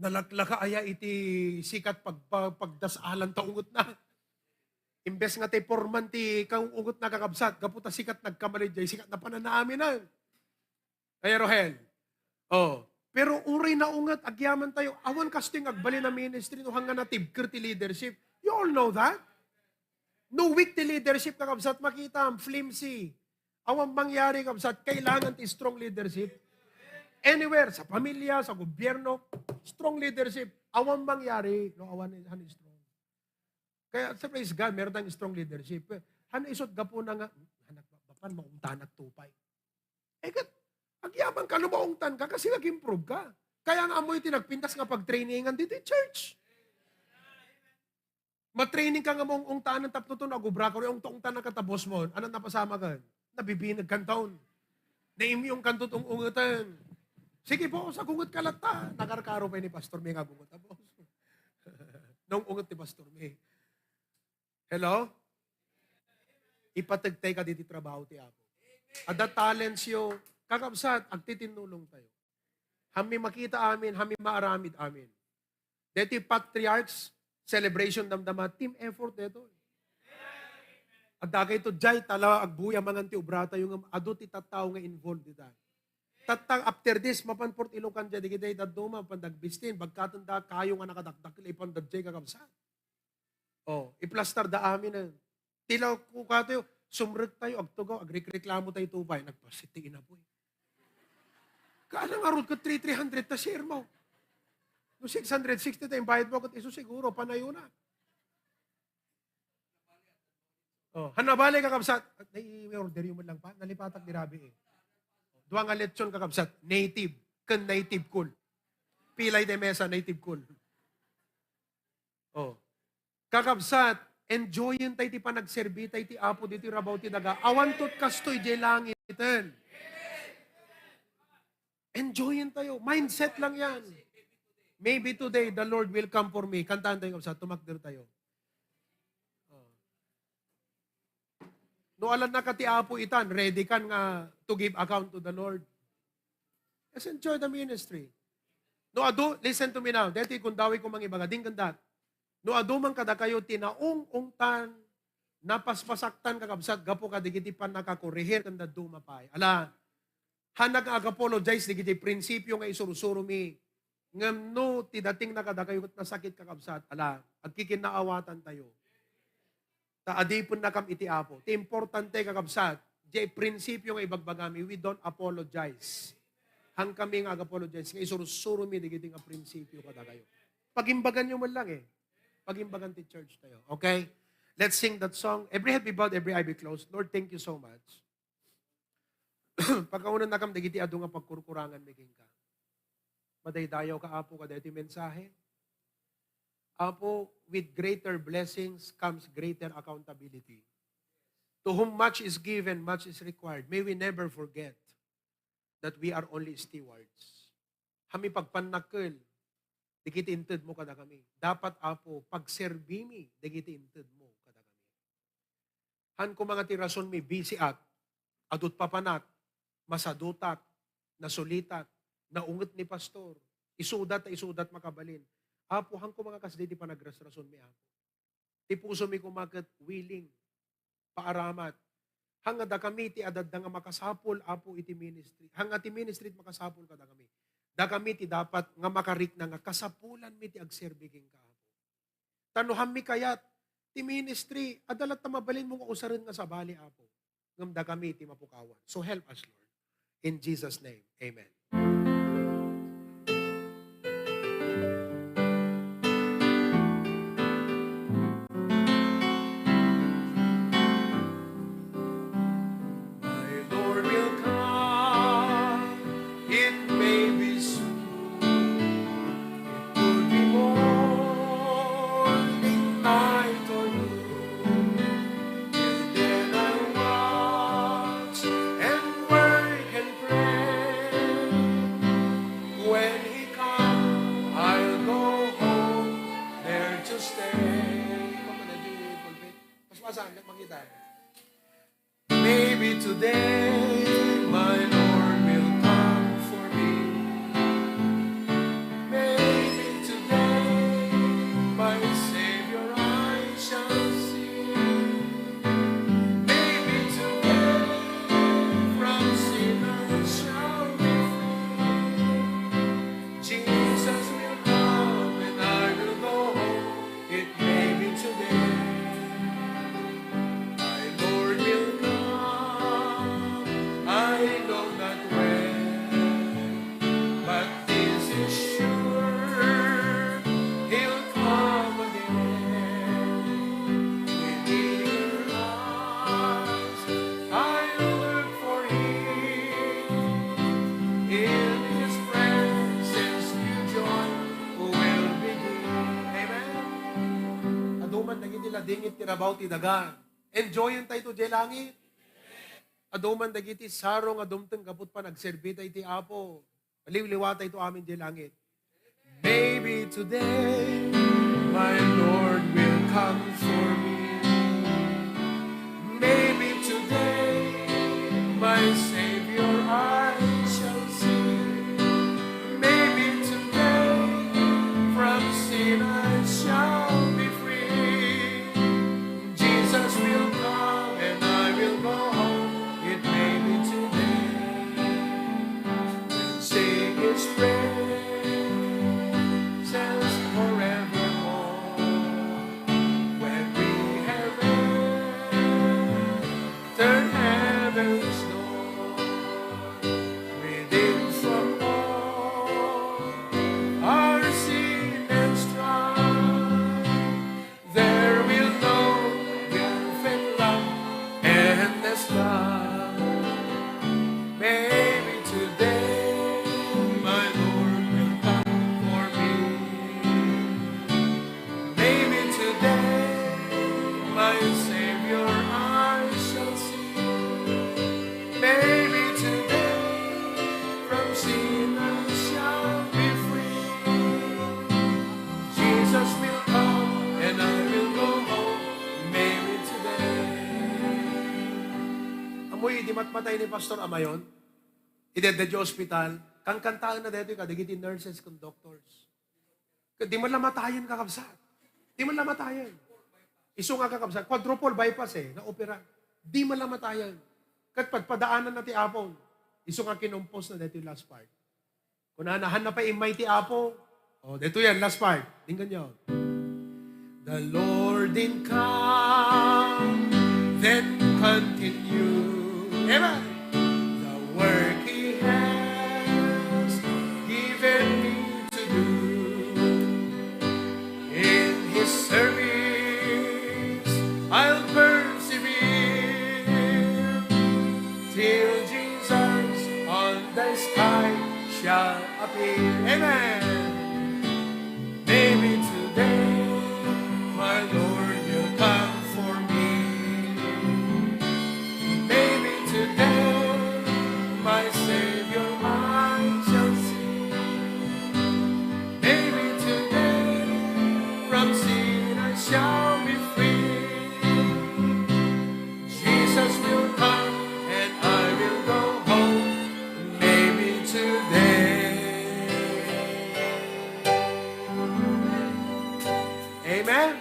Nalaklaka aya iti sikat pagdasalan taungot na. Imbes nga ti porman ti kaungot na kakabsat, kaputa sikat nagkamalid jay, sikat na pananaamin na. Kaya Rohel, pero uri na ungat, agyaman tayo, awan kasting agbali na ministry, no hanggang natibker ti leadership. You all know that? No weak ti leadership kakabsat, makita ang flimsy. Awan mangyari kakabsat, kailangan ti strong leadership. Anywhere, sa pamilya, sa gobyerno, strong leadership. Awan mangyari, no, awan han strong. Kaya sa praise God, meron tayong strong leadership. Han isot gapo na nga, anak bapan, maungtan at tupay. Agyaman ka, lumaungtan ka, kasi nag-improve ka. Kaya nga amoy tinagpintas nga pag-trainingan dito church. Matraining ka nga mong ungtaan ng taptuton, agubra ko rin, ungtaan na katabos mo. Ano napasama ka? Nabibinag kantaon. Naim yung kantot ungungatan. Sige po, sa gungot kalata. Nakarkaro pa ni Pastor May nga gungot. Tapos, nung ungot ni Pastor May. Hello? Ipatagtay ka dito trabaho ti Apo. Ada talents yo, kakabsat, agtitinulong tayo. Hami makita amin, hami maaramid amin. Dito patriarchs, celebration damdama, team effort dito. Agdagay to jay tala agbuya mangan ti ubrata yung adu ti tattao nga involved dita. Tatang after this mapanport ilokan jay digitay daduma pandagbistin bagkatanda kayo nga nakadakdak ipon dadjay kakabsat. Oh, iplastar da amin na. Tilaw ko kato sumrek tayo agtugaw agreklamo tayo tubay nagpasitiin na po. Kaano nga rod ko 300 ta share mo. No 660 tayong bayad mo kat iso siguro panayo na. Oh, hanabali kakabsat. Nai-order yung lang pa. Nalipatak ni Rabi eh. Duwa nga lechon kakabsat. Native. Kan native cool. Pilay de mesa native cool. Oh. Kakabsat. Enjoyin tayo ti panagserbi tayo ti apo dito rabaw ti daga. Awantot kastoy di langitan. Enjoyin tayo. Mindset lang yan. Maybe today, the Lord will come for me. Kantaan tayo sa tumakder tayo. No alam na kati apo itan, ready kan nga to give account to the Lord. Let's enjoy the ministry. No ado, listen to me now. Deti kung dawi ko mangibaga, ding ganda. No ado man kada kayo tinaong-ungtan, napaspasaktan kakabsat, gapo ka digiti pan nakakurihir kanda dumapay. Ala, hanag ag-apologize digiti prinsipyo nga isurusuro mi. Ngam no, ti dating nakadakayo na sakit kakabsat, ala, agkikinaawatan tayo. Ta adipon na kam iti apo. Ti importante kakabsat, di prinsipyo nga ibagbagami, we don't apologize. Hang kami nga ag-apologize, nga isurusuro mi digiti nga prinsipyo kadakayo. Pagimbagan nyo man lang eh. Pagimbagan ti church tayo. Okay? Let's sing that song. Every head be bowed, every eye be closed. Lord, thank you so much. Pagkaunan na kam digiti adu nga pagkurkurangan meging ka. Madaydayaw ka, Apo, kada iti mensahe. Apo, with greater blessings comes greater accountability. To whom much is given, much is required. May we never forget that we are only stewards. Hami pagpanakil, digiti inted mo kada kami. Dapat, Apo, pagserbimi, digiti inted mo kada kami. Han ko mga tirason mi busy at, adut papanak, masadutak, nasulitak, naungot ni pastor, isudat makabalin. Apo, hang ko mga kasdi di pa nagrasrason mi apo. Ti puso mi kumakat willing, paaramat. Hanga da kami ti adad nga makasapol, apo iti ministry. Hanga ti ministry makasapol kada kami. Da kami ti dapat nga makarik na nga kasapulan mi ti agserbiging ka apo. Tanuham mi kayat, ti ministry, adalat na mabalin mo nga usarin nga sa bali apo. Ngam da kami ti mapukawan. So help us, Lord. In Jesus' name, amen. Maybe today my Lord will come for me. Maybe today my Savior I shall see. Maybe today from sinners shall be free. Jesus will come and I will go home. It may be today. My Lord will come. it tirabaw ti daga. Enjoyin tayo to jay langit. Aduman dagiti sarong adumteng kaput pa nagserbi tayo ti Apo. Paliwliwa tayo to amin jay langit. Maybe today my Lord will come for me. Maybe today my Savior I shall see. Maybe today from sin I shall be free. Jesus will come and I will go home. It may be today. We'll sing His praises forevermore. When we have entered heaven's door, redeemed from all our sin and strife, there will know perfect love, endless love. Maybe today my Lord will come for me. Maybe today my Savior I shall see. Maybe today from sin I shall be free. Jesus will come and I will go home. Maybe today. Amoy, di matmatay ni Pastor Amayon. Ideded yung hospital. Kang kantaan na dito ka, digiti nurses kung doctors. Di man lamatayan kakabsat. Di man lamatayan. Iso nga kakabsat. Quadruple bypass na-opera. Di man lamatayan. Kat padaanan na ti Apong. Iso nga kinumpos na dito yung last part. Kung nahan na pa imay ti Apo, dito yan, last part. Tingnan nyo. The Lord didn't come, then continue. Amen. The work He has given me to do. In His service, I'll persevere till Jesus on the sky shall appear. Amen. Maybe today my Lord will come for me. Maybe today my Savior I shall see. Maybe today from sin I shall be free. Jesus will come and I will go home. Maybe today. Amen.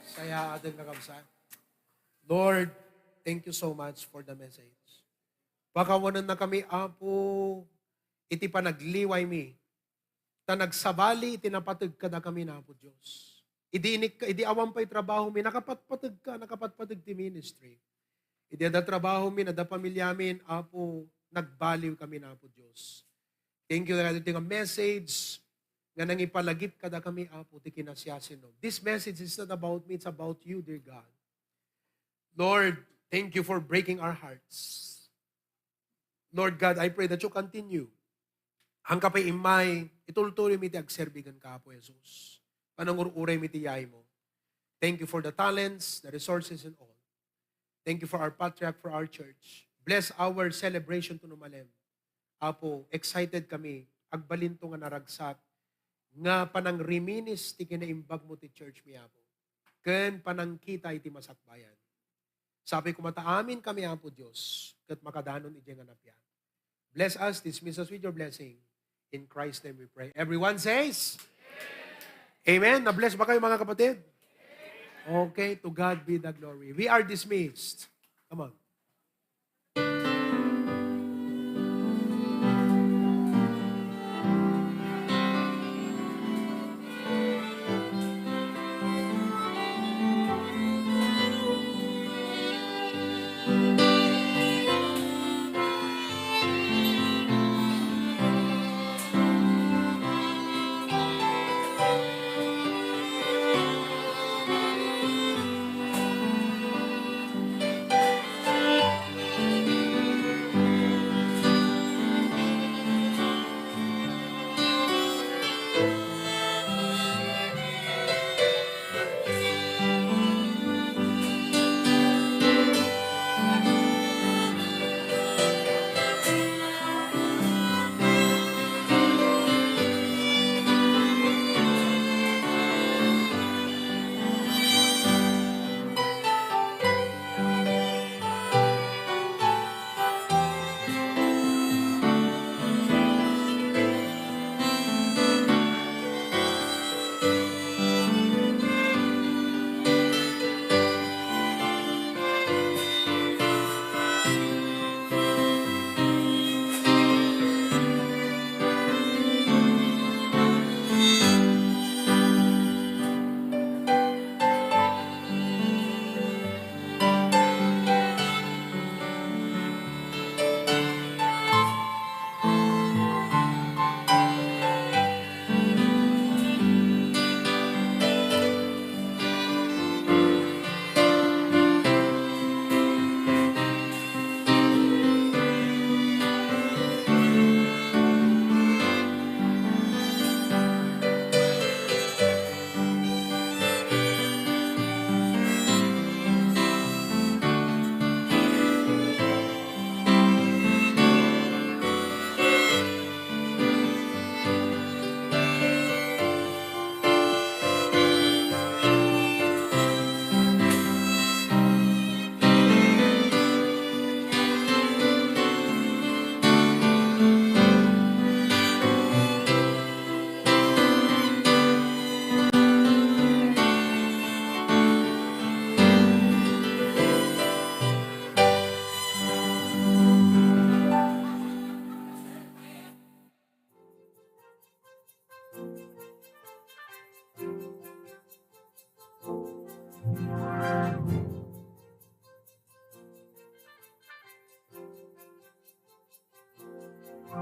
Saya ating kakabsan. Lord, thank you so much for the message. Pakawanan na kami, Apo, iti panagliway mi. Ta nagsabali, iti napatag ka na kami na, Apo Diyos. Idi awam pa'y trabaho mi, nakapatpatag ka, nakapatpatag ti ministry. Idi ada trabaho mi, ada pamilya min, Apo, nagbaliw kami na, Apo Diyos. Thank you na iti nga message, nga nang ipalagip kada kami, Apo, ti kinasyasin no. This message is not about me, it's about you, dear God. Lord, thank you for breaking our hearts. Lord God, I pray that you continue. Hangka pa imay, itultuloy mi ti agserbigan ka, Apo Jesus. Panangururay mi ti yay mo. Thank you for the talents, the resources, and all. Thank you for our patriarch, for our church. Bless our celebration to numalem. Apo, excited kami. Agbalinto nga naragsak. Nga panang reminis ti kinaimbag mo ti church mi, Apo. Ken panang kita iti masakbayan. Sabi ko mataamin kami, Apo Diyos, kat makadanon iti nga napyan. Bless us, dismiss us with your blessing. In Christ's name we pray. Everyone says, Amen. Na-bless ba kayo mga kapatid? Okay, to God be the glory. We are dismissed. Come on.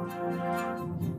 Amen.